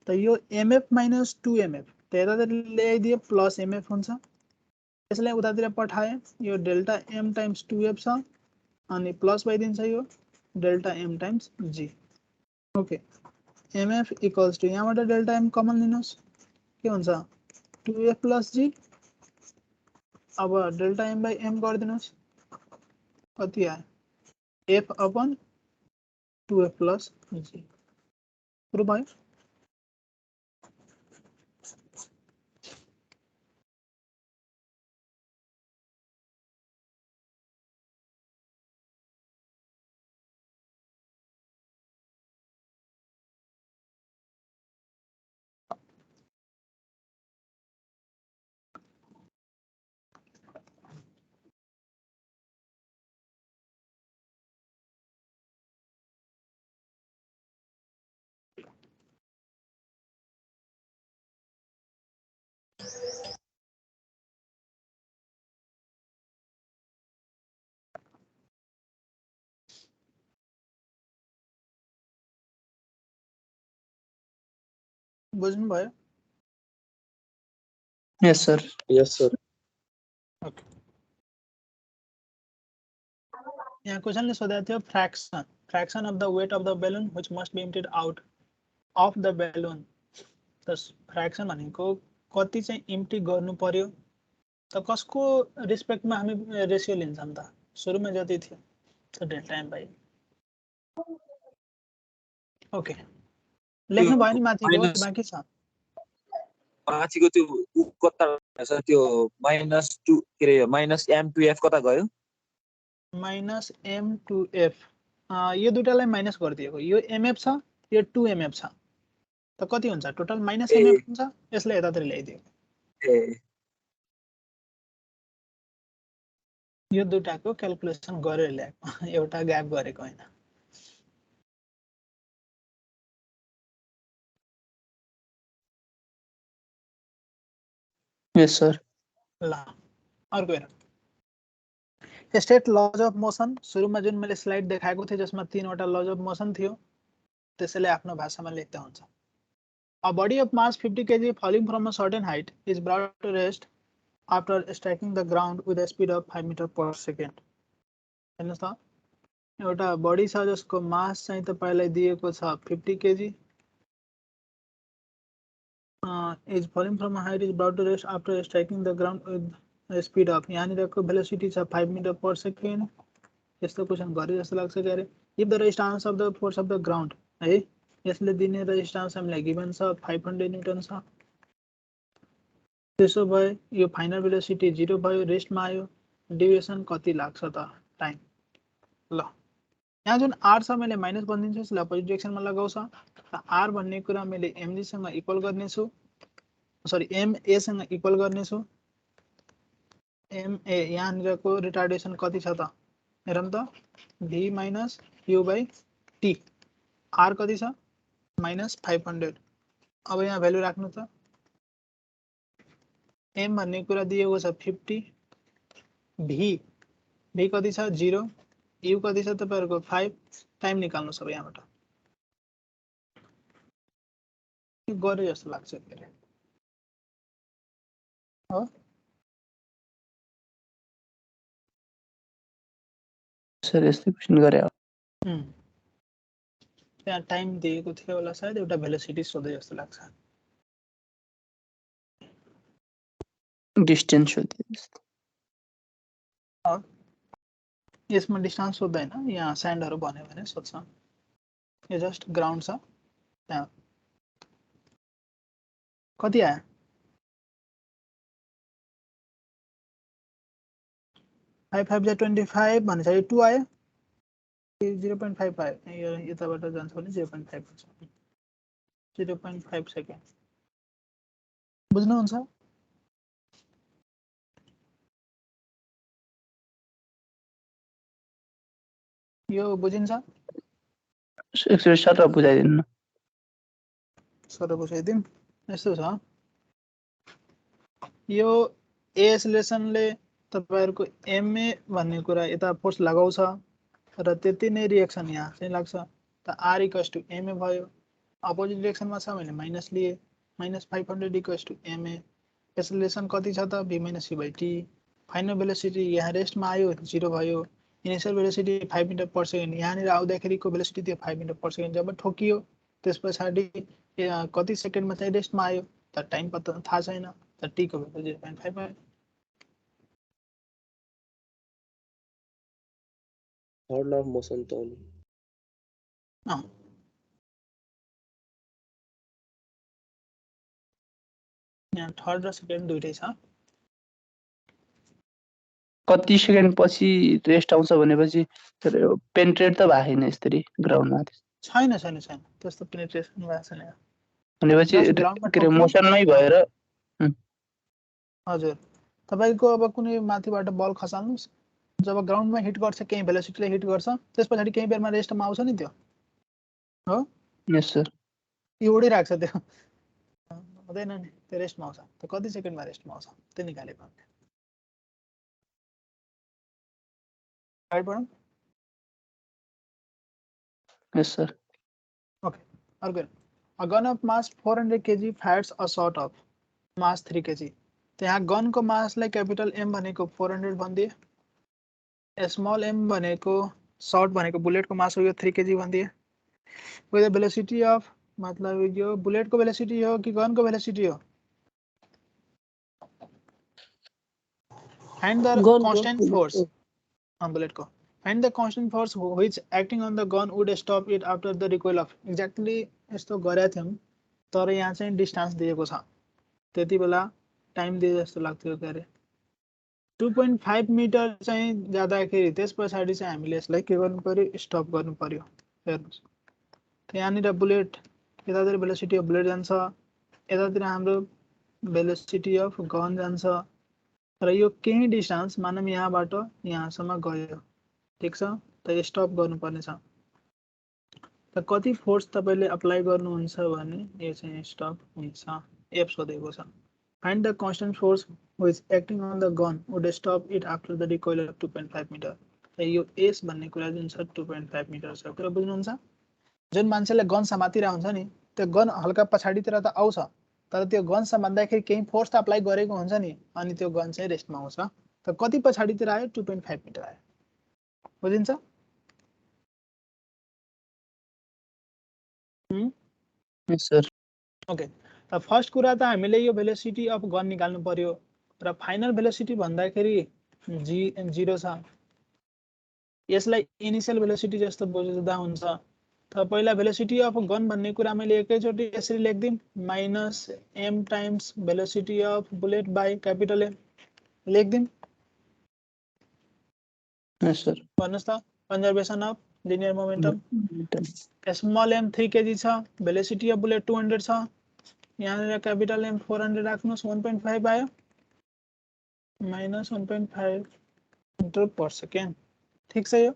त यो mf माइनस 2mf त यतातिर ल्याइदिए प्लस mf हुन्छ यसलाई उतातिर पठाए यो डेल्टा m टाइम्स 2f छ अनि प्लस भइदिन्छ यो delta m times g okay mf equals to यहाँबाट डेल्टा m कमन लिनुस् के हुन्छ 2f प्लस g अब डेल्टा m बाइ m गरिदिनुस् कति आयो f upon 2f plus g पुरो भयो बुझ्नु भयो yes sir yes sir okay यहाँ क्वेशनले सोधेको थियो fraction of the weight of the balloon which must be emptied out of the balloon त फ्र्याक्सन भनेको कति चाहिँ इम्प्टी गर्नु पर्यो त कसको रिस्पेक्टमा हामी रेसियो लिन्छौँ त सुरुमा जति थियो त डेल्टा m बाइ ओके लेख्नु भयो नि माथिको minus- बाँकी छ माथिको त्यो उ कता रहेछ त्यो -2 के रे -m2f कता गयो माइनस m टु f यो दुटालाई माइनस गरिदिएको यो mf छ यो 2mf छ त कति हुन्छ टोटल माइनस ए। mf हुन्छ यसलाई यतातिर ल्याइदिएको ए यो दुटाको क्याल्कुलेसन गरेर ल्याएको एउटा ग्याप गरेको होइन यस सर ल अर्को हेर स्टेट लज अफ मोसन सुरुमा जुन मैले स्लाइड देखाएको थिएँ जसमा तीनवटा लज अफ मोसन थियो त्यसैले आफ्नो भाषामा लेख्दा हुन्छ A body of mass 50 kg falling from a certain height is brought to rest after striking the ground with a speed of 5 meter per second. हेर्नुस् त एउटा बडी छ जसको मास चाहिँ तपाईलाई दिएको छ 50 kg is falling from a height is brought to rest after striking the ground with a speed of यहाँनिरको भेलोसिटी छ 5 meter per second यस्तो क्वेशन गरे जस्तो लाग्छ के अरे if the resistance of the force of the ground है यसले दिने रेजिस्टेन्स हामीलाई गिभन छ 500 न्यूटन छ त्यसो भए यो फाइनल भेलोसिटी 0 भयो रेस्टमा आयो ड्युरेसन कति लाग्छ त टाइम ल यहाँ जुन r छ मैले माइनस बनिदिन्छु यसलाई अपोजिट डाइरेक्सनमा लगाउँछ r भन्ने कुरा मैले mg सँग इक्वल गर्ने छु सरी ma सँग इक्वल गर्ने छु ma यहाँनिरको रिटार्डेसन कति छ त हेरौँ त v minus u by t r कति छ -500 अब यहाँ भ्यालु राख्नु त m भन्ने कुरा दिएको छ 50 v कति छ 0 u कति छ तपाईहरुको 5 टाइम निकाल्नु सब यहाँबाट गरे जस्तो लाग्छ फेरि हो सर यस्तै क्वेशन गरे त्यहाँ टाइम दिएको थियो होला सायद एउटा भेलोसिटी सोधे जस्तो लाग्छ डिस्टेन्स सोध्यो यसमा डिस्टेन्स सोध्दैन यहाँ स्यान्डहरु भन्यो भने सोध्छ यो जस्ट ग्राउन्ड छ त्यहाँ कति आयो 5 5 25 भनेपछि 2 आयो 0.5 आयो यो यताबाट जान्छ भने 0.5 हुन्छ 0.5 सेकेन्ड बुझ्नुहुन्छ यो बुझिन्छ एकचोटि सर बुझाइदिनु सर बुझाइदिउँ यस्तो छ यो एएसलेसनले तपाईहरुको एमए भन्ने कुरा यता फोर्स लगाउँछ र त्यति नै रिएक्सन यहाँ चाहिँ लाग्छ त आर इक्वल्स टु एमए भयो अपोजिट डिरेक्सनमा छ भने माइनस लिए -500 इक्वल्स टु एमए एसलेसन कति छ त b - c / t final velocity यहाँ रेस्टमा आयो 0 भयो initial velocity 5 metre per second यहाँनिर आउँदाखेरिको भेलोसिटी त्यो 5 मिटर पर सेकेन्ड जब ठोकियो त्यसपछि कति सेकेन्डमा चाहिँ रेस्टमा आयो त टाइम पत्ता थाहा छैन त t को भ्यालु 0.5 आयो थर्ड अफ मोसन त हो अँ यहाँ थर्ड र सेकेन्ड दुईटै छ कति सेकेन्ड पछि रेस्ट आउँछ भनेपछि पेन्ट्रेट त भएको छैन यसरी ग्राउन्डमा छैन छैन छैन त्यस्तो पेनिट्रेसन भएको छैन भनेपछि Just ground मा के अरे ठोक्यो। मोसनमै भएर हजुर तपाईको अब कुनै माथिबाट बल खसाल्नुस् जब ग्राउन्डमा हिट गर्छ केही भेलोसिटीले हिट गर्छ त्यसपछि केही बेरमा रेस्टमा आउँछ नि त्यो हो यस सर यो उडिराख्छ त्यो हुँदैन नि त्यो रेस्टमा आउँछ त कति सेकेन्डमा रेस्टमा आउँछ त्यो निकालेको हुन्छ राइट बडम यस सर ओके अर्को a gun of mass 400 kg fires a shot of mass 3 kg त्यहाँ गन को मासलाई क्यापिटल एम भनेको 400 भनिदिए स्मल एम भनेको शॉट भनेको बुलेट को मास हो यो 3 kg भनिदिए with the velocity of मतलब यो बुलेट को वेलोसिटी हो कि गन को वेलोसिटी हो find the gun constant force bullet को find the constant force which acting on the gun would stop it after the recoil of exactly यस्तो गरे थियौं तर यहाँ चाहिँ डिस्टेन्स दिएको छ त्यति बेला टाइम दिए जस्तो लाग्थ्यो गरे 2.5 मिटर चाहिँ जाँदाखेरि त्यसपछि चाहिँ हामीले यसलाई के गर्नु पर्यो स्टप गर्नु पर्यो हेर्नुस् यहाँनिर बुलेट यतातिर भेलोसिटी अफ बुलेट जान्छ यतातिर हाम्रो भेलोसिटी अफ गन जान्छ र यो केही डिस्टेन्स मानम यहाँबाट यहाँसम्म गयो ठीक छ त स्टप गर्नुपर्ने छ त कति फोर्स तपाईले अप्लाई गर्नुहुन्छ भने यो चाहिँ स्टप हुन्छ एफ सोधेको छ find the constant force which acting on the gun would stop it after the recoil of 2.5 metre त यो एस भन्ने कुरा जुन छ 2.5 मिटर छ कुरा बुझ्नुहुन्छ जुन मान्छेले गन समातिरा हुन्छ नि त्यो गन हल्का पछाडीतिर त आउँछ तर त्यो गन समात्दाखेरि केही फोर्स त अप्लाई गरेको हुन्छ नि अनि त्यो गन चाहिँ रेस्टमा आउँछ त कति पछाडीतिर आयो 2.5 मिटर आयो बुझिन्छ यस सर ओके त फर्स्ट कुरा त हामीले यो भेलोसिटी अफ गन निकाल्नु पर्यो र फाइनल भेलोसिटी भन्दाखेरि जी 0 छ यसलाई इनिशियल भेलोसिटी जस्तो बुझ्दा हुन्छ त पहिला भेलोसिटी अफ गन भन्ने कुरा मैले एकैचोटी यसरी लेख्दिम minus m times velocity of bullet by capital M लेख्दिम यस सर भन्नुस् त conservation of linear momentum small m 3 kg छ भेलोसिटी अफ बुलेट 200 छ यहाँ क्यापिटल एम 400 राख्नुस् 1.5 आयो माइनस 1.5 मिटर पर सेकेन्ड ठीक छ यो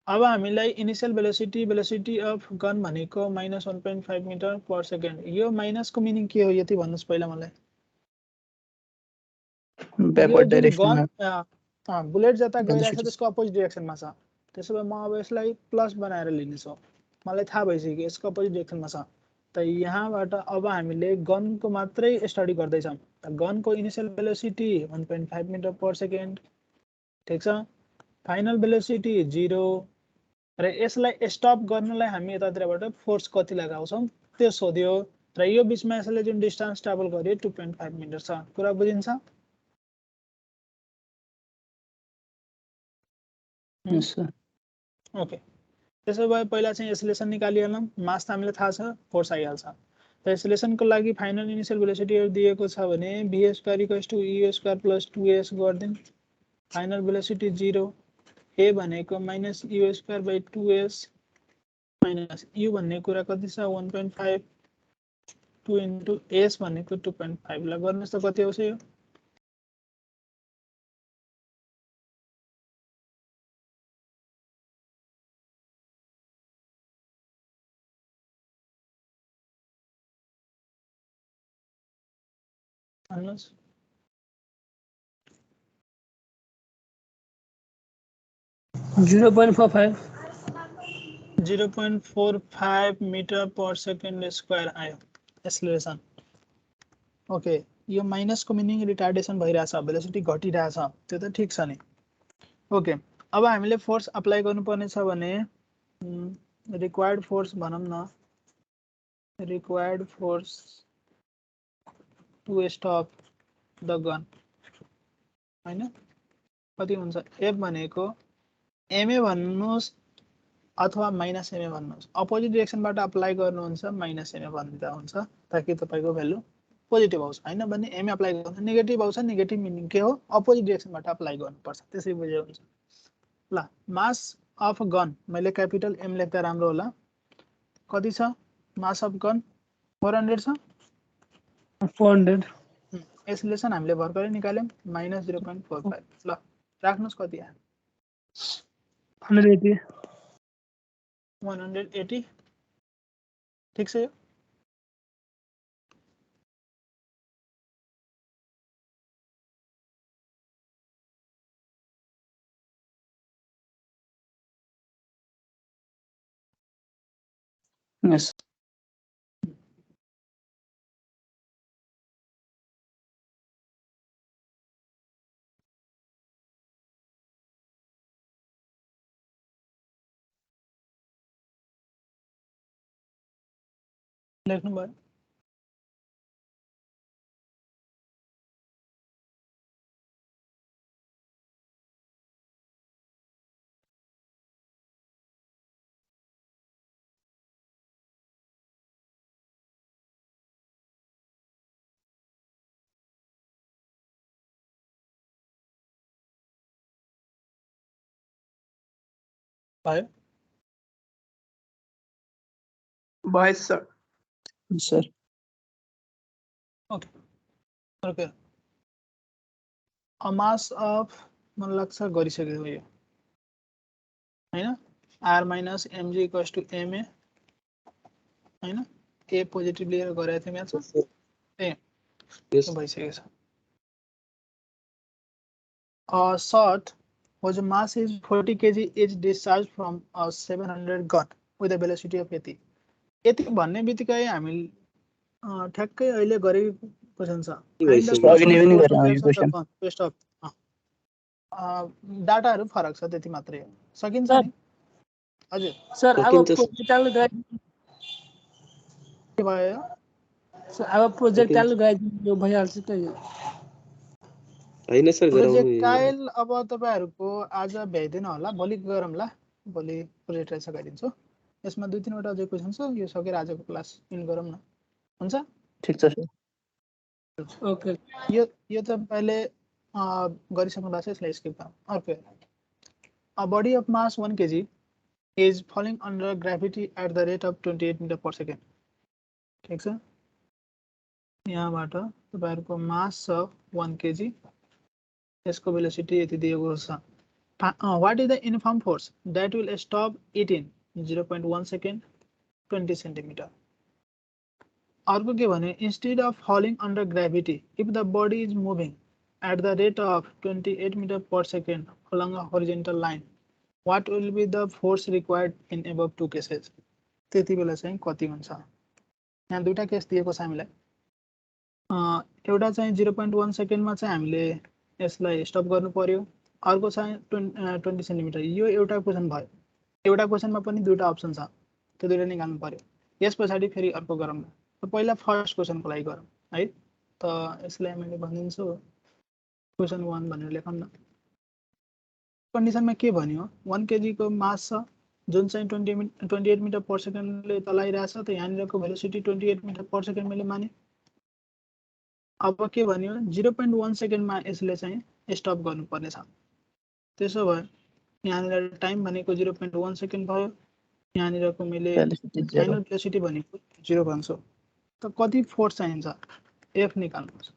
अब हामीलाई इनिशियल भेलोसिटी अफ गन भनेको माइनस 1.5 मिटर पर सेकेन्ड यो माइनस को मिनिङ के हो यति भन्नुस् पहिला मलाई ब्याकवर्ड डाइरेक्सनमा बुलेट जता गइरहेछ त्यसको अपोजिट डाइरेक्सनमा छ त्यसैले म अब यसलाई प्लस बनाएर लिनेछु मलाई थाहा भइसक्यो यसको अपोजिट डाइरेक्सनमा छ त यहाँबाट अब हामीले गन को मात्रै स्टडी गर्दै छौं त गन को initial velocity 1.5 metre per second ठीक छ फाइनल भेलोसिटी 0 र यसलाई स्टप गर्नलाई हामी यतातिरबाट फोर्स कति लगाउँछौं त्यो सोध्यो र यो बीचमा यसले जुन डिस्टेन्स ट्राभल गर्यो 2.5 मिटर छ कुरा बुझिन्छ यस सर ओके त्यसो भए पहिला चाहिँ एसलेसन निकालिहालौं मास त हामीलाई थाहा छ फोर्स आइहाल्छ एसिलेसनको लागि फाइनल इनिशियल भेलोसिटीहरु दिएको छ भने v square equals to u square plus 2s गर्दिन फाइनल भेलोसिटी 0 a भनेको minus u square by 2s minus u भन्ने कुरा कति छ 1.5 2 इन्टु s भनेको 2.5 ला गर्नुस् त कति आउँछ यो भन्नुस् 0.45 0.45 मीटर पर सेकेन्ड स्क्वायर आयो एक्सेलरेसन ओके यो माइनस को मिनिङ रिटार्डेसन भइराछ भेलोसिटी घटिराछ त्यो त ठीक छ नि ओके अब हामीले फोर्स अप्लाई गर्नुपर्ने छ भने रिक्वायर्ड फोर्स भनौं न required force to stop the gun हैन कति हुन्छ f भनेको ma भन्नुस् अथवा माइनस ma भन्नुस् अपोजिट डाइरेक्सनबाट अप्लाई गर्नुहुन्छ माइनस ma भन्दा हुन्छ ताकि तपाईको भ्यालु पोजिटिभ आउँछ हैन भने ma अप्लाई गर्नु नेगेटिभ आउँछ नेगेटिभ मिनिङ के हो अपोजिट डाइरेक्सनबाट अप्लाई गर्नुपर्छ त्यसै बुझे हुन्छ ल मास अफ गन मैले क्यापिटल m लेख्दा राम्रो होला कति छ मास अफ गन 400 छ 400 एसिलेसन हामीले भर्खरै निकाल्यौं माइनस 0.45 ल राख्नुस् कति आयो 180 180 ठीक छ यो यस लेख्नु भयो भयो भएछ sir sir okay okay a mass of मन लाग्छ गरिसकेको यो हैन r minus mg equals to ma हैन a पोजिटिभ लिएर गरेको थिए म्याच ए Yes. भइसकेको छ a shot whose mass is 40 kg is discharged from a 700 gun with a velocity of 80 यति भन्ने बित्तिकै हामी ठ्याक्कै अहिले गरेको क्वेशन छ अघि नै पनि गरे हामी क्वेशन डाटाहरु फरक छ त्यति मात्रै हो सकिन्छ सर। नि हजुर सर अब सकिन्छ। प्रोजेक्ट चालू गराइ के भयो सर अब प्रोजेक्ट चालू गराइदिनु भइहाल्छ त यो होइन सर गराउनु प्रोजेक्टाइल अब तपाईहरुको आज भ्याइदैन होला भोलि गरौँला भोलि प्रोजेक्टाइल सकाइदिन्छु यसमा 2-3 वटा अझै क्वेशन छ यो सकेर आजको क्लास इन गरौँ न हुन्छ ठीक छ सर ओके यो तपाईले गरिसक्नु भएको छ यसलाई स्किप गरौँ okay a body of mass 1 kg is falling under gravity at the rate of 28 meter per second ठीक छ यहाँबाट तपाईहरुको मास छ 1 kg यसको भेलोसिटी यति दिएको छ what is the uniform force that will stop it in 0.1 second 20 centimeter अर्को के भने instead of falling under gravity if the body is moving at the rate of 28 meter per second along a horizontal line what will be the force required in above two cases त्यति बेला चाहिँ कति हुन्छ यहाँ दुईटा case दिएको छ हामीलाई एउटा चाहिँ 0.1 सेकेन्डमा चाहिँ हामीले यसलाई स्टप गर्नु पर्यो अर्को चाहिँ 20 सेन्टिमिटर यो एउटा क्वेशन भयो एउटा क्वेशनमा पनि दुईटा अप्सन छ त्यो दुईटा निकाल्नु पर्यो यसपछि फेरि अर्को गरौँ न पहिला फर्स्ट क्वेशनको लागि गरौँ है त यसलाई मैले भनिदिन्छु क्वेशन 1 भनेर लेखौँ न कन्डिसनमा के भन्यो 1 केजी को मास छ जुन चाहिँ 28 मिटर पर सेकेन्डले तल आइरहेछ त यहाँनिरको भेलोसिटी 28 मिटर पर सेकेन्ड मैले माने। अब के भन्यो 0.1 सेकेन्डमा यसले चाहिँ स्टप गर्नुपर्ने छ। त्यसो भए यहाँनिर टाइम भनेको 0.1 सेकेन्ड भयो। यहाँनिरको मैले भेलोसिटी 0 फाइनल भेलोसिटी भनेको 0 भन्छु। त कति फोर्स चाहिन्छ एफ निकाल्नुहोस्।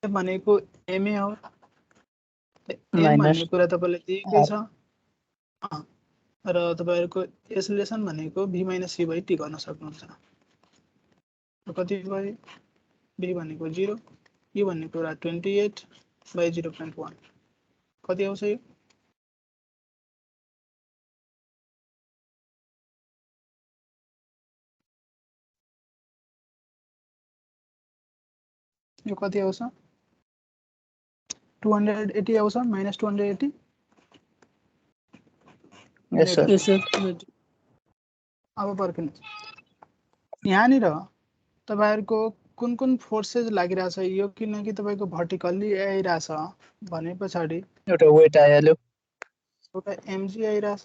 एफ भनेको एमए हो। एम भन्ने माइनस कुरा तपाईँले दिएकै छ र तपाईँहरूको एसलेसन भनेको भी माइनस सी बाई टी गर्न सक्नुहुन्छ। कति भयो भी भनेको 0, यु भन्ने कुरा 28 बाई 0.1 कति आउँछ यो कति आउँछ 280 आउँछ माइनस 280। यस सर Yes, sir. अब पर्खिनुहोस् यहाँनिर तपाईहरुको कुन कुन फोर्सेस लागिरहेछ यो किनकि तपाईको भर्टिकल्ली आइरहेछ भने पछाडी एउटा वेट आइहाल्यो एउटा एमजी आइरहेछ।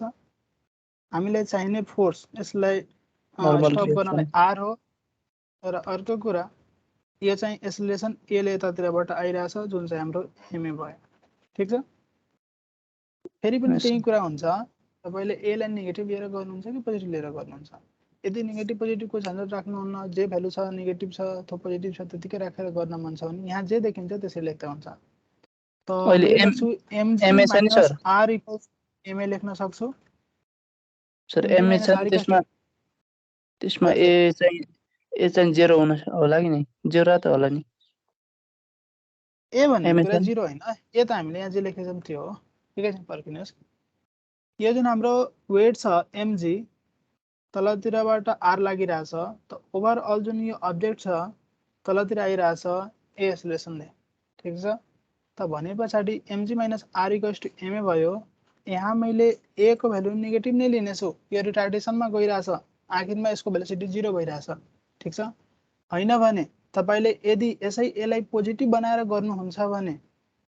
हामीलाई चाहिने फोर्स यसलाई नर्मल स्टप रिएक्सन गर्नलाई आर हो। र अर्को कुरा यो चाहिँ एक्सेलरेसन ए ले यतातिरबाट आइरहेछ जुन चाहिँ हाम्रो एमए भयो। ठीक छ। फेरि पनि त्यही कुरा हुन्छ तपाईले ए लाई नेगेटिभ लिएर गर्नुहुन्छ कि पोजिटिभ लिएर गर्नुहुन्छ। यदि नेगेटिभ पोजिटिभको झन्झट राख्नुहुन्न जे भ्यालु छ नेगेटिभ छ अथवा पोजिटिभ छ त्यतिकै राखेर गर्न मन छ भने यहाँ जे देखिन्छ त्यसै लेख्दा हुन्छ। त अहिले मैले लेख्छु एमजी एमए छ नि minus sir R equals MA लेख्न सक्छु। सर एमजी एमए माइनस छ आर त्यसमा त्यसमा ए चाहिँ 0 हुन होला कि नि 0 त होला नि ए भन्ने एमए कुरा छ 0 हैन। ए त हामीले यहाँ जे लेखेछौँ त्यो हो। ठिकै छ पर्खिनुहोस्। यो जुन हाम्रो वेट छ एमजी तलतिरबाट आर लागिरहेछ त ओभरअल जुन यो अब्जेक्ट छ तलतिर आइरहेछ ए एक्सेलरेसनले। ठीक छ। त भने पछाडी MG minus R equals to MA भयो। यहाँ मैले ए को भ्यालु नेगेटिभ नै लिनेछु। यो रिटार्डेसनमा गइरहेछ आखिरमा यसको भेलोसिटी 0 भइरहेछ। ठीक छ। हैन भने तपाईले यदि यसै ए लाई पोजिटिभ बनाएर गर्नुहुन्छ भने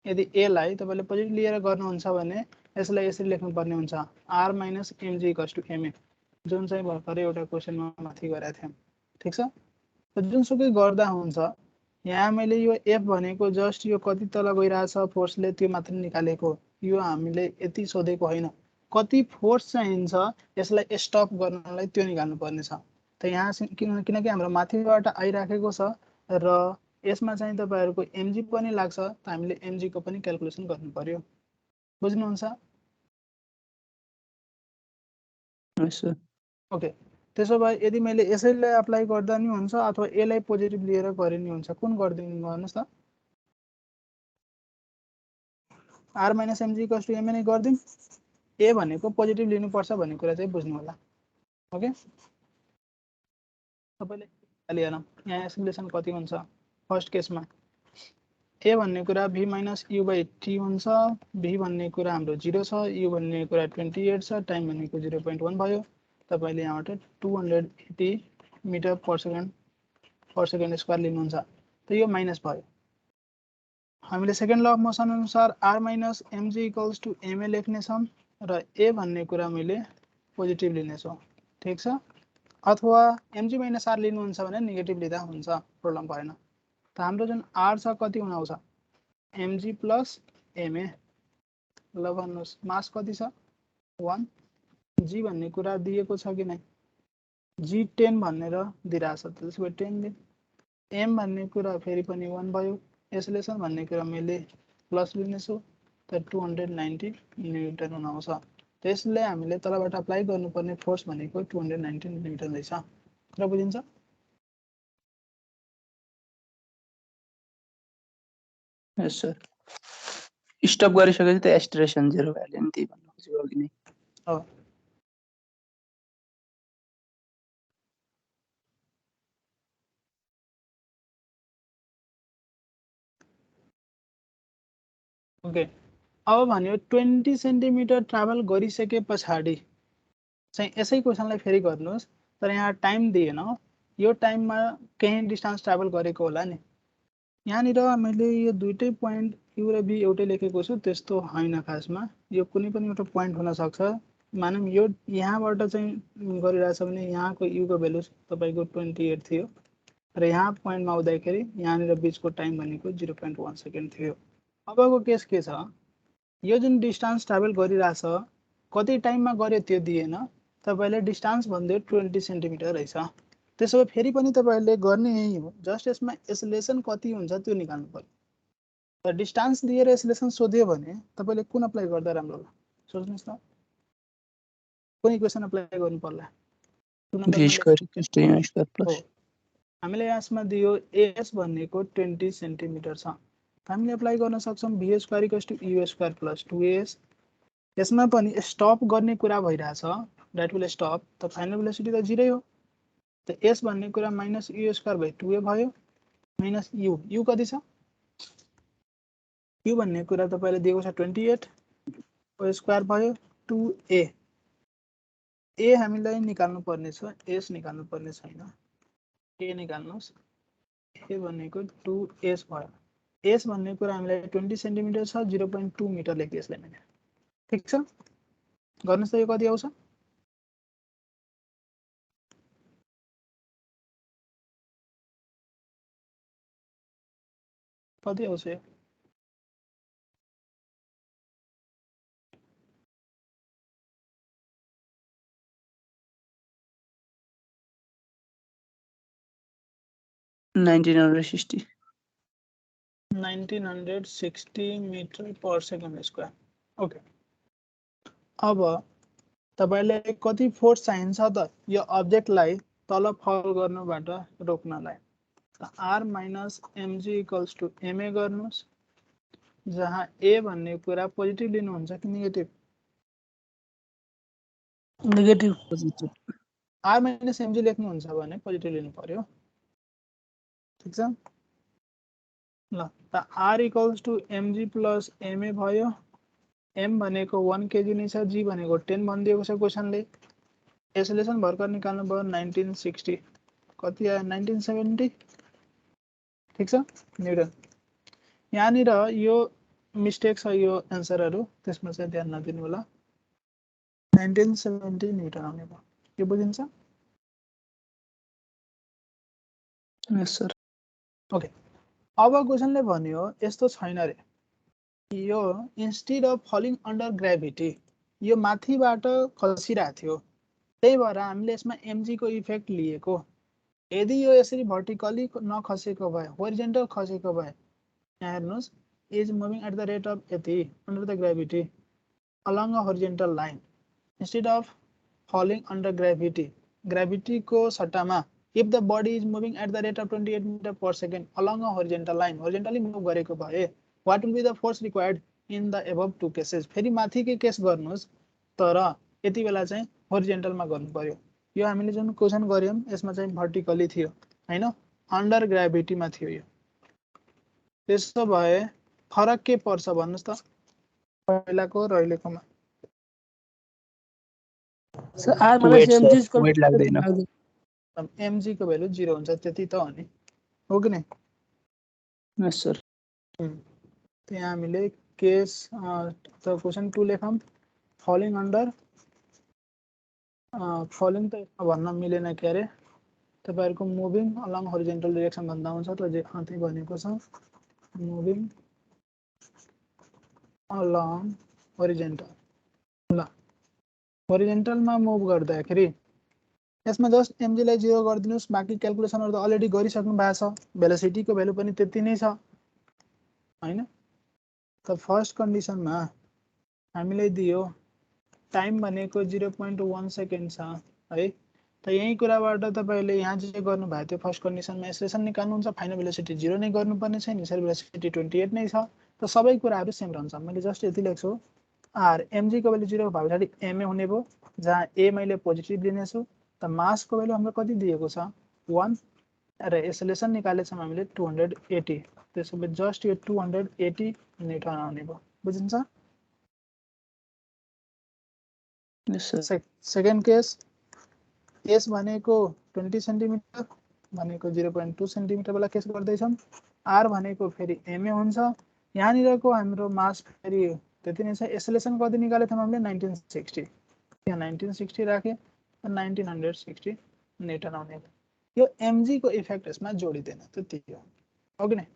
यदि ए लाई तपाईले पोजिटिभ लिएर गर्नुहुन्छ भने यसलाई यसरी लेख्नु पर्ने हुन्छ R minus MG equals to MA जुन चाहिँ भर्खरै एउटा क्वेशनमा माथि गरेका थियौं। ठीक छ। जुनसुकै गर्दा हुन्छ यहाँ मैले यो एफ भनेको जस्ट यो कति तल गइरहेछ फोर्सले त्यो मात्र निकालेको। यो हामीले यति सोधेको हैन कति फोर्स चाहिन्छ यसलाई स्टप गर्नलाई त्यो निकाल्नु पर्ने छ। त यहाँ किनकि हाम्रो माथिबाट आइराखेको छ र यसमा चाहिँ तपाईहरुको एमजी पनि लाग्छ त हामीले एमजी को पनि क्याल्कुलेसन गर्नु पर्यो। बुझ्नुहुन्छ? यस सर ओके। त्यसो भए यदि मैले यसैलाई अप्लाई गर्दा नि हुन्छ अथवा ए लाई पोजिटिभ लिएर गरे नि हुन्छ कुन गर्दिनु भन्नुस् त। R minus MG equals to MA नै गर्दिम। ए भनेको पोजिटिभ लिनु पर्छ भन्ने कुरा चाहिँ बुझ्नु होला। ओके। तपाईले लिएन यहाँ एक्सेलरेसन कति हुन्छ फर्स्ट केसमा ए भन्ने कुरा v minus u by t हुन्छ। v भन्ने कुरा हाम्रो 0 छ u भन्ने कुरा 28 छ टाइम भनेको 0.1 भयो। तपाईले यहाँबाट 280 मिटर पर सेकेन्ड स्क्वायर लिनुहुन्छ त यो माइनस भयो। हामीले सेकेन्ड ल अफ मोसन अनुसार r minus mg equals to ma लेख्ने छौं र a भन्ने कुरा मैले पोजिटिभ लिने छु। ठीक छ। अथवा mg माइनस r लिनुहुन्छ भने नेगेटिभ लिँदा हुन्छ प्रब्लम भएन। त हाम्रो जुन r छ कति हुन आउँछ mg प्लस ma ल भन्नुस् मास कति छ 1 g भन्ने कुरा दिएको छ कि नै g 10 भनेर दिइराछ त्यसो भए 10 दिन m भन्ने कुरा फेरि पनि 1 भयो। एक्सेलरेसन भन्ने कुरा मैले प्लस लिने छु त 290 न्युटन हुन आउँछ। त्यसले हामीले तलबाट अप्लाई गर्नुपर्ने फोर्स भनेको 290 न्युटन रहेछ। कुरा बुझिन्छ? यस सर स्टप गरिसकेपछि त एक्सेलरेसन 0 भ्याल्यु नि त्यही भन्नु खोजेको कि नि हो। ओके। अब भन्यो 20 सेन्टिमिटर ट्राभल गरिसके पछाडी चाहिँ यसै क्वेशनलाई फेरि गर्नुस् तर यहाँ टाइम दिएन। यो टाइममा केही डिस्टेन्स ट्राभल गरेको होला नि। यहाँनिर मैले यो दुईटै पोइन्ट u र b एउटै लेखेको छु त्यस्तो हैन खासमा। यो कुनै पनि एउटा पोइन्ट हुन सक्छ मानौँ यो यहाँबाट चाहिँ गरिरहेछ भने यहाँको युको भ्यालु तपाईँको 28 थियो र यहाँ पोइन्टमा आउँदाखेरि यहाँनिर बिचको टाइम भनेको 0.1 सेकेन्ड थियो। अबको केस के छ, यो जुन डिस्टेन्स ट्राभल गरिरहेछ कति टाइममा गर्यो त्यो दिएन, तपाईँले डिस्टेन्स भन्दै 20 सेन्टिमिटर रहेछ। त्यसो भए फेरि पनि तपाईँहरूले गर्ने यही हो, जस्ट यसमा एसलेसन कति हुन्छ त्यो निकाल्नु पर्यो। र डिस्टेन्स दिएर एसलेसन सोध्यो भने तपाईँले कुन अप्लाई गर्दा राम्रो होला सोच्नुहोस् त, कुन इक्वेसन अप्लाई गर्नु पर्ला? हामीले यसमा दियो एस भनेको 20 सेन्टिमिटर छ, हामीले अप्लाई गर्न सक्छौँ v square equals to u square plus 2as। यसमा पनि स्टप गर्ने कुरा भइरहेछ, द्याट विल स्टप, त फाइनल भेलोसिटी त 0 हो। त s भन्ने कुरा minus u square by 2a भयो, माइनस u कति छ, u भन्ने कुरा तपाईँले दिएको छ 28 o स्क्वायर भयो 2a। a हामीलाई निकाल्नु पर्ने छ, s निकाल्नु पर्ने छैन, a निकाल्नुहोस्। a भनेको 2s भयो, s भन्ने कुरा हामीलाई 20 सेन्टिमिटर छ, 0.2 मिटर लेख्दै यसलाई मैले। ठिक छ, गर्नुहोस् त यो कति आउँछ? कति आउँछ यो? $1960 metre per second square. Okay, अब तपाईले कति फोर्स चाहिन्छ त यो अब्जेक्टलाई तल फल गर्नबाट रोक्नलाई? त r minus mg equals to ma गर्नुहोस्, जहाँ a भन्ने कुरा पोजिटिभ लिनुहुन्छ कि negative? Negative. r minus mg लेख्नुहुन्छ भने पोजिटिभ लिनु पर्यो। ठिक छ, ल त r equals to mg plus ma भयो। m भनेको 1 kg नै छ, g भनेको 10 भनिदिएको छ क्वेसनले। एसोलेसन भर्खर निकाल्नु भयो 1960, कति आयो 1970। ठिक छ न्युटन। यहाँनिर यो मिस्टेक छ, यो एन्सरहरू त्यसमा चाहिँ ध्यान नदिनु होला। 1970 न्युटन आउने भयो, यो बुझिन्छ? यस सर। ओके, अब क्वेसनले भन्यो यस्तो छैन रे, यो instead of falling under gravity यो माथिबाट खसिरहेको थियो, त्यही भएर हामीले यसमा mg को इफेक्ट लिएको। यदि यो यसरी भर्टिकली नखसेको भए, होरिजेन्टल खसेको भए, यहाँ हेर्नुहोस्, is moving at the rate of यति under the gravity along a horizontal line instead of falling under gravity, gravity को सट्टामा if the body is moving at the rate of 28 meter per second along a horizontal line, horizontally move गरेको भए what will be the force required in the above two cases? फेरि माथिकै case गर्नुहोस्, तर यति बेला चाहिँ होरिजेन्टलमा गर्नु पर्यो। यो हामीले जुन क्वेसन गर्यौं यसमा चाहिँ भर्टिकली थियो हैन, अन्डर ग्राभिटीमा थियो यो। त्यसो भए फरक के पर्छ भन्नुस् त पहिलाको र अहिलेकोमा? r minus mg equal weight लाग्दैन। mg को भ्यालु 0 हुन्छ, त्यति त हो नि, हो कि नै? Yes sir. त्यहाँ हामीले केस त क्वेसन 2 लेखौँ, फलिङ अन्डर, फलिङ त भन्न मिलेन के अरे, तपाईहरुको मुभिङ अलङ होरिजेन्टल डाइरेक्सन भन्दा हुन्छ, त जे त्यही भनेको छ, मुभिङ अलङ होरिजेन्टल। ल होरिजेन्टलमा मुभ गर्दाखेरि यसमा जस्ट mg लाई 0 गरिदिनुस्, बाँकी क्याल्कुलेसनहरु त अलरेडी गरिसक्नु भएको छ, भेलोसिटीको भ्यालु पनि त्यति नै छ हैन। त फर्स्ट कन्डिसनमा हामीले दियो टाइम भनेको 0.1 सेकेन्ड छ है। त यही कुराबाट तपाईले यहाँ जे गर्नु भएको थियो फर्स्ट कन्डिसनमा एक्सप्रेसन निकाल्नुहुन्छ, फाइनल भेलोसिटी 0 नै गर्नुपर्ने छ, इनिशियल भेलोसिटी 28 नै छ। त सबै कुराहरु सेम रहन्छ। मैले जस्ट यति लेख्छु, r mg को भ्यालु 0 भएपछि ma हुने भयो, जहाँ a मैले पोजिटिभ लिने छु। त मास को भ्यालु हाम्रो कति दिएको छ 1 र एक्सेलरेसन निकालेछौं हामीले 280। त्यसैले जस्ट यो 280 न्युटन आउने भयो, बुझिन्छ? सेकेन्ड केस s भनेको 20 सेन्टिमिटर भनेको 0.2 सेन्टिमिटर वाला केस गर्दै छौं। r भनेको फेरि ma हुन्छ, यहाँनिरको हाम्रो मास फेरि त्यति नै छ। एक्सेलरेसन कति निकालेथौं हामीले 1960। यहाँ 1960 राखेँ 1960 न्युटन आउने यो mg को इफेक्ट यसमा जोडिदैन त्यति हो कि नै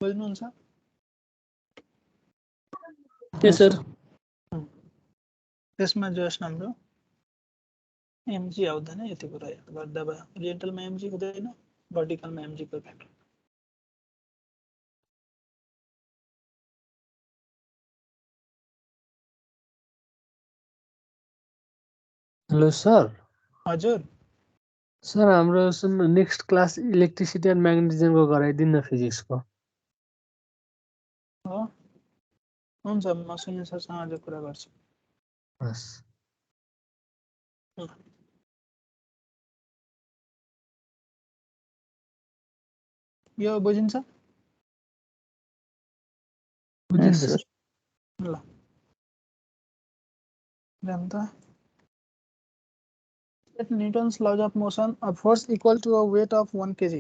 बुझ्नुहुन्छ यस सर त्यसमा जस्ट हाम्रो mg आउँदैन यति कुरा याद गर्दा भयो होरिजेन्टलमा mg हुँदैन भर्टिकलमा mg को इफेक्ट हेलो सर हजुर सर हाम्रो नेक्स्ट क्लास इलेक्ट्रिसिटी एन्ड म्याग्नेटिजमको गराइदिनु न फिजिक्सको हो हुन्छ म सुनिल सरसँग आज कुरा गर्छु हस् यो बुझिन्छ बुझिन्छ Yes, सर ल जाम त Let Newton's laws of motion, a force equal to a weight of 1 kg.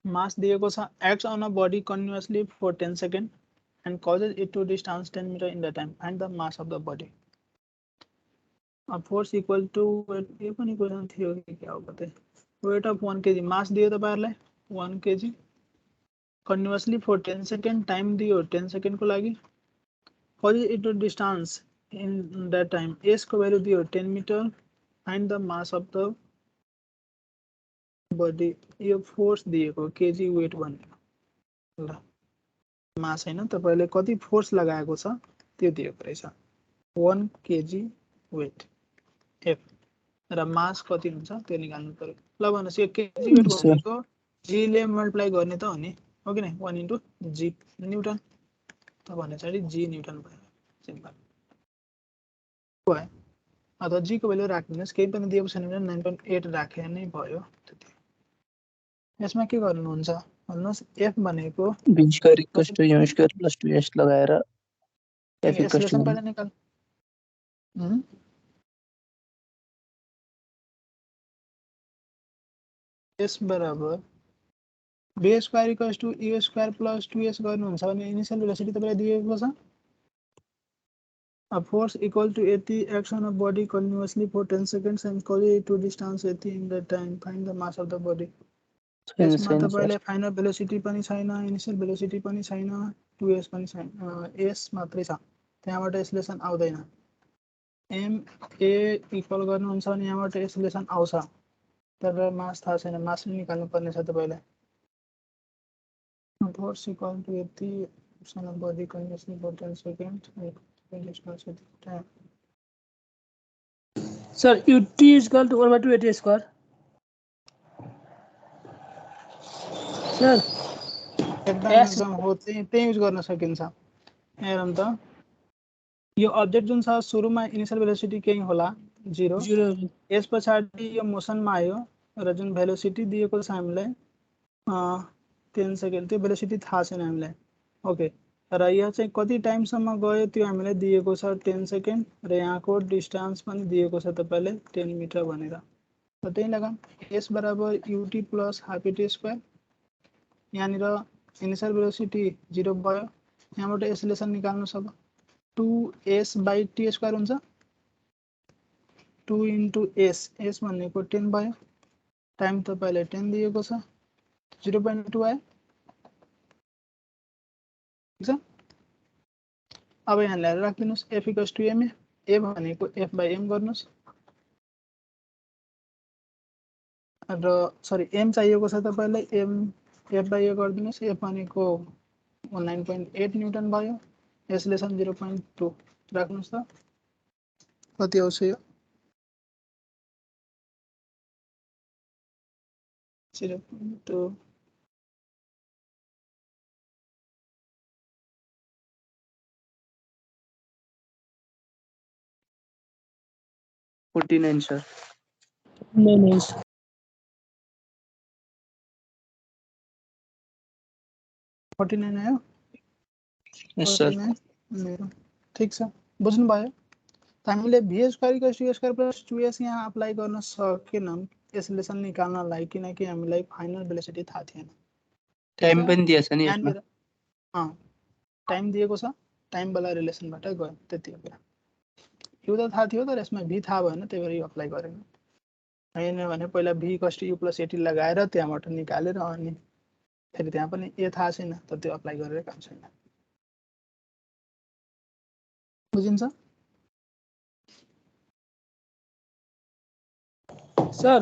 Mass दिएको छ acts on a body continuously for 10 seconds and causes it to distance 10 meter in the time. Find the mass of the body. A force equal to weight यो पनि question थियो कि क्या हो कतै weight of 1 kg mass दियो तपाईहरुलाई 1 kg continuously for 10 second time दियो 10 second को लागि causes it to distance in that time s को value दियो 10 meter find the mass of the body यो force दिएको kg weight भनेको ल मास हैन तपाईले कति फोर्स लगाएको छ त्यो दिएको रहेछ 1 kg weight f र मास कति हुन्छ त्यो निकाल्नु पर्यो ल भन्नुस् यो kg weight भनेको g ले मल्टिप्लाई गर्ने त हो नि हो कि नै 1 into g न्यूटन त भनेपछि g न्यूटन भयो सिम्पल भयो अथवा जी को भ्यालु राख्दिनुस् केही पनि दिएको छैन भने 9.8 राखे नै भयो त्यति यसमा के गर्नुहुन्छ भन्नुस् f भनेको b square equals to m square plus 2s लगाएर f equals to एक्सेलरेसन पहिला निकाल s बराबर b square equals to u square plus 2s गर्नुहुन्छ भने इनिशियल भेलोसिटी तपाईलाई दिएको छ A force equal to 80 acts on a body continuously for 10 seconds and causes it to distance 80 in that time. Find the mass of the body. यसमा तपाईलाई final velocity पनि छैन initial velocity पनि छैन 2s पनि छैन s मात्रै छ त्यहाँबाट एक्सेलरेसन आउँदैन m a इक्वल गर्नुहुन्छ भने यहाँबाट एक्सेलरेसन आउँछ तर मास थाहा छैन मास निकाल्नु पर्ने छ तपाईलाई force equal to 80 acts on a body continuously for 10 seconds sir ut is equal to 1/2 square sir एकदम हो त्यही युज गर्न सकिन्छ हेरौँ त यो अब्जेक्ट जुन छ सुरुमा इनिशियल भेलोसिटी केही होला 0 यस पछाडी यो मोसनमा आयो र जुन भेलोसिटी दिएको छ हामीलाई 10 सेकेन्ड त्यो भेलोसिटी थाहा छैन हामीलाई ओके र यहाँ चाहिँ कति टाइम सम्म गयो त्यो हामीलाई दिएको छ 10 सेकेन्ड र यहाँको डिस्टेन्स पनि दिएको छ तपाईले 10 मिटर भनेर त त्यही लगाम s बराबर ut + हाफ t स्क्वायर यहाँनिर इनिशियल भेलोसिटी 0 भयो यहाँबाट एक्सेलरेसन निकाल्नु छ 2s/t स्क्वायर हुन्छ 2 into s s भनेको 10 भयो टाइम तपाईले 10 दिएको छ 0.2 आयो ठीक छ अब यहाँ ल्याएर राख्दिनुस् f = ma a भनेको f/m गर्नुस् र सरी m चाहिएको छ तपाईलाई m f/a गर्दिनुस् f भनेको 9.8 न्यूटन भयो एक्सेलरेसन 0.2 राख्नुस् त कति आउँछ यो 0.2 49 sir. नहीं 49 आयो Yes sir. 49 ठीक छ बुझ्नु भयो हामीले v square = u square plus 2s यहाँ अप्लाई गर्न सकेनौं एक्सेलरेसन निकाल्नलाई किनकि हामीलाई फाइनल भेलोसिटी थाहा थिएन टाइम पनि दिएछ नि यसमा यहाँनिर टाइम दिएको छ टाइम वाला रिलेसनबाट गयो त्यति हो कुरा यु त थाहा थियो तर यसमा भी थाहा भएन त्यही भएर यो अप्लाई गरेन हैन भने पहिला भी कस्ट यु प्लस 80 लगाएर त्यहाँबाट निकालेर अनि फेरि त्यहाँ पनि ए थाहा छैन तर त्यो अप्लाई गरेर काम छैन बुझिन्छ सर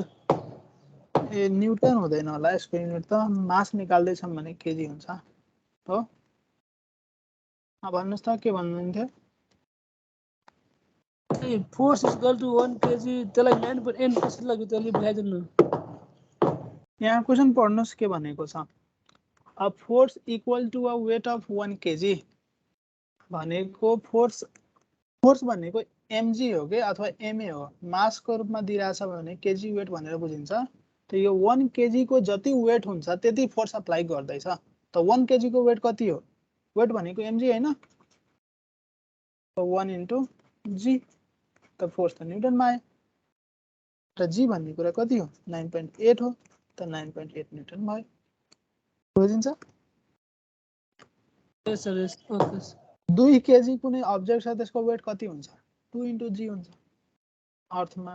ए न्युटन हुँदैन होला यसको युनिट त मास निकाल्दै छौं भने केजी हुन्छ हो भन्नुस् त के भन्नुहुन्थ्यो फोर्स इक्वल टु 1 केजी त्यसलाई 9.n कसरी लाग्यो त्यसले बुझाइदिनु यहाँ क्वेशन पढ्नुस् के भनेको छ a force equal to a weight of 1 KG भनेको फोर्स भनेको mg हो के अथवा ma हो मास को रूपमा दिइराछ भने केजी वेट भनेर बुझिन्छ त यो 1 केजी को जति वेट हुन्छ त्यति फोर्स अप्लाई गर्दैछ त 1 केजी को वेट कति हो वेट भनेको mg हैन त 1 इन्टु g त फोर्स त न्युटनमा आयो र g भन्ने कुरा कति हो 9.8 हो त 9.8 न्युटन भयो बुझिन्छ यस सर यस ओके 2 केजी कुनै अब्जेक्ट छ त्यसको वेट कति हुन्छ 2 इन्टु जी हुन्छ अर्थमा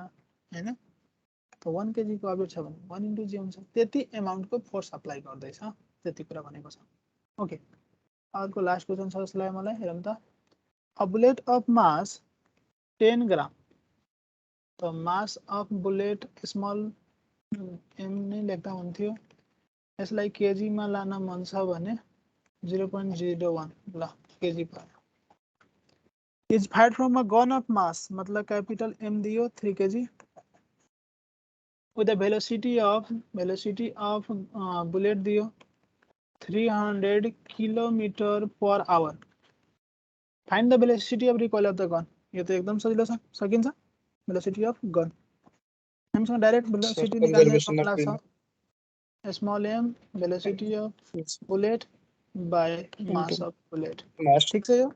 हैन त 1 केजी को अब्जेक्ट छ भने 1 इन्टु जी हुन्छ त्यति अमाउन्ट को फोर्स अप्लाई गर्दैछ त्यति कुरा भनेको छ ओके अर्को लास्ट क्वेशन छ जसलाई मलाई हेरौँ त अ बुलेट अफ मास 10 ग्राम त mass of bullet small m नै लेख्दा हुन्थ्यो यसलाई केजी मा लान मन छ भने 0.01 ल KG per is fired from a gun of mass मतलब कैपिटल M दियो 3 kg with the velocity of bullet दियो 300 km per hour find the velocity of recoil of the gun यो त एकदम सजिलो छ सकिन्छ velocity of gun हामीसँग डाइरेक्ट velocity निकाल्ने फर्मुला छ small m velocity of bullet by mass of bullet ठीक छ यो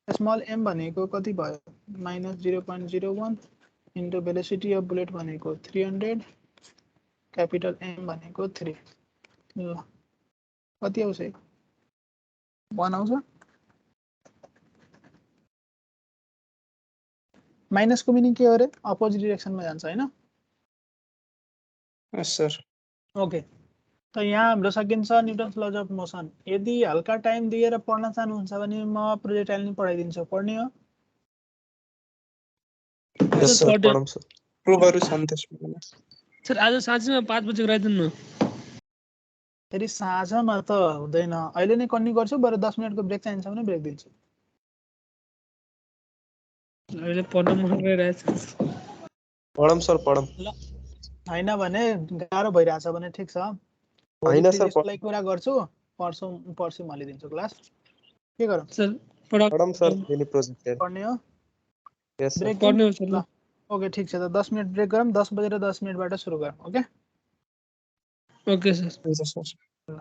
स्मल m भनेको कति भयो -0.01 इन्टु भेलोसिटी अफ बुलेट भनेको 300 क्यापिटल M भनेको 3 ल कति आउँछ 1 आउँछ माइनस को मिनिङ के हो रे अपोजिट डाइरेक्सनमा जान्छ हैन यस सर ओके त यहाँ हाम्रो सकिन्छ न्युटन्स लज अफ मोसन यदि हल्का टाइम दिएर पढ्न चाहनुहुन्छ भने म प्रोजेक्टाइल नि पढाइदिन्छु पढ्ने हो यस सर पढौँ सर प्रुभहरु छन् त्यसमा सर आज साँझमा 5 बजे गराइदिनु न फेरि साँझमा त हुँदैन अहिले नै कन्टिन्यू गर्छु बरु 10 मिनेटको ब्रेक चाहिन्छ भने ब्रेक दिन्छु अहिले पढ्न मन गरिरहेछ पढौँ सर पढौँ ल हैन भने गाह्रो भइराछ भने ठीक छ हैन सर यसलाई कुरा गर्छु पर्सि मैले दिन्छु क्लास के गरौँ सर पढौँ सर मिनी प्रोजेक्ट पढ्ने हो यस सर ब्रेक पढ्ने हो सर ल ओके ठीक छ त 10 मिनेट ब्रेक गरौँ 10 बजेर 10 मिनेटबाट सुरु गरौँ ओके ओके सर हुन्छ सर ल